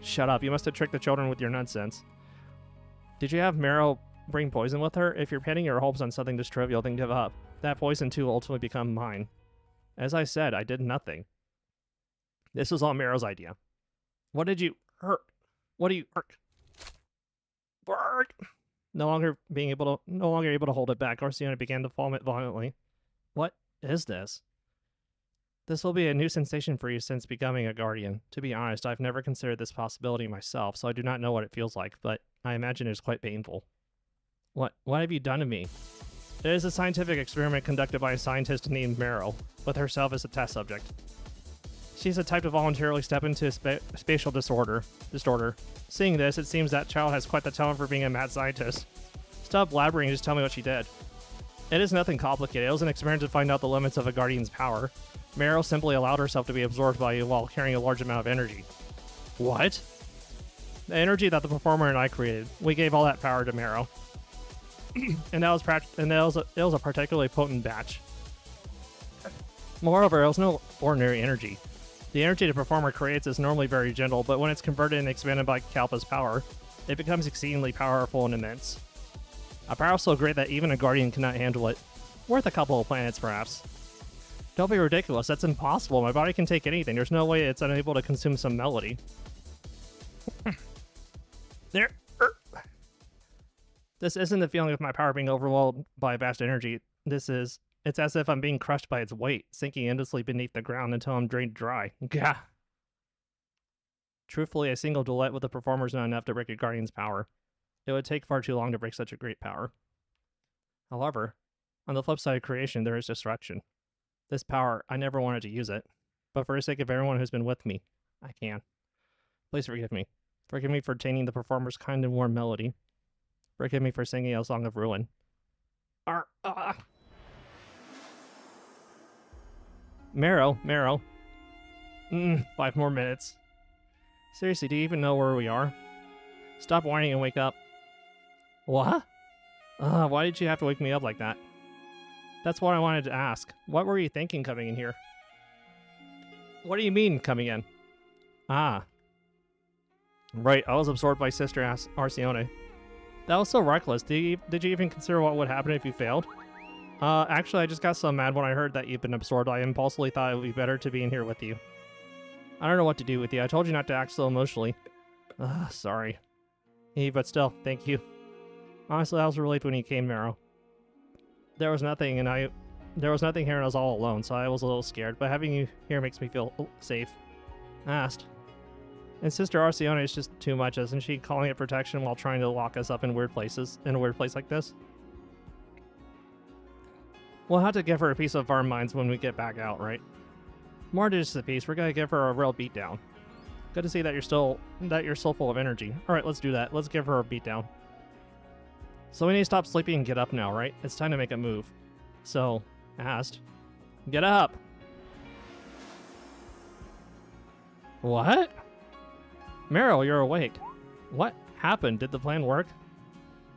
Shut up. You must have tricked the children with your nonsense. Did you have Mero bring poison with her? If you're pinning your hopes on something this trivial, then give up. That poison, too, will ultimately become mine. As I said, I did nothing. This was all Mero's idea. What did you... What do you... No longer able to hold it back, Arcione began to vomit violently. What is this? This will be a new sensation for you since becoming a guardian. To be honest, I've never considered this possibility myself, so I do not know what it feels like, but I imagine it is quite painful. What have you done to me? It is a scientific experiment conducted by a scientist named Mero, with herself as a test subject. She's the type to voluntarily step into a spatial disorder. Seeing this, it seems that child has quite the talent for being a mad scientist. Stop blabbering and just tell me what she did. It is nothing complicated. It was an experiment to find out the limits of a guardian's power. Mero simply allowed herself to be absorbed by you while carrying a large amount of energy. What? The energy that the performer and I created. We gave all that power to Mero. and it was a particularly potent batch. Moreover, it was no ordinary energy. The energy the performer creates is normally very gentle, but when it's converted and expanded by Kalpa's power, it becomes exceedingly powerful and immense. A power so great that even a guardian cannot handle it. Worth a couple of planets, perhaps. Don't be ridiculous, that's impossible. My body can take anything. There's no way it's unable to consume some melody. This isn't the feeling of my power being overwhelmed by vast energy. It's as if I'm being crushed by its weight, sinking endlessly beneath the ground until I'm drained dry. Gah! Truthfully, a single duet with the performer is not enough to break a guardian's power. It would take far too long to break such a great power. However, on the flip side of creation, there is destruction. This power, I never wanted to use it, but for the sake of everyone who's been with me, I can. Please forgive me. Forgive me for tainting the performer's kind and warm melody. Forgive me for singing a song of ruin. Marrow. 5 more minutes. Seriously, do you even know where we are? Stop whining and wake up. What? Why did you have to wake me up like that? That's what I wanted to ask. What were you thinking coming in here? What do you mean, coming in? Ah. Right, I was absorbed by Sister Arcione. That was so reckless. Did you even consider what would happen if you failed? Actually, I just got so mad when I heard that you've been absorbed, I impulsively thought it would be better to be in here with you. I don't know what to do with you. I told you not to act so emotionally. Sorry. But still, thank you. Honestly, I was relieved when you came, Marrow. There was nothing here and I was all alone, so I was a little scared, but having you here makes me feel safe. Asked. And Sister Arcione is just too much, isn't she? Calling it protection while trying to lock us up in weird places, in a weird place like this? We'll have to give her a piece of our minds when we get back out, right? More than just a piece, we're gonna give her a real beatdown. Good to see that you're still full of energy. Alright, let's do that. Let's give her a beatdown. So we need to stop sleeping and get up now, right? It's time to make a move. So, asked. Get up! What? Meryl, you're awake. What happened? Did the plan work?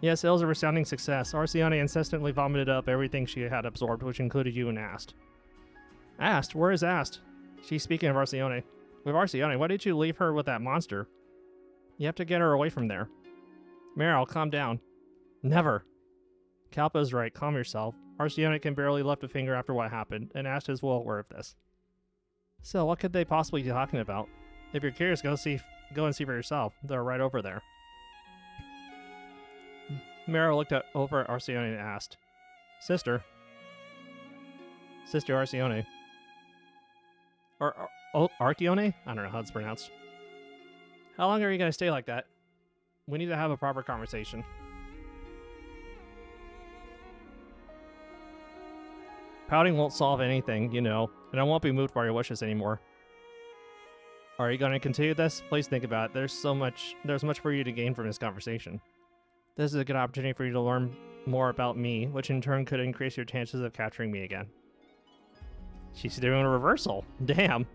Yes, it was a resounding success. Arcione insistently vomited up everything she had absorbed, which included you and Ast. Ast? Where is Ast? She's speaking of Arcione. With Arcione, why did you leave her with that monster? You have to get her away from there. Meryl, calm down. Never. Kalpa is right. Calm yourself. Arcione can barely lift a finger after what happened, and Ast is well aware of this. So, what could they possibly be talking about? If you're curious, go and see for yourself. They're right over there. Meryl looked over at Arcione and asked, Sister Arcione. Or Arcione? I don't know how it's pronounced. How long are you going to stay like that? We need to have a proper conversation. Pouting won't solve anything, you know, and I won't be moved by your wishes anymore. Are you going to continue this? Please think about it. There's much for you to gain from this conversation. This is a good opportunity for you to learn more about me, which in turn could increase your chances of capturing me again. She's doing a reversal. Damn.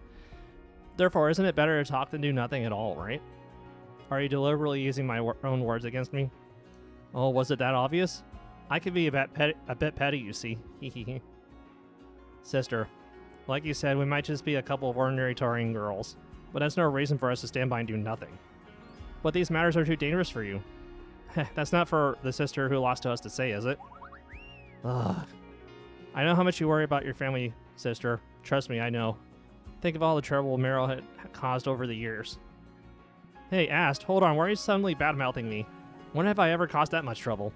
Therefore, isn't it better to talk than do nothing at all, right? Are you deliberately using my own words against me? Oh, was it that obvious? I could be a bit petty, you see. Hehehe. Sister, like you said, we might just be a couple of ordinary Taurian girls, but that's no reason for us to stand by and do nothing. But these matters are too dangerous for you. That's not for the sister who lost to us to say, is it? Ugh. I know how much you worry about your family, sister. Trust me, I know. Think of all the trouble Meryl had caused over the years. Hey, Ast, hold on, why are you suddenly bad-mouthing me? When have I ever caused that much trouble?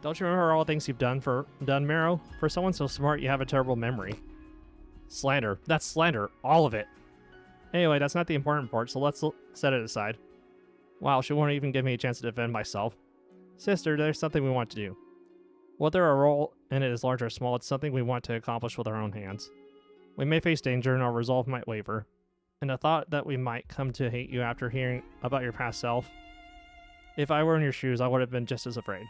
Don't you remember all the things you've done, Meryl? For someone so smart, you have a terrible memory. Slander. That's slander. All of it. Anyway, that's not the important part, so let's set it aside. Wow, she won't even give me a chance to defend myself. Sister, there's something we want to do. Whether our role in it is large or small, it's something we want to accomplish with our own hands. We may face danger and our resolve might waver. And the thought that we might come to hate you after hearing about your past self. If I were in your shoes, I would have been just as afraid.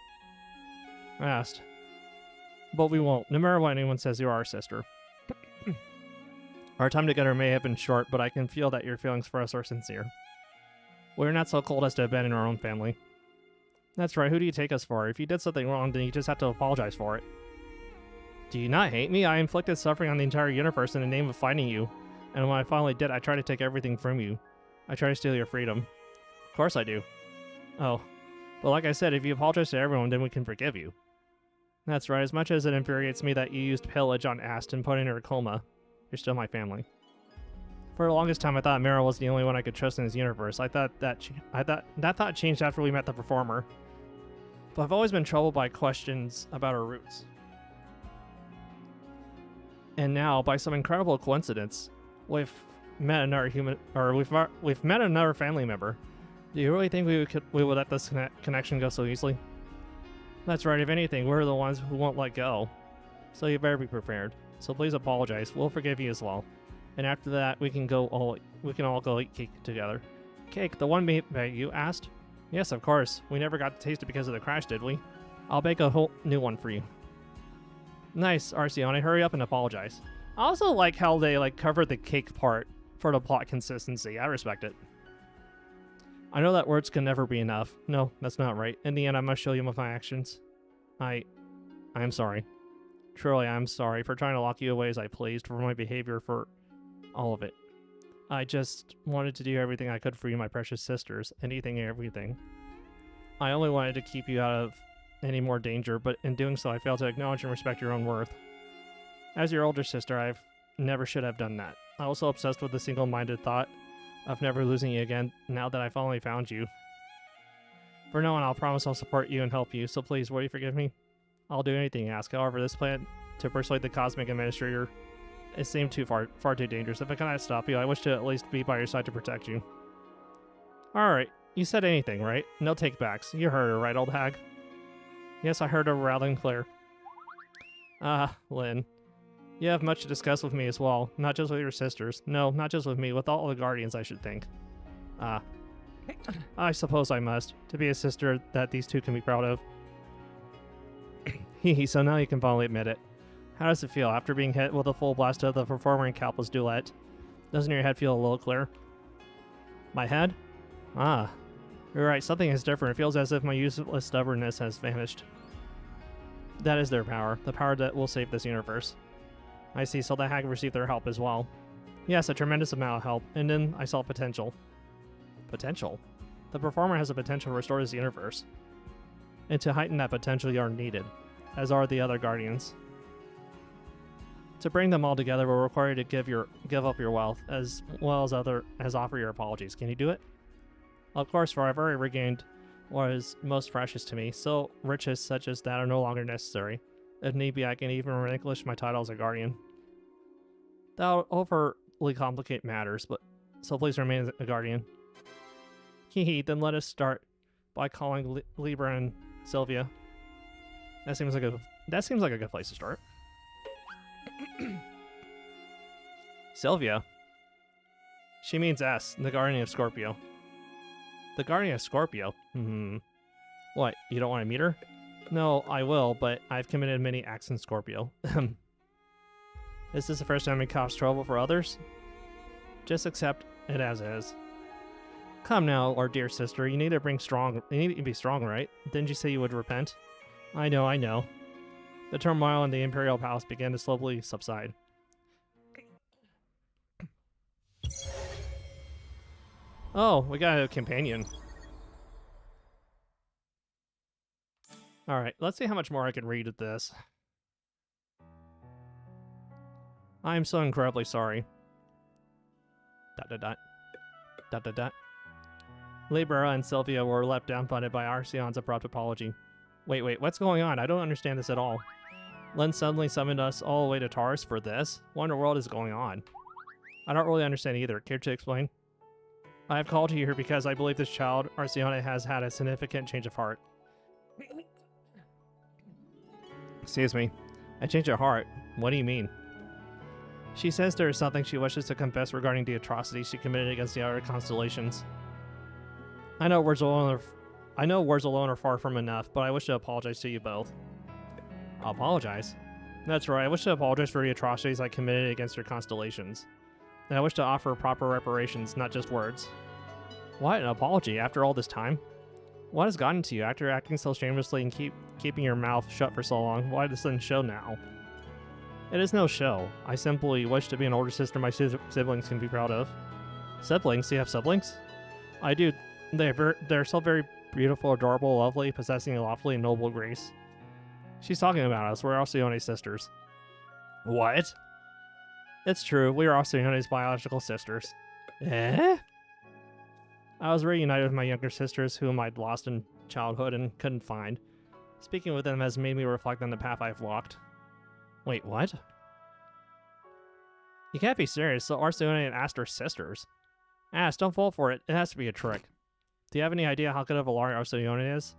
Asked. But we won't, no matter what anyone says you are our sister. Our time together may have been short, but I can feel that your feelings for us are sincere. We're not so cold as to abandon our own family. That's right, who do you take us for? If you did something wrong, then you just have to apologize for it. Do you not hate me? I inflicted suffering on the entire universe in the name of fighting you. And when I finally did, I tried to take everything from you. I tried to steal your freedom. Of course I do. Oh. But like I said, if you apologize to everyone, then we can forgive you. That's right, as much as it infuriates me that you used pillage on Ast and put in her coma, you're still my family. For the longest time, I thought Meryl was the only one I could trust in this universe. That thought changed after we met the performer. But I've always been troubled by questions about her roots. And now, by some incredible coincidence, with met another human, or we've met another family member. Do you really think we would let this connection go so easily? That's right. If anything, we're the ones who won't let go. So you better be prepared. So please apologize. We'll forgive you as well. And after that, we can all go eat cake together. Cake, the one that you asked? Yes, of course. We never got to taste it because of the crash, did we? I'll bake a whole new one for you. Nice, Arceone. Hurry up and apologize. I also like how they covered the cake part for the plot consistency. I respect it. I know that words can never be enough. No, that's not right. In the end, I must show you with my actions. I am sorry. Truly, I'm sorry for trying to lock you away as I pleased, for my behavior, for all of it. I just wanted to do everything I could for you, my precious sisters. Anything and everything. I only wanted to keep you out of any more danger, but in doing so, I failed to acknowledge and respect your own worth. As your older sister, I never should have done that. I was so obsessed with the single-minded thought of never losing you again now that I finally found you. For now on, I'll promise I'll support you and help you, so please, will you forgive me? I'll do anything you ask. However, this plan to persuade the Cosmic Administrator, it seemed far too dangerous. If I cannot stop you, I wish to at least be by your side to protect you. Alright, you said anything, right? No take-backs. You heard her, right, old hag? Yes, I heard her loud and clear. Lynn. You have much to discuss with me as well. Not just with your sisters. No, not just with me. With all the guardians, I should think. I suppose I must. To be a sister that these two can be proud of. Hehe, so now you can finally admit it. How does it feel after being hit with a full blast of the performer in Kalpa's duet? Doesn't your head feel a little clear? My head? You're right, something is different. It feels as if my useless stubbornness has vanished. That is their power. The power that will save this universe. I see, so the hag received their help as well. Yes, a tremendous amount of help. And then I saw potential. Potential? The performer has a potential to restore this universe. And to heighten that potential, you are needed. As are the other guardians. To bring them all together will require you to give up your wealth, as well as offer your apologies. Can you do it? Of course, for I've already regained what is most precious to me, so riches such as that are no longer necessary. If need be, I can even relinquish my title as a guardian. That would overly complicate matters, but so please remain a guardian. Hehe, then let us start by calling Libra and Sylvia. That seems like a good place to start. Sylvia. She means S, the guardian of Scorpio. The guardian of Scorpio? What, you don't want to meet her? No, I will, but I've committed many acts in Scorpio. Is this the first time it caused trouble for others? Just accept it as is. Come now, our dear sister, you need to be strong, right? Didn't you say you would repent? I know. The turmoil in the Imperial Palace began to slowly subside. Oh, we got a companion. Alright, let's see how much more I can read at this. I am so incredibly sorry. ... Libera and Sylvia were left dumbfounded by Arceon's abrupt apology. Wait, what's going on? I don't understand this at all. Len suddenly summoned us all the way to Taurus for this? What in the world is going on? I don't really understand either. Care to explain? I have called you here because I believe this child, Arceona, has had a significant change of heart. Excuse me. A change of heart? What do you mean? She says there is something she wishes to confess regarding the atrocities she committed against the other constellations. I know words alone are far from enough, but I wish to apologize to you both. Apologize? That's right, I wish to apologize for the atrocities I committed against your constellations. And I wish to offer proper reparations, not just words. What, an apology after all this time? What has gotten to you after acting so shamelessly and keeping your mouth shut for so long? Why this sudden show now? It is no show. I simply wish to be an older sister my siblings can be proud of. Siblings? Do you have siblings? I do. They're so very beautiful, adorable, lovely, possessing a lofty and noble grace. She's talking about us. We're Alcione's sisters. What? It's true. We are Alcione's biological sisters. Eh? I was reunited with my younger sisters, whom I'd lost in childhood and couldn't find. Speaking with them has made me reflect on the path I've walked. Wait, what? You can't be serious, so Arceone asked her sisters. Ass, don't fall for it. It has to be a trick. Do you have any idea how good of a lawyer Arceone is?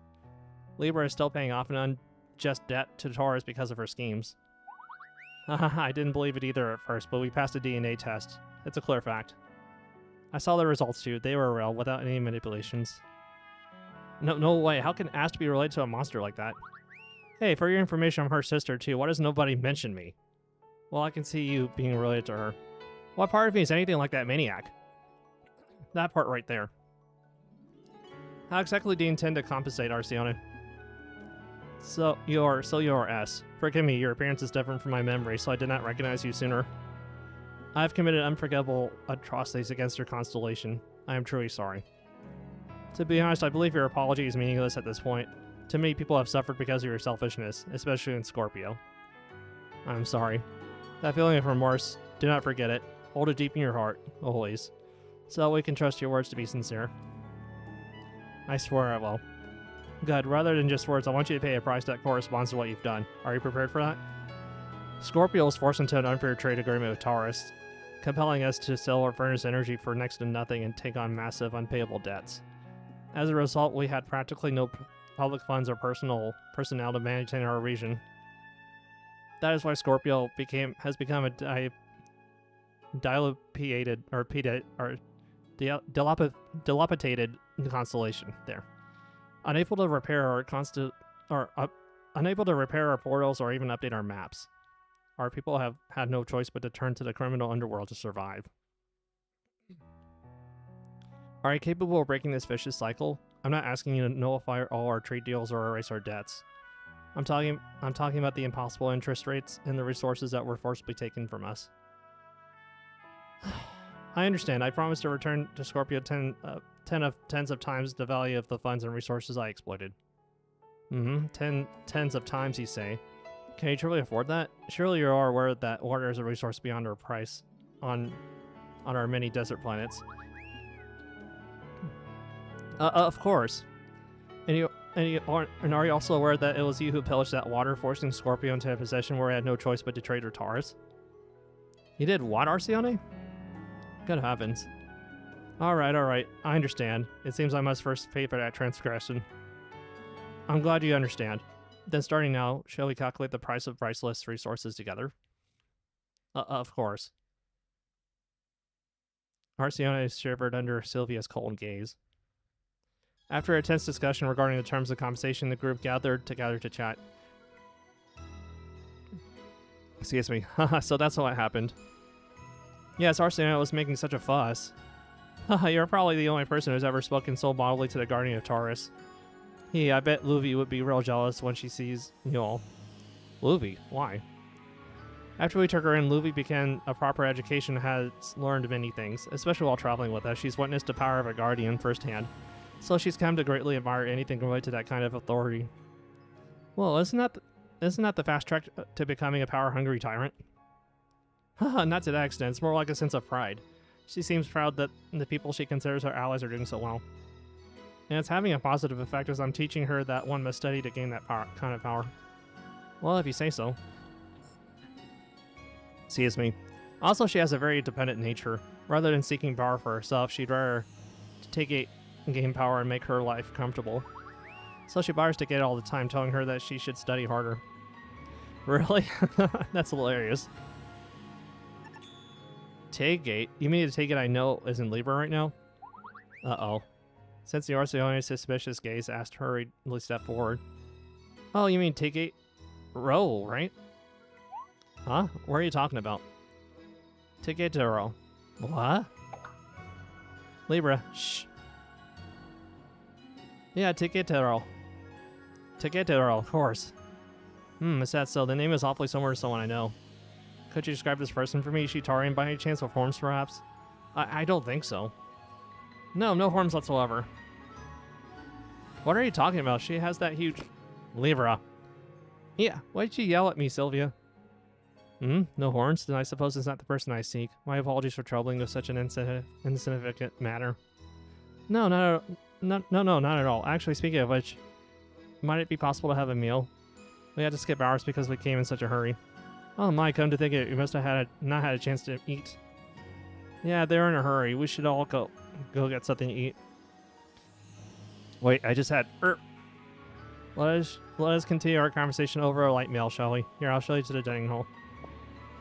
Libra is still paying off an unjust debt to Taurus because of her schemes. I didn't believe it either at first, but we passed a DNA test. It's a clear fact. I saw the results too. They were real, without any manipulations. No way. How can Ast be related to a monster like that? Hey, for your information, I'm her sister too. Why does nobody mention me? Well, I can see you being related to her. What part of me is anything like that maniac? That part right there. How exactly do you intend to compensate, Arceone? So you're S. Forgive me, your appearance is different from my memory, so I did not recognize you sooner. I have committed unforgivable atrocities against your constellation. I am truly sorry. To be honest, I believe your apology is meaningless at this point. Too many people have suffered because of your selfishness, especially in Scorpio. I'm sorry. That feeling of remorse, do not forget it. Hold it deep in your heart, always. So we can trust your words to be sincere. I swear I will. Good, rather than just words, I want you to pay a price that corresponds to what you've done. Are you prepared for that? Scorpio was forced into an unfair trade agreement with Taurus, compelling us to sell our furnace energy for next to nothing and take on massive unpayable debts. As a result, we had practically no public funds or personnel to maintain our region. That is why Scorpio has become a dilapidated constellation. There, unable to repair our portals or even update our maps. Our people have had no choice but to turn to the criminal underworld to survive. Are you capable of breaking this vicious cycle? I'm not asking you to nullify all our trade deals or erase our debts. I'm talking about the impossible interest rates and the resources that were forcibly taken from us. I understand. I promise to return to Scorpio tens of times the value of the funds and resources I exploited. Tens of times, you say. Can you truly afford that? Surely you are aware that water is a resource beyond our price on our many desert planets. Of course. And are you also aware that it was you who pillaged that water, forcing Scorpio into a position where he had no choice but to trade with Taurus? You did what, Arceone? Good heavens. Alright, I understand. It seems I must first pay for that transgression. I'm glad you understand. Then starting now, shall we calculate the price of priceless resources together? Of course. Arceone shivered under Sylvia's cold gaze. After a tense discussion regarding the terms of compensation, the group gathered together to chat. Excuse me. So that's what happened. Yes, Arceone was making such a fuss. You're probably the only person who's ever spoken so boldly to the Guardian of Taurus. I bet Luvi would be real jealous when she sees you all. Luvi? Why? After we took her in, Luvi began a proper education and has learned many things, especially while traveling with us. She's witnessed the power of a Guardian firsthand, so she's come to greatly admire anything related to that kind of authority. Well, isn't that the fast track to becoming a power-hungry tyrant? Haha, not to that extent. It's more like a sense of pride. She seems proud that the people she considers her allies are doing so well. And it's having a positive effect as I'm teaching her that one must study to gain that kind of power. Well, if you say so. Excuse me. Also, she has a very dependent nature. Rather than seeking power for herself, she'd rather take it and gain power and make her life comfortable. So she bothers to get it all the time, telling her that she should study harder. Really? That's hilarious. Taygate? You mean the Taygate I know is in Libra right now? Uh-oh. Since the Arceone's suspicious gaze asked hurriedly step forward. Oh, you mean Taygate Row, right? Huh? What are you talking about? Taygate Row. What? Libra, shh. Yeah, Taygate Row. Taygate Row, of course. Is that so? The name is awfully similar to someone I know. Could you describe this person for me? Is she Tarian by any chance with horns, perhaps? I don't think so. No horns whatsoever. What are you talking about? She has that huge... Libra. Yeah, why did you yell at me, Sylvia? No horns? Then I suppose it's not the person I seek. My apologies for troubling with such an insignificant matter. No, not at all. Actually, speaking of which, might it be possible to have a meal? We had to skip hours because we came in such a hurry. Oh my, come to think of it, you must have not had a chance to eat. Yeah, they're in a hurry. We should all go get something to eat. Wait, I just had Let us continue our conversation over a light meal, shall we? Here, I'll show you to the dining hall.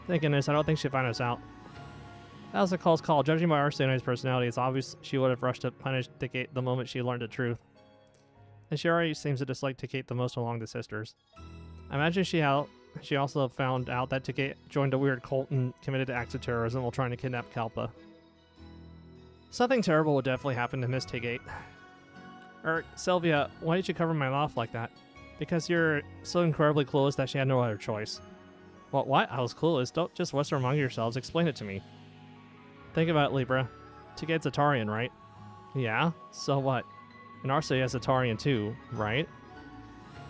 Thank goodness, I don't think she'll find us out. That was a close call. Judging by Arsena's personality, it's obvious she would have rushed to punish Ticket the moment she learned the truth. And she already seems to dislike Ticket the most among the sisters. I imagine she also found out that Ticket joined a weird cult and committed acts of terrorism while trying to kidnap Kalpa. Something terrible would definitely happen to Miss Ticket. Sylvia, why did you cover my mouth like that? Because you're so incredibly clueless that she had no other choice. What? I was clueless. Don't just whisper among yourselves. Explain it to me. Think about it, Libra. Ticket's Atarian, right? Yeah? So what? And Arce is Atarian too, right?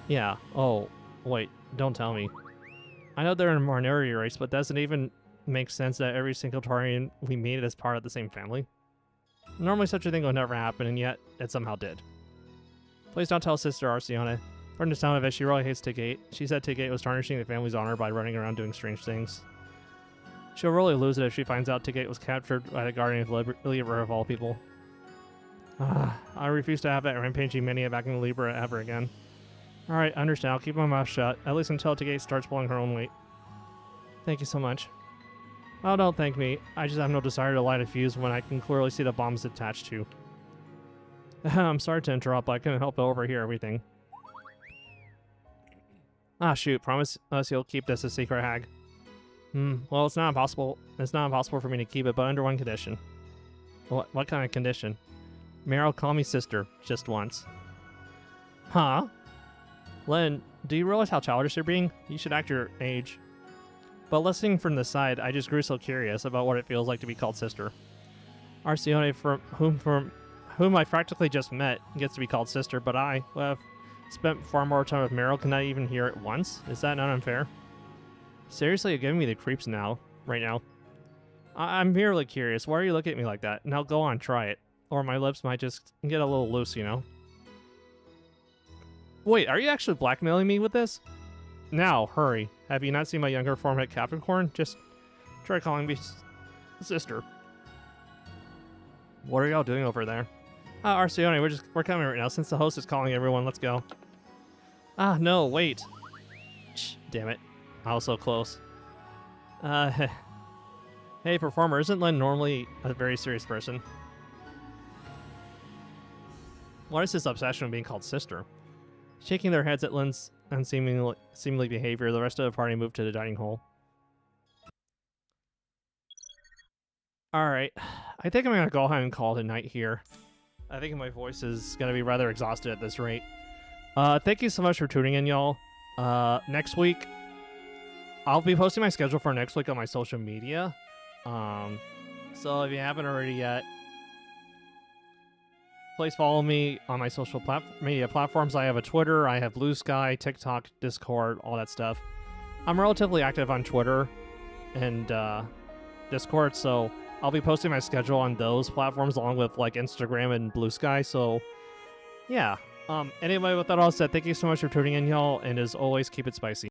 Yeah. Oh, wait. Don't tell me. I know they're a minority race, but doesn't it even make sense that every single Atarian we meet is part of the same family? Normally such a thing would never happen, and yet it somehow did. Please don't tell Sister Arceona. From the sound of it, she really hates Ticket. She said Ticket was tarnishing the family's honor by running around doing strange things. She'll really lose it if she finds out Ticket was captured by the Guardian of Libra of all people. I refuse to have that rampaging mania back in Libra ever again. Alright, understand. I'll keep my mouth shut, at least until Ticket starts pulling her own weight. Thank you so much. Oh, don't thank me. I just have no desire to light a fuse when I can clearly see the bombs attached to. I'm sorry to interrupt, but I couldn't help but overhear everything. Ah, shoot. Promise us you'll keep this a secret, Hag. Well, it's not impossible. It's not impossible for me to keep it, but under one condition. What kind of condition? Meryl, call me sister, just once. Huh? Len, do you realize how childish you're being? You should act your age. But listening from the side, I just grew so curious about what it feels like to be called sister. Arceone, from whom I practically just met, gets to be called sister, but I, who have spent far more time with Meryl, cannot even hear it once? Is that not unfair? Seriously, you're giving me the creeps right now. I'm merely curious. Why are you looking at me like that? Now go on, try it. Or my lips might just get a little loose, you know? Wait, are you actually blackmailing me with this? Now, hurry. Have you not seen my younger form at Capricorn? Just try calling me sister. What are y'all doing over there? Arceone, we're coming right now. Since the host is calling everyone, let's go. Ah, no, wait. Shh, damn it. I was so close. Hey, performer, isn't Len normally a very serious person? What is this obsession with being called sister? Shaking their heads at Len's seemingly behavior, the rest of the party moved to the dining hall. Alright, I think I'm gonna go ahead and call it a night here. I think my voice is gonna be rather exhausted at this rate. Thank you so much for tuning in, y'all. Next week, I'll be posting my schedule for next week on my social media. So if you haven't already yet, please follow me on my social media platforms. I have a Twitter, I have Blue Sky, TikTok, Discord, all that stuff. I'm relatively active on Twitter and Discord, so I'll be posting my schedule on those platforms along with like Instagram and Blue Sky. So yeah. Anyway, with that all said, thank you so much for tuning in, y'all, and as always, keep it spicy.